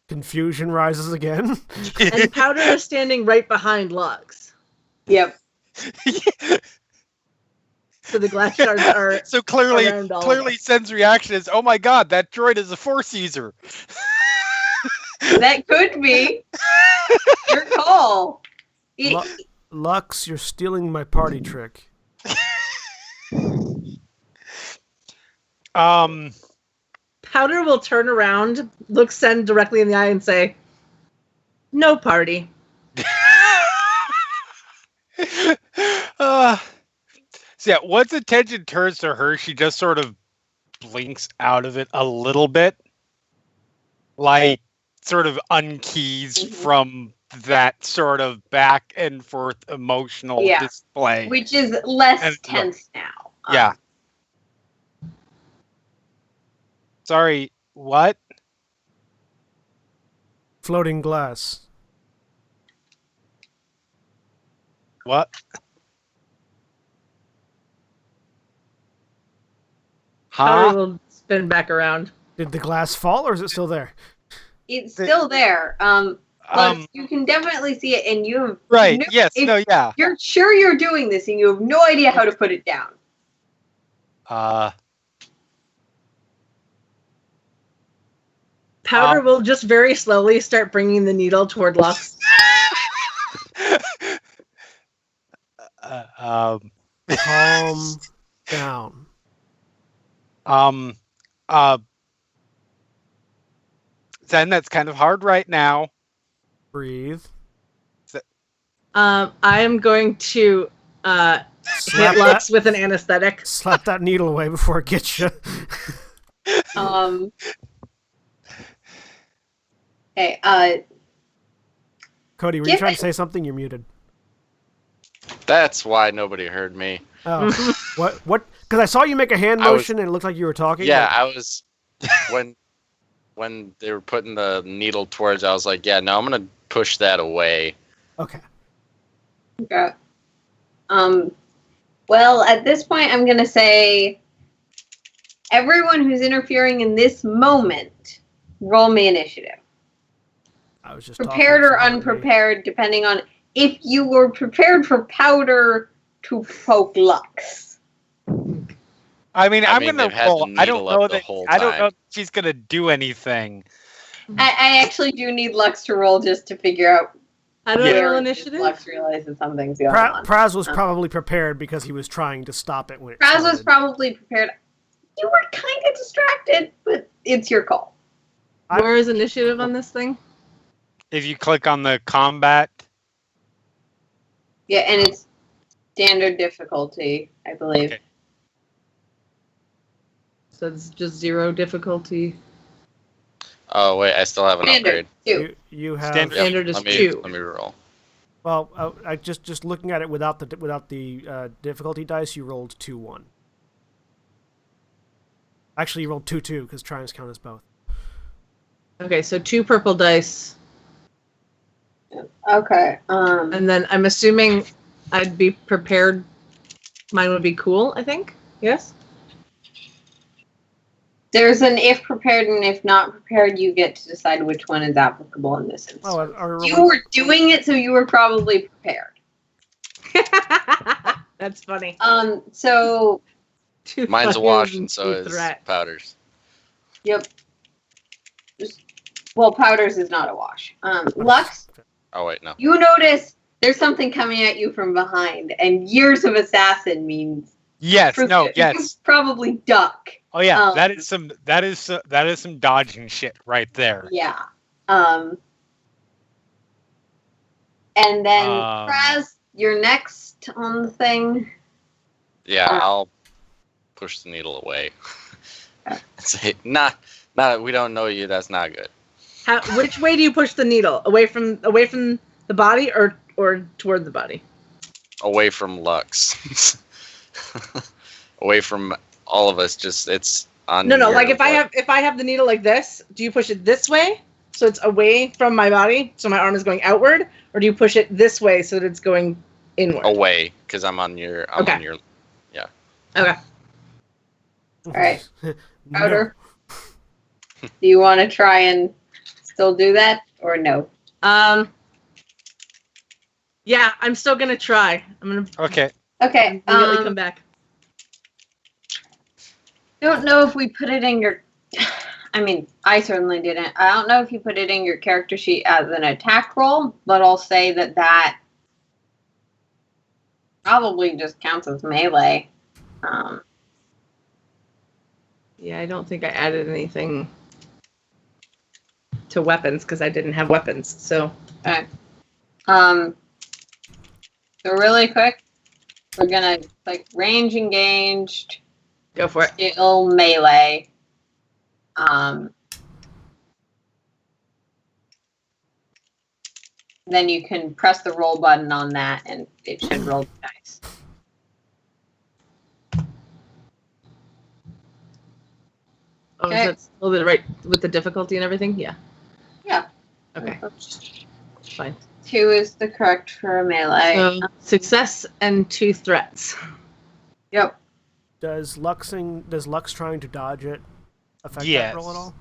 Speaker 1: Confusion rises again.
Speaker 3: And Powder is standing right behind Lux.
Speaker 2: Yep.
Speaker 3: So the glass shards are
Speaker 4: So clearly,
Speaker 3: around all of
Speaker 4: clearly,
Speaker 3: us.
Speaker 4: Sen's reaction is, "Oh my god, that droid is a Force user."
Speaker 2: That could be. Your call.
Speaker 1: Lux, you're stealing my party trick.
Speaker 3: Powder will turn around, look Sen directly in the eye, and say, "No party."
Speaker 4: So yeah, once attention turns to her, she just sort of blinks out of it a little bit, like sort of unkeys from that sort of back and forth emotional display.
Speaker 2: Which is less
Speaker 4: And-
Speaker 2: tense now.
Speaker 4: Yeah. Sorry, what?
Speaker 1: Floating glass.
Speaker 4: What?
Speaker 3: Powder
Speaker 4: Huh?
Speaker 3: will spin back around.
Speaker 1: Did the glass fall, or is it still there?
Speaker 2: It's still there. Lux, you can definitely see it, and you have
Speaker 4: Right.
Speaker 2: no-
Speaker 4: Yes.
Speaker 2: if
Speaker 4: No. Yeah.
Speaker 2: You're sure you're doing this, and you have no idea how to put it down.
Speaker 3: Powder will just very slowly start bringing the needle toward Lux.
Speaker 1: Calm down.
Speaker 4: Zen, that's kind of hard right now.
Speaker 1: Breathe.
Speaker 3: I am going to hit
Speaker 1: Slap
Speaker 3: Lux with an anesthetic.
Speaker 1: Slap that needle away before it gets you.
Speaker 2: Okay.
Speaker 1: Cody, were you
Speaker 2: Give
Speaker 1: trying
Speaker 2: it-
Speaker 1: to say something? You're muted.
Speaker 6: That's why nobody heard me.
Speaker 1: Oh, what? Because I saw you make a hand
Speaker 6: I was-
Speaker 1: motion and it looked like you were talking.
Speaker 6: Yeah,
Speaker 1: but-
Speaker 6: I was when they were putting the needle towards. I was like, yeah, no, I'm gonna push that away.
Speaker 1: Okay.
Speaker 2: Okay. Well, at this point, I'm going to say everyone who's interfering in this moment, roll me initiative.
Speaker 1: I was just
Speaker 2: Prepared
Speaker 1: talking
Speaker 2: or
Speaker 1: to somebody.
Speaker 2: unprepared, depending on if you were prepared for powder to poke Lux.
Speaker 4: I mean, I'm
Speaker 6: they've
Speaker 4: gonna
Speaker 6: had
Speaker 4: roll.
Speaker 6: the
Speaker 4: I don't
Speaker 6: needle
Speaker 4: know
Speaker 6: up the
Speaker 4: that.
Speaker 6: whole
Speaker 4: I don't know
Speaker 6: time.
Speaker 4: if she's gonna do anything.
Speaker 2: I actually do need Lux to roll just to figure out
Speaker 3: How do I
Speaker 2: where
Speaker 3: roll
Speaker 2: it is
Speaker 3: initiative?
Speaker 2: Lux realizes something's going on.
Speaker 1: Praz was probably prepared because he was trying to stop it when it
Speaker 2: Praz was
Speaker 1: started.
Speaker 2: probably prepared. You were kind of distracted, but it's your call.
Speaker 3: Where is initiative on this thing?
Speaker 4: If you click on the combat,
Speaker 2: Yeah, and it's standard difficulty, I believe.
Speaker 4: Okay.
Speaker 3: So it's just 0 difficulty.
Speaker 6: Oh wait, I still have an
Speaker 2: Standard,
Speaker 6: upgrade.
Speaker 2: 2.
Speaker 1: You have
Speaker 4: Standard.
Speaker 3: Standard is
Speaker 6: let me
Speaker 3: 2.
Speaker 6: let me roll.
Speaker 1: well. I just looking at it without the difficulty dice, you rolled 2-1. Actually, you rolled 2-2 because triumphs count as both.
Speaker 3: Okay, so 2 purple dice.
Speaker 2: Okay.
Speaker 3: And then I'm assuming I'd be prepared. Mine would be cool, I think. Yes?
Speaker 2: There's an if prepared and if not prepared, you get to decide which one is applicable in this instance.
Speaker 1: Oh, are
Speaker 2: You were doing it, so you were probably prepared.
Speaker 3: That's funny.
Speaker 2: So,
Speaker 3: Two
Speaker 6: Mine's a
Speaker 3: fires
Speaker 6: wash,
Speaker 3: and
Speaker 6: and so
Speaker 3: 2
Speaker 6: is
Speaker 3: threat.
Speaker 6: Powder's.
Speaker 2: yep. Well, Powders is not a wash. Lux,
Speaker 6: Oh wait, no.
Speaker 2: you notice there's something coming at you from behind, and years of assassin means
Speaker 4: yes, no,
Speaker 2: you
Speaker 4: yes.
Speaker 2: probably duck.
Speaker 4: Oh yeah,
Speaker 2: Um,
Speaker 4: that is some dodging shit right there.
Speaker 2: Yeah. And then Praz, you're next on the thing.
Speaker 6: Yeah, I'll push the needle away. Say, nah, we don't know you. That's not good.
Speaker 3: Which way do you push the needle? Away from the body or toward the body?
Speaker 6: Away from Lux. Away from all of us. Just it's on.
Speaker 3: No.
Speaker 6: your
Speaker 3: Like if
Speaker 6: butt.
Speaker 3: I have the needle like this, do you push it this way so it's away from my body, so my arm is going outward, or do you push it this way so that it's going inward?
Speaker 6: away because I'm on your. I'm on your.
Speaker 3: Okay.
Speaker 2: All right.
Speaker 1: No.
Speaker 2: Powder. Do you want to try and still do that or no?
Speaker 3: Yeah, I'm still gonna try. I'm gonna
Speaker 4: Okay.
Speaker 2: Okay.
Speaker 3: immediately come back.
Speaker 2: Don't know if we put it in your. I mean, I certainly didn't. I don't know if you put it in your character sheet as an attack roll, but I'll say that probably just counts as melee.
Speaker 3: Yeah, I don't think I added anything to weapons because I didn't have weapons. So
Speaker 2: Okay. So really quick, we're gonna range engaged,
Speaker 3: go for it.
Speaker 2: skill melee. Then you can press the roll button on that, and it should roll the dice.
Speaker 3: Oh,
Speaker 2: Okay.
Speaker 3: so that's a little bit right with the difficulty and everything? Yeah.
Speaker 2: Yeah.
Speaker 3: Okay. Fine.
Speaker 2: 2 is the correct for melee.
Speaker 3: So success and 2 threats.
Speaker 2: Yep.
Speaker 1: Does Lux trying to dodge it affect
Speaker 4: Yes.
Speaker 1: that roll at all?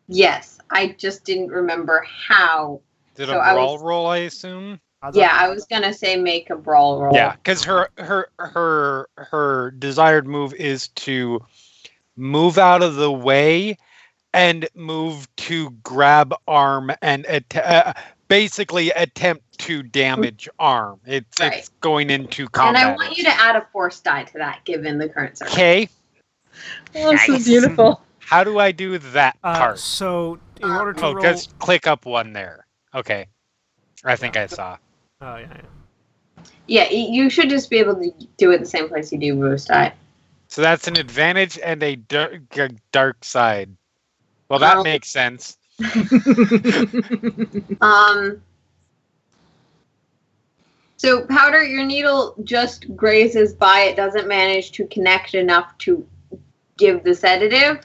Speaker 2: Yes, I just didn't remember how.
Speaker 4: Did
Speaker 2: So
Speaker 4: a
Speaker 2: I
Speaker 4: brawl
Speaker 2: was-
Speaker 4: roll, I assume?
Speaker 2: Yeah, I was gonna say make a brawl roll.
Speaker 4: Yeah, because her desired move is to move out of the way and move to grab arm and basically attempt to damage arm. It's
Speaker 2: Right.
Speaker 4: going into
Speaker 2: And
Speaker 4: combat.
Speaker 2: I want you to add a force die to that, given the current circumstances.
Speaker 4: Okay,
Speaker 3: Oh, so
Speaker 4: Nice.
Speaker 3: beautiful.
Speaker 4: how do I do that part?
Speaker 1: So in order to
Speaker 4: Oh,
Speaker 1: roll,
Speaker 4: just click up one there. Okay, I think I saw.
Speaker 1: oh yeah.
Speaker 2: Yeah, you should just be able to do it the same place you do boost die.
Speaker 4: So that's an advantage and a dark side. Well, that makes sense.
Speaker 2: So, Powder, your needle just grazes by. It doesn't manage to connect enough to give the sedative.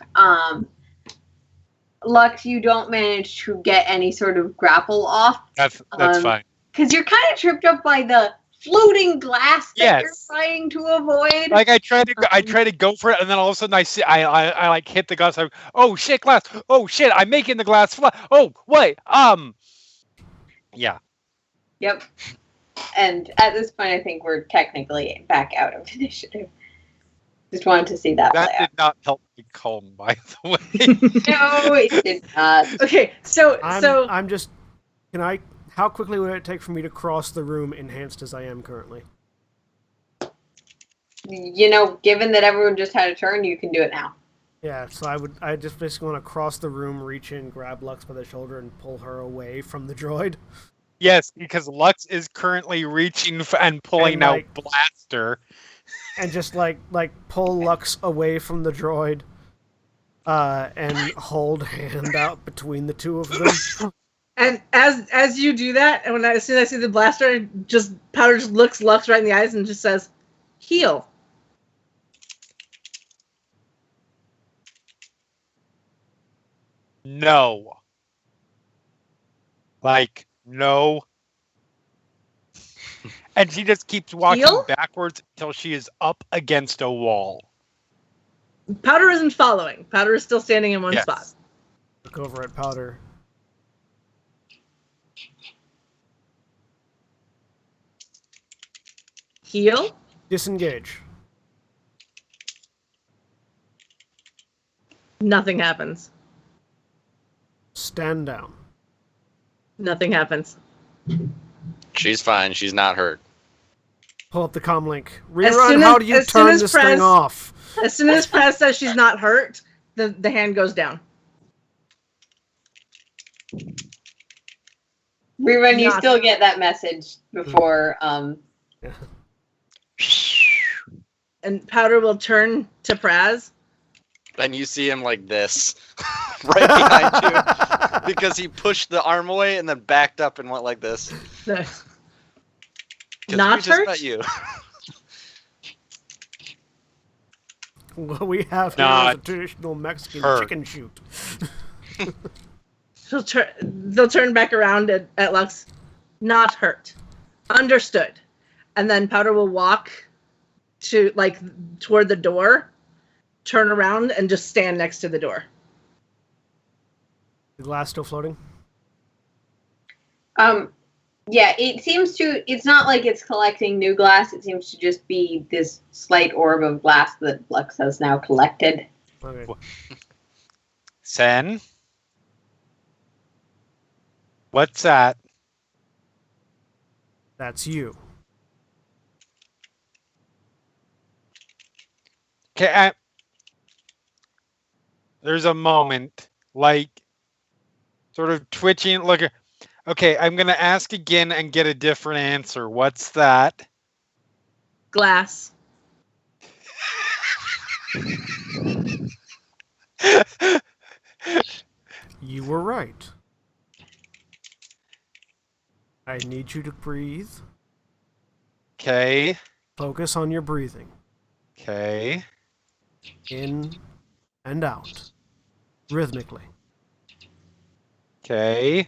Speaker 2: Lux, you don't manage to get any sort of grapple off.
Speaker 4: That's fine.
Speaker 2: Because you're kind of tripped up by the floating glass that you're
Speaker 4: Yes.
Speaker 2: trying to avoid.
Speaker 4: Like I try to go for it, and then all of a sudden I like hit the glass. Oh shit, glass! Oh shit, I'm making the glass fly. Oh wait, yeah.
Speaker 2: Yep. And at this point, I think we're technically back out of initiative. Just wanted to see that play
Speaker 4: That
Speaker 2: out.
Speaker 4: did not help me calm, by the way.
Speaker 2: No, it did not.
Speaker 3: Okay, so
Speaker 1: I'm just. Can I? How quickly would it take for me to cross the room, enhanced as I am currently?
Speaker 2: You know, given that everyone just had a turn, you can do it now.
Speaker 1: Yeah, so I just basically want to cross the room, reach in, grab Lux by the shoulder, and pull her away from the droid.
Speaker 4: Yes, because Lux is currently reaching and pulling
Speaker 1: And,
Speaker 4: out
Speaker 1: like-
Speaker 4: Blaster.
Speaker 1: And just like pull Lux away from the droid, and hold hand out between the two of them.
Speaker 3: and as you do that, and as soon as I see the blaster, just Powder just looks Lux right in the eyes and just says, "Heal."
Speaker 4: No. Like, no. And she just keeps walking
Speaker 3: Heal?
Speaker 4: backwards until she is up against a wall.
Speaker 3: Powder isn't following. Powder is still standing in one
Speaker 4: Yes.
Speaker 3: spot.
Speaker 1: Look over at Powder.
Speaker 3: Heal.
Speaker 1: Disengage.
Speaker 3: Nothing happens.
Speaker 1: Stand down.
Speaker 3: Nothing happens.
Speaker 6: She's fine. She's not hurt.
Speaker 1: Pull up the comm link.
Speaker 3: As
Speaker 1: Rerun,
Speaker 3: soon
Speaker 1: how
Speaker 3: as-
Speaker 1: do you
Speaker 3: as soon
Speaker 1: turn
Speaker 3: as
Speaker 1: this
Speaker 3: Prez-
Speaker 1: thing off?
Speaker 3: As soon as Prez says she's not hurt, the hand goes down.
Speaker 2: Rerun, you
Speaker 3: Not-
Speaker 2: still get that message before.
Speaker 3: And Powder will turn to Praz.
Speaker 6: Then you see him like this, right behind you, because he pushed the arm away and then backed up and went like this. 'Cause
Speaker 3: Not
Speaker 6: we just
Speaker 3: hurt?
Speaker 6: met you.
Speaker 1: What we have here is a
Speaker 4: Not
Speaker 1: traditional Mexican
Speaker 4: hurt.
Speaker 1: chicken shoot.
Speaker 3: They'll turn back around at Lux. Not hurt. Understood. And then Powder will walk to toward the door, turn around, and just stand next to the door.
Speaker 1: The glass still floating?
Speaker 2: Yeah, it seems to. It's not like it's collecting new glass. It seems to just be this slight orb of glass that Lux has now collected.
Speaker 1: Okay.
Speaker 4: Sen? What's that?
Speaker 1: That's you.
Speaker 4: Okay, there's a moment, like, sort of twitching. Look, okay, I'm going to ask again and get a different answer. What's that?
Speaker 3: Glass.
Speaker 1: You were right. I need you to breathe.
Speaker 4: Okay,
Speaker 1: Focus on your breathing.
Speaker 4: okay.
Speaker 1: In and out. Rhythmically.
Speaker 4: Okay.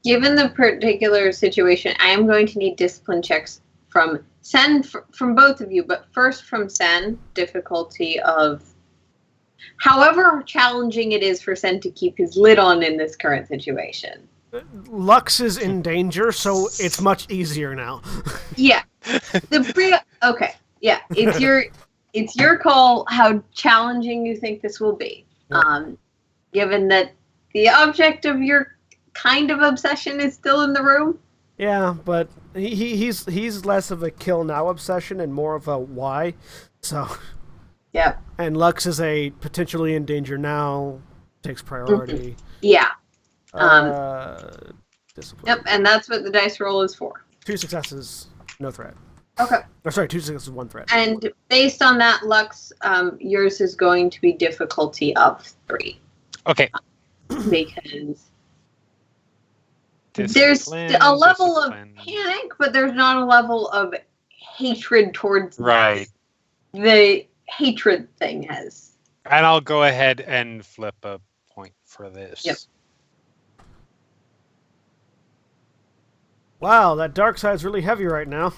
Speaker 2: Given the particular situation, I am going to need discipline checks from Sen, from both of you, but first from Sen, difficulty of however challenging it is for Sen to keep his lid on in this current situation.
Speaker 1: Lux is in danger, so it's much easier now.
Speaker 2: Yeah. Okay. Yeah. It's your call how challenging you think this will be. Given that the object of your kind of obsession is still in the room.
Speaker 1: Yeah, but he's less of a kill now obsession and more of a why. So
Speaker 2: Yeah.
Speaker 1: and Lux is a potentially in danger now, takes priority.
Speaker 2: Yeah.
Speaker 1: Discipline.
Speaker 2: Yep. And that's what the dice roll is for.
Speaker 1: 2 successes, no threat.
Speaker 2: Okay.
Speaker 1: Or sorry, 2 successes, 1 threat.
Speaker 2: And based on that, Lux, yours is going to be difficulty of 3
Speaker 4: Okay.
Speaker 2: because There's
Speaker 4: Discipline,
Speaker 2: a level of
Speaker 4: discipline.
Speaker 2: panic, but there's not a level of hatred towards
Speaker 4: Right.
Speaker 2: the hatred thing has.
Speaker 4: And I'll go ahead and flip a point for this.
Speaker 2: Yep.
Speaker 1: Wow, that dark side's really heavy right now.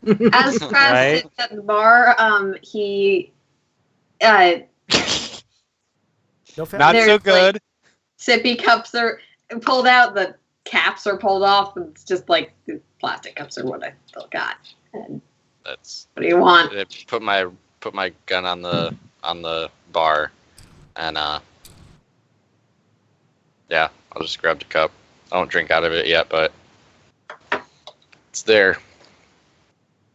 Speaker 2: As Kraz
Speaker 4: Right.
Speaker 2: sits at the bar, he
Speaker 1: No fa-
Speaker 4: Not
Speaker 2: There's,
Speaker 4: so
Speaker 2: like-
Speaker 4: good.
Speaker 2: sippy cups are pulled out, the caps are pulled off, and it's just like the plastic cups are what I still got. And
Speaker 6: That's
Speaker 2: what do you want?
Speaker 6: I put my gun on the bar, and yeah, I'll just grab the cup. I don't drink out of it yet, but it's there.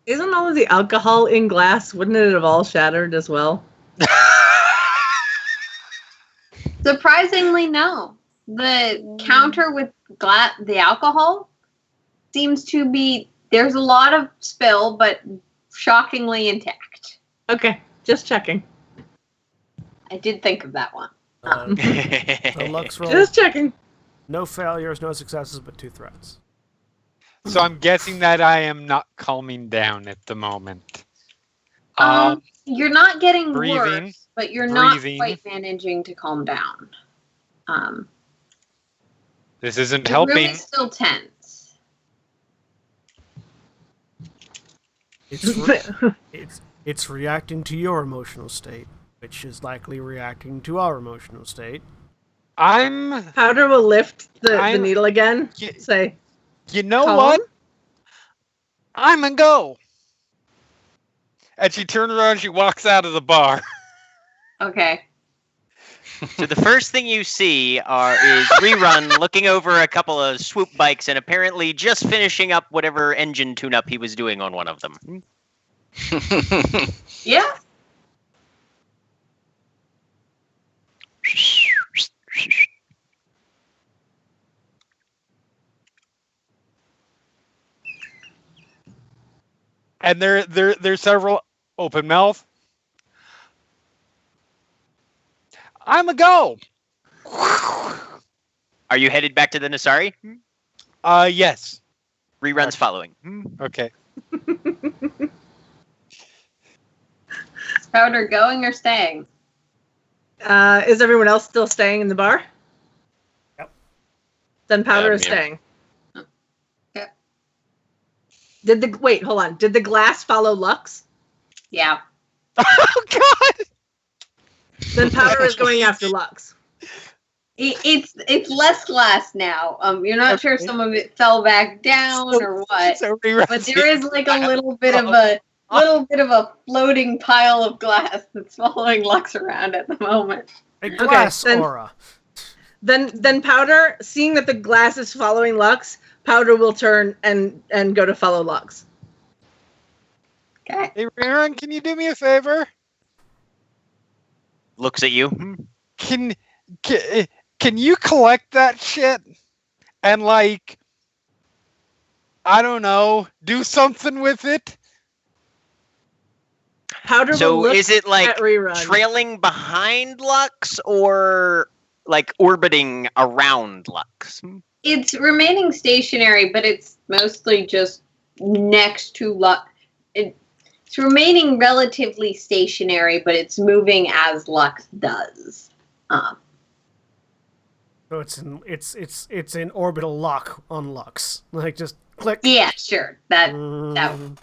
Speaker 3: Isn't all of the alcohol in glass? Wouldn't it have all shattered as well?
Speaker 2: Surprisingly, no. The counter with the alcohol seems to be, there's a lot of spill, but shockingly intact.
Speaker 3: Okay, just checking.
Speaker 2: I did think of that one.
Speaker 1: The Lux roll.
Speaker 3: Just checking.
Speaker 1: No failures, no successes, but 2 threats.
Speaker 4: So I'm guessing that I am not calming down at the moment.
Speaker 2: You're not getting
Speaker 4: breathing,
Speaker 2: worse, but you're
Speaker 4: breathing.
Speaker 2: not quite managing to calm down.
Speaker 4: This isn't
Speaker 2: The room
Speaker 4: helping.
Speaker 2: is still tense.
Speaker 1: It's reacting to your emotional state, which is likely reacting to our emotional state.
Speaker 4: I'm.
Speaker 3: Powder will lift the
Speaker 4: I'm-
Speaker 3: needle again.
Speaker 4: Y-
Speaker 3: Say,
Speaker 4: You know
Speaker 3: Calm?
Speaker 4: what? I'm a go. And she turns around and she walks out of the bar.
Speaker 2: Okay.
Speaker 5: So the first thing you see is Rerun looking over a couple of swoop bikes and apparently just finishing up whatever engine tune-up he was doing on one of them.
Speaker 2: Yeah.
Speaker 4: And there's several open mouth. I'm a go.
Speaker 5: Are you headed back to the Nasari?
Speaker 4: Yes.
Speaker 5: Rerun's following.
Speaker 4: Okay.
Speaker 2: Is Powder going or staying?
Speaker 3: is everyone else still staying in the bar?
Speaker 1: Yep.
Speaker 3: Then Powder
Speaker 6: Yeah,
Speaker 3: is
Speaker 6: me.
Speaker 3: staying.
Speaker 2: Okay.
Speaker 3: Wait, hold on. Did the glass follow Lux?
Speaker 2: Yeah.
Speaker 4: Oh God.
Speaker 3: Then Powder is going after Lux.
Speaker 2: It's less glass now. You're not sure if some of it fell back down or what,
Speaker 4: So Rerun's
Speaker 2: but there is like a little bit of a floating pile of glass that's following Lux around at the moment.
Speaker 1: A glass
Speaker 3: then-
Speaker 1: aura.
Speaker 3: Then Powder, seeing that the glass is following Lux, Powder will turn and go to follow Lux.
Speaker 2: Okay.
Speaker 4: Hey Rerun, can you do me a favor?
Speaker 5: Looks at you.
Speaker 4: Can you collect that shit and like I don't know, do something with it?
Speaker 3: Powder will
Speaker 5: So
Speaker 3: look
Speaker 5: is it like
Speaker 3: at Rerun.
Speaker 5: trailing behind Lux or like orbiting around Lux?
Speaker 2: It's remaining stationary, but it's mostly just next to Lux. It's remaining relatively stationary, but it's moving as Lux does.
Speaker 1: So it's in orbital lock on Lux. Like just click.
Speaker 2: Yeah, sure. That
Speaker 1: Mm.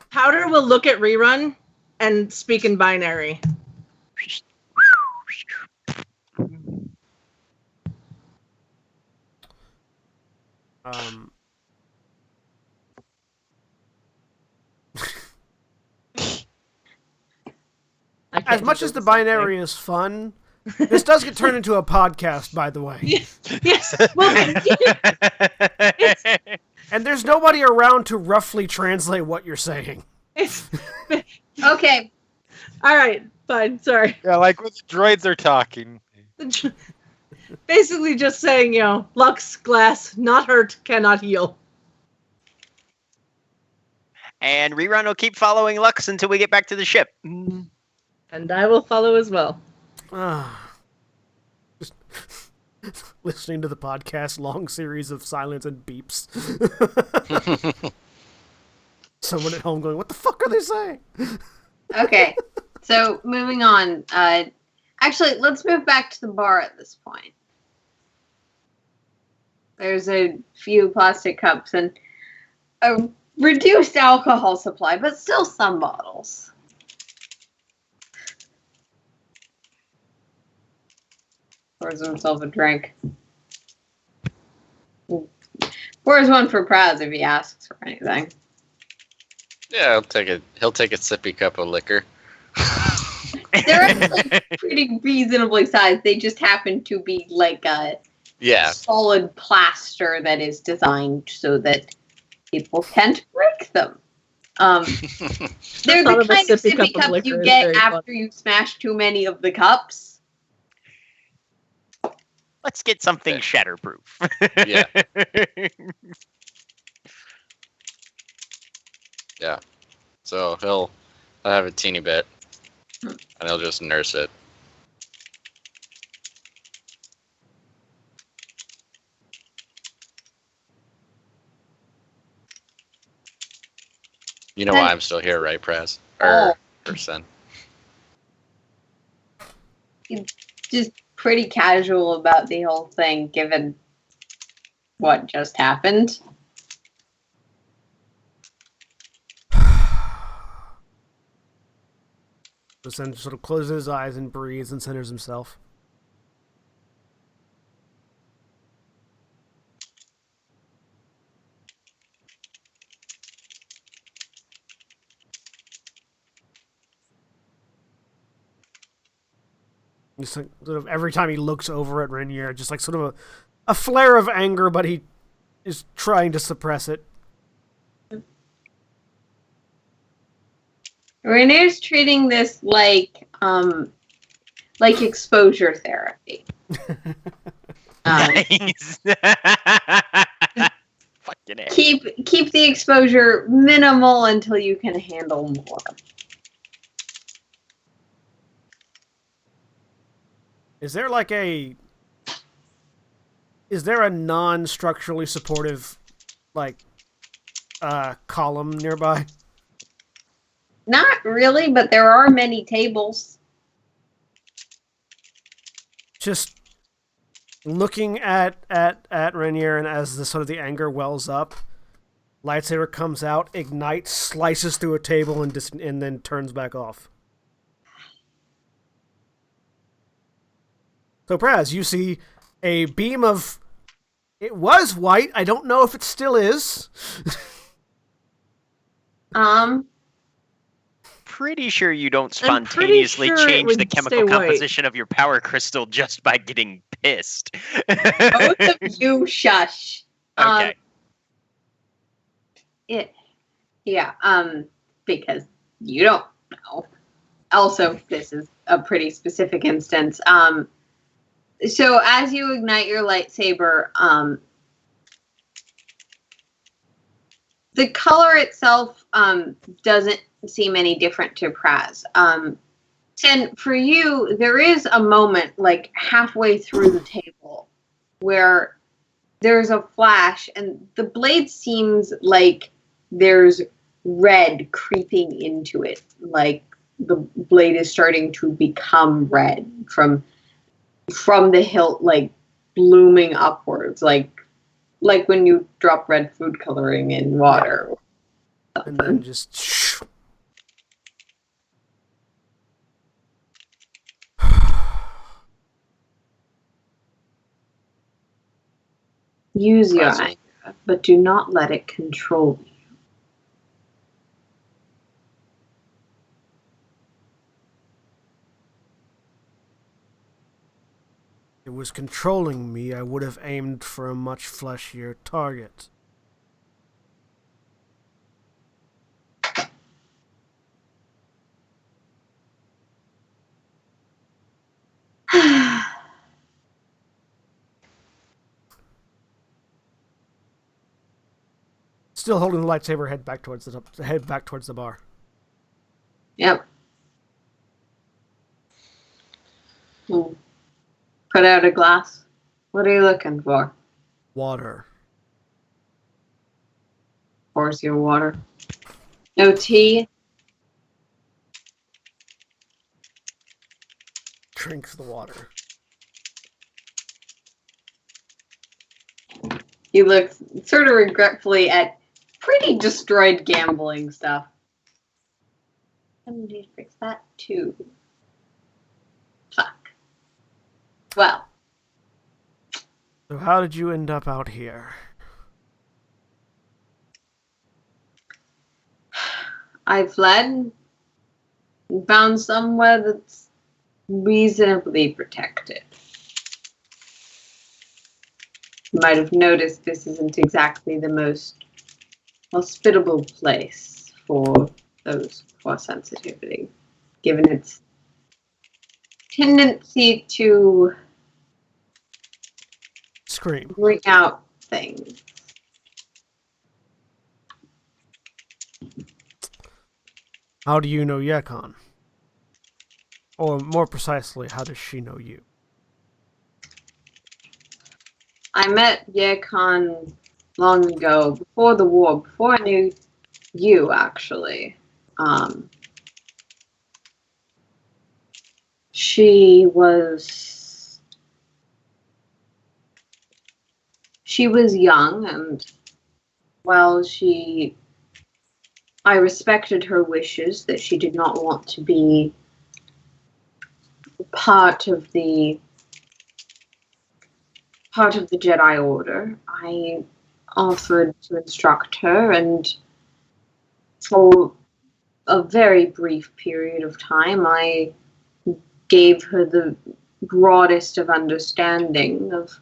Speaker 3: Powder will look at Rerun and speak in binary.
Speaker 1: Um,
Speaker 3: I can't
Speaker 1: as much
Speaker 3: do
Speaker 1: as the
Speaker 3: this, okay.
Speaker 1: binary is fun, this does get turned into a podcast, by the way.
Speaker 3: Yes. Well,
Speaker 1: And there's nobody around to roughly translate what you're saying.
Speaker 2: okay.
Speaker 3: all right, fine. Sorry.
Speaker 4: Yeah, like when the droids are talking.
Speaker 3: Basically, just saying, Lux glass not hurt, cannot heal.
Speaker 5: And Rerun will keep following Lux until we get back to the ship.
Speaker 3: And I will follow as well.
Speaker 1: Ah. listening to the podcast, long series of silence and beeps. Someone at home going, "What the fuck are they saying?"
Speaker 2: Okay, so moving on. Actually, let's move back to the bar at this point. There's a few plastic cups and a reduced alcohol supply, but still some bottles. Pours himself a drink. Pours one for Praz if he asks for anything.
Speaker 6: Yeah, he'll take a sippy cup of liquor.
Speaker 2: They're actually pretty reasonably sized. They just happen to be like a solid plaster that is designed so that people can't break them. They're the kind of sippy cups you get after you smash too many of the cups.
Speaker 5: Let's get something shatterproof.
Speaker 6: Yeah. Yeah. So he'll have a teeny bit, and he'll just nurse it. You know why I'm still here, right, Praz? Or Sen?
Speaker 2: Just pretty casual about the whole thing, given what just happened.
Speaker 1: Sen sort of closes his eyes and breathes and centers himself. Just like, sort of every time he looks over at Rainier, just like sort of a flare of anger, but he is trying to suppress it.
Speaker 2: Rainier's treating this like exposure therapy.
Speaker 5: Nice. Fucking A.
Speaker 2: Keep the exposure minimal until you can handle more.
Speaker 1: Is there a non-structurally supportive, column nearby?
Speaker 2: Not really, but there are many tables.
Speaker 1: Just looking at Rainier, and as the sort of the anger wells up, lightsaber comes out, ignites, slices through a table, and then turns back off. So, Praz, you see a beam of... It was white. I don't know if it still is.
Speaker 5: Pretty sure you don't spontaneously change the chemical composition of your power crystal just by getting pissed.
Speaker 2: Both of you shush.
Speaker 5: Okay.
Speaker 2: Because you don't know. Also, this is a pretty specific instance. So as you ignite your lightsaber, the color itself doesn't seem any different to Praz. Sen, for you, there is a moment like halfway through the table where there's a flash and the blade seems like there's red creeping into it. Like the blade is starting to become red from the hilt, like blooming upwards, like when you drop red food coloring in water.
Speaker 1: And then just...
Speaker 2: Use your anger, but do not let it control you.
Speaker 1: If it was controlling me, I would have aimed for a much fleshier target. Still holding the lightsaber, head back towards the bar.
Speaker 2: Yep. Put out a glass. What are you looking for?
Speaker 1: Water.
Speaker 2: Pours your water. No tea?
Speaker 1: Drinks the water.
Speaker 2: He looks sort of regretfully at pretty destroyed gambling stuff. I need to fix that too. Fuck. Well,
Speaker 1: So how did you end up out here?
Speaker 2: I fled and found somewhere that's reasonably protected. You might have noticed this isn't exactly the most hospitable place for those poor sensitivity, given its tendency to
Speaker 1: Scream.
Speaker 2: bring out things.
Speaker 1: How do you know Yekon? Or more precisely, how does she know you?
Speaker 2: I met Yekon long ago, before the war, before I knew you, actually. She was young, and while I respected her wishes that she did not want to be part of the Jedi Order. I offered to instruct her, and for a very brief period of time, I gave her the broadest of understanding of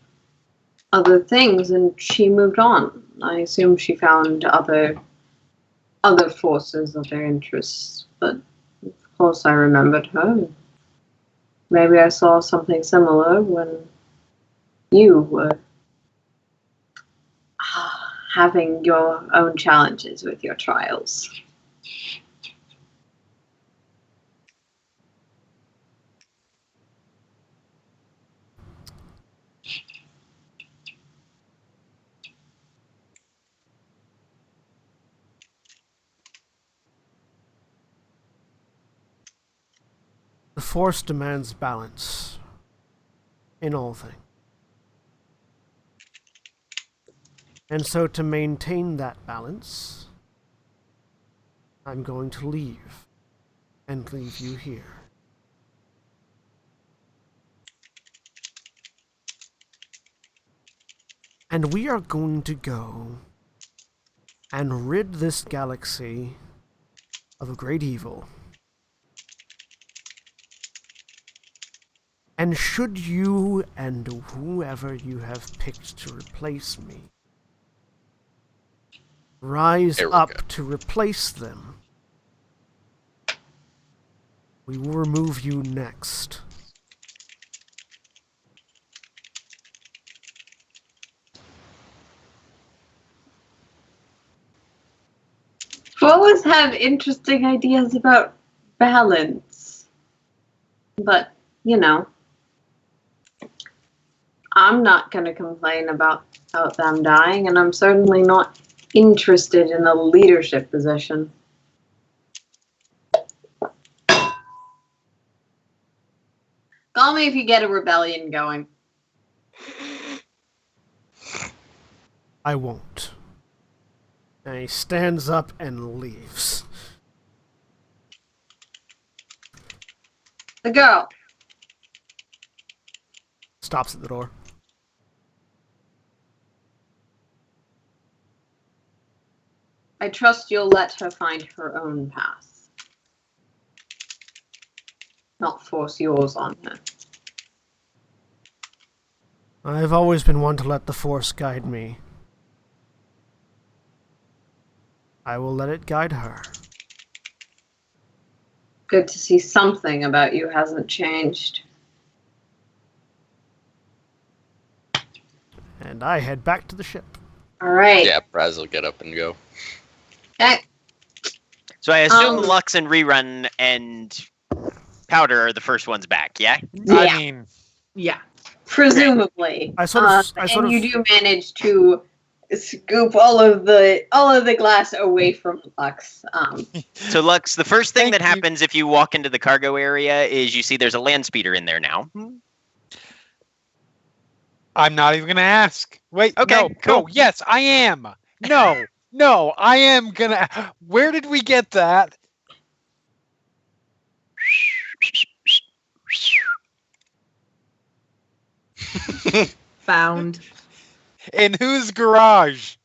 Speaker 2: other things, and she moved on. I assume she found other forces, other interests, but of course I remembered her. Maybe I saw something similar when you were having your own challenges with your trials.
Speaker 1: The Force demands balance in all things. And so to maintain that balance, I'm going to leave. And leave you here. And we are going to go and rid this galaxy of a great evil. And should you and whoever you have picked to replace me rise up to replace them, we will remove you next.
Speaker 2: You always have interesting ideas about balance. But, you know, I'm not going to complain about them dying, and I'm certainly not interested in a leadership position. Call me if you get a rebellion going.
Speaker 1: I won't. And he stands up and leaves.
Speaker 2: The girl.
Speaker 1: Stops at the door.
Speaker 2: I trust you'll let her find her own path. Not force yours on her.
Speaker 1: I've always been one to let the Force guide me. I will let it guide her.
Speaker 2: Good to see something about you hasn't changed.
Speaker 1: And I head back to the ship.
Speaker 2: All right.
Speaker 6: Yeah, Braz will get up and go.
Speaker 2: Okay.
Speaker 5: So I assume Lux and Rerun and Powder are the first ones back, yeah?
Speaker 3: Yeah.
Speaker 4: I mean,
Speaker 3: Yeah.
Speaker 2: presumably.
Speaker 1: I sort of
Speaker 2: and you do manage to scoop all of the glass away from Lux.
Speaker 5: So, Lux, the first thing
Speaker 4: Thank
Speaker 5: that
Speaker 4: you.
Speaker 5: happens if you walk into the cargo area is you see there's a land speeder in there now.
Speaker 4: I'm not even gonna ask. Wait,
Speaker 5: Okay,
Speaker 4: no,
Speaker 5: cool.
Speaker 4: no, yes, I am. No, no, I am gonna. Where did we get that?
Speaker 3: Found.
Speaker 4: In whose garage?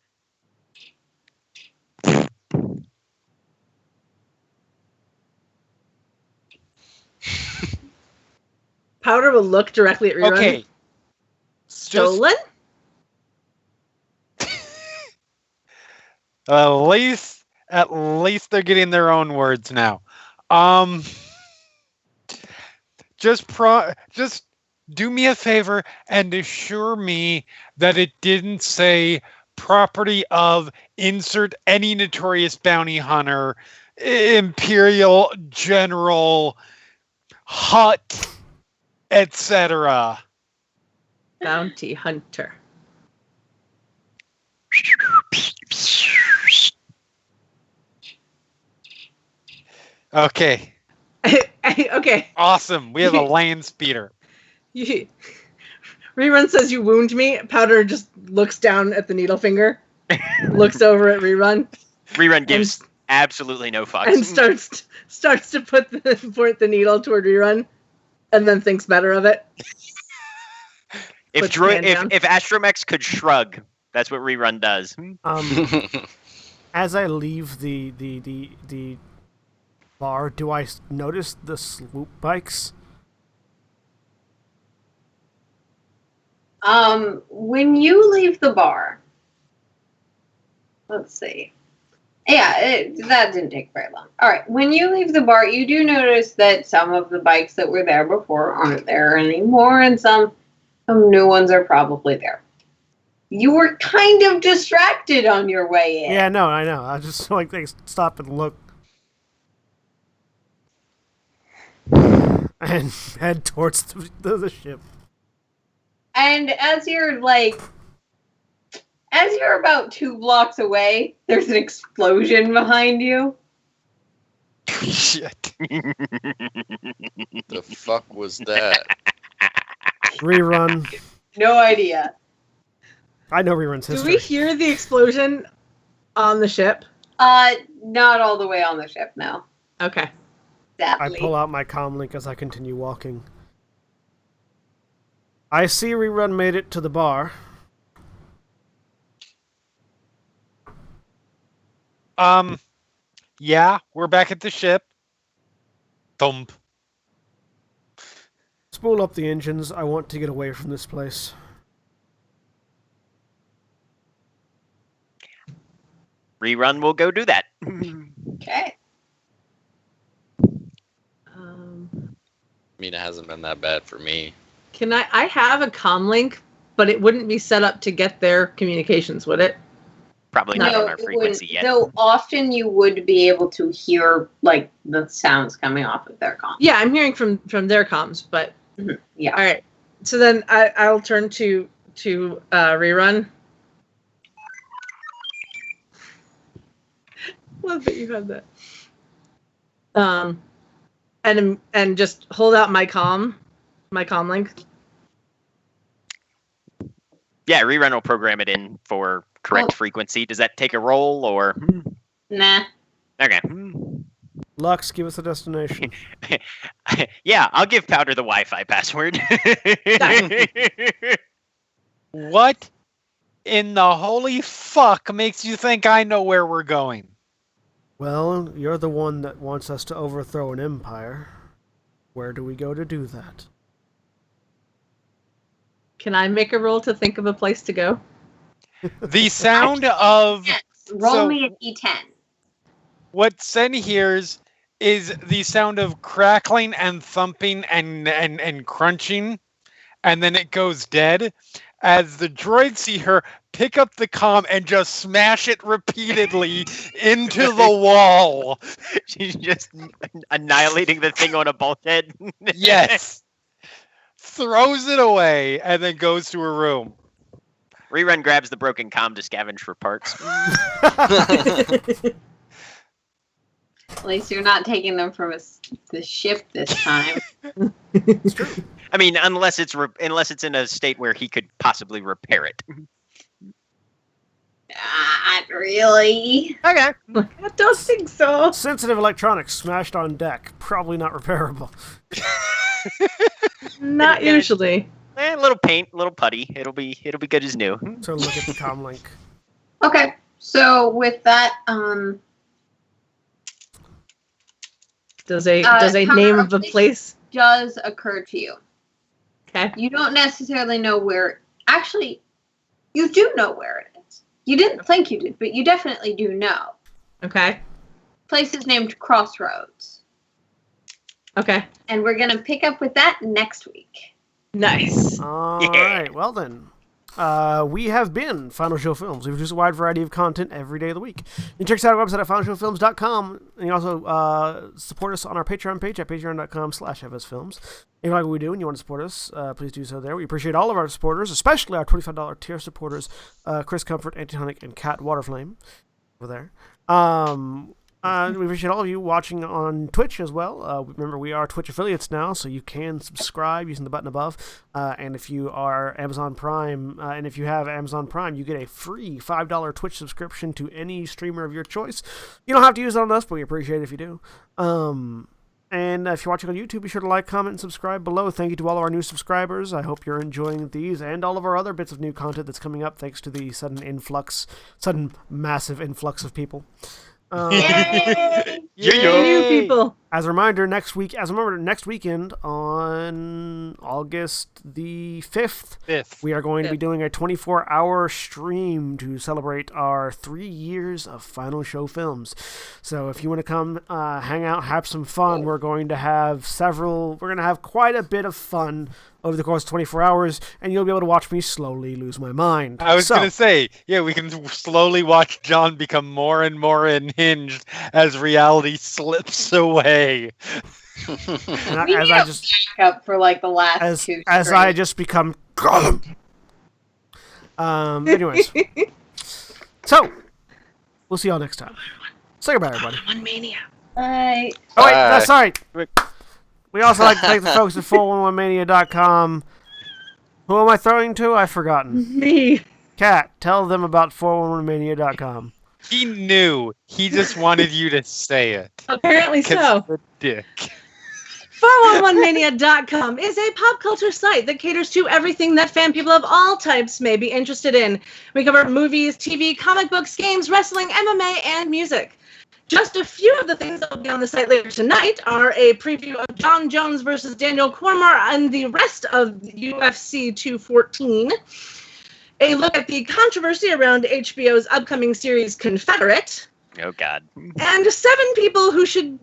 Speaker 3: Powder will look directly at Rerun.
Speaker 4: Okay.
Speaker 3: Stolen?
Speaker 4: At least they're getting their own words now. Just do me a favor and assure me that it didn't say property of insert any notorious bounty hunter, imperial general, hut, etc.
Speaker 3: Bounty hunter.
Speaker 4: Okay,
Speaker 3: Okay.
Speaker 4: awesome. We have a land speeder.
Speaker 3: Rerun says you wound me. Powder just looks down at the needle finger, looks over at Rerun,
Speaker 5: Rerun gives absolutely no fucks.
Speaker 3: and starts to point the needle toward Rerun, and then thinks better of it.
Speaker 5: if
Speaker 3: puts hand down.
Speaker 5: Astromex could shrug, that's what Rerun does.
Speaker 1: As I leave the bar, do I notice the swoop bikes?
Speaker 2: When you leave the bar, let's see. Yeah, that didn't take very long. All right, when you leave the bar, you do notice that some of the bikes that were there before aren't there anymore, and some new ones are probably there. You were kind of distracted on your way in.
Speaker 1: Yeah, no, I know. I just like they stop and look, and head towards the ship.
Speaker 2: And as you're about 2 blocks away, there's an explosion behind you.
Speaker 4: Shit.
Speaker 6: The fuck was that?
Speaker 1: Rerun.
Speaker 2: No idea.
Speaker 1: I know Rerun's
Speaker 3: Do
Speaker 1: history.
Speaker 3: we hear the explosion on the ship?
Speaker 2: Not all the way on the ship, no.
Speaker 3: Okay.
Speaker 1: I
Speaker 2: Sadly.
Speaker 1: pull out my comm link as I continue walking. I see Rerun made it to the bar.
Speaker 4: Yeah, we're back at the ship. Thump.
Speaker 1: Spool up the engines. I want to get away from this place.
Speaker 5: Rerun will go do that.
Speaker 2: Okay.
Speaker 6: I mean, it hasn't been that bad for me.
Speaker 3: Can I have a comm link, but it wouldn't be set up to get their communications, would it?
Speaker 5: Probably not on
Speaker 2: No,
Speaker 5: our
Speaker 2: it
Speaker 5: frequency
Speaker 2: wouldn't.
Speaker 5: yet.
Speaker 2: Though often you would be able to hear the sounds coming off of their comm.
Speaker 3: Yeah, I'm hearing from their comms, but
Speaker 2: Yeah.
Speaker 3: all right. So then I'll turn to Rerun. Love that you have that. And just hold out my comm link.
Speaker 5: Yeah, Rerun will program it in for correct frequency. Does that take a roll or?
Speaker 2: Nah.
Speaker 5: Okay.
Speaker 1: Lux, give us a destination.
Speaker 5: Yeah, I'll give Powder the Wi-Fi password.
Speaker 4: What in the holy fuck makes you think I know where we're going?
Speaker 1: Well, you're the one that wants us to overthrow an empire. Where do we go to do that?
Speaker 3: Can I make a roll to think of a place to go?
Speaker 4: The sound of
Speaker 2: Yes. Roll
Speaker 4: So-
Speaker 2: me an E10.
Speaker 4: what Sen hears is the sound of crackling and thumping and crunching, and then it goes dead as the droids see her pick up the comm and just smash it repeatedly into the wall.
Speaker 5: She's just annihilating the thing on a bulkhead.
Speaker 4: Yes. throws it away, and then goes to her room.
Speaker 5: Rerun grabs the broken comm to scavenge for parts.
Speaker 2: At least you're not taking them from the ship this time.
Speaker 1: It's true.
Speaker 5: I mean, unless it's in a state where he could possibly repair it.
Speaker 2: Not really.
Speaker 5: Okay.
Speaker 3: I don't think so.
Speaker 1: Sensitive electronics smashed on deck. Probably not repairable.
Speaker 3: Not usually.
Speaker 5: A little paint, a little putty. It'll be good as new.
Speaker 1: So look at the comm link.
Speaker 2: Okay, so with that,
Speaker 3: Does a name of a place?
Speaker 2: does occur to you.
Speaker 3: Okay.
Speaker 2: You don't necessarily know where. Actually, you do know where it is. You didn't think you did, but you definitely do know.
Speaker 3: Okay.
Speaker 2: Place is named Crossroads.
Speaker 3: Okay.
Speaker 2: And we're going to pick up with that next week.
Speaker 3: Nice.
Speaker 1: All
Speaker 5: Yeah.
Speaker 1: right. Well then, we have been Final Show Films. We produce a wide variety of content every day of the week. You can check us out on our website at finalshowfilms.com, and you also support us on our Patreon page at patreon.com/fsfilms. If you like what we do and you want to support us, please do so there. We appreciate all of our supporters, especially our $25 tier supporters, Chris Comfort, Antitonic, and Cat Waterflame over there. We appreciate all of you watching on Twitch as well. Remember, we are Twitch affiliates now, so you can subscribe using the button above. And if you are Amazon Prime, and if you have Amazon Prime, you get a free $5 Twitch subscription to any streamer of your choice. You don't have to use it on us, but we appreciate it if you do. And if you're watching on YouTube, be sure to like, comment, and subscribe below. Thank you to all of our new subscribers. I hope you're enjoying these and all of our other bits of new content that's coming up thanks to the sudden massive influx of people.
Speaker 2: Yay!
Speaker 3: New people.
Speaker 1: As a reminder, next weekend on August the 5th, we are going to be doing a 24-hour stream to celebrate our 3 years of Final Show Films. So if you want to come hang out, have some fun, we're going to have quite a bit of fun over the course of 24 hours, and you'll be able to watch me slowly lose my mind.
Speaker 4: I was going to say, yeah, we can slowly watch John become more and more unhinged as reality slips away.
Speaker 1: And
Speaker 2: We
Speaker 1: as
Speaker 2: need
Speaker 1: I
Speaker 2: a
Speaker 1: just
Speaker 2: backup for like the last two.
Speaker 1: as I just become Gollum. Anyways, so we'll see y'all next time. Say goodbye, everybody.
Speaker 3: One mania.
Speaker 2: Bye.
Speaker 1: Oh wait,
Speaker 6: Bye.
Speaker 1: that's right. We also like to thank the folks at 411mania.com. Who am I throwing to? I've forgotten.
Speaker 3: Me.
Speaker 1: Kat, tell them about 411mania.com.
Speaker 4: He knew. He just wanted you to say it.
Speaker 3: Apparently
Speaker 4: 'Cause
Speaker 3: so.
Speaker 4: the dick.
Speaker 3: 411mania.com is a pop culture site that caters to everything that fan people of all types may be interested in. We cover movies, TV, comic books, games, wrestling, MMA, and music. Just a few of the things that will be on the site later tonight are a preview of John Jones versus Daniel Cormier and the rest of UFC 214, a look at the controversy around HBO's upcoming series Confederate,
Speaker 5: Oh God.
Speaker 3: and 7 people who should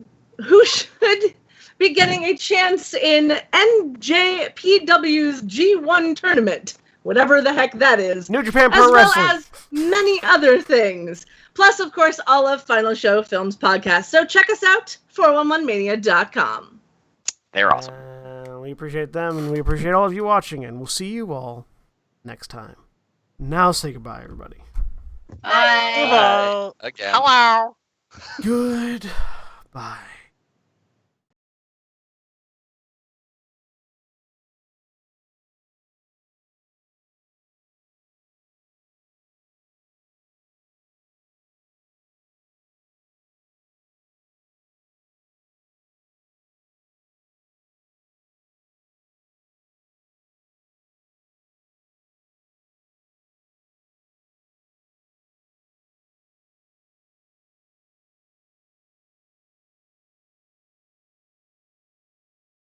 Speaker 3: be getting a chance in NJPW's G1 tournament, whatever the heck that is,
Speaker 1: New Japan
Speaker 3: as
Speaker 1: Pro
Speaker 3: well
Speaker 1: Wrestling.
Speaker 3: as many other things. Plus, of course, all of Final Show Films podcasts. So check us out, 411mania.com.
Speaker 5: They're awesome.
Speaker 1: We appreciate them, and we appreciate all of you watching, and we'll see you all next time. Now say goodbye, everybody.
Speaker 2: Bye.
Speaker 5: Hello.
Speaker 6: Again.
Speaker 5: Hello.
Speaker 1: Goodbye.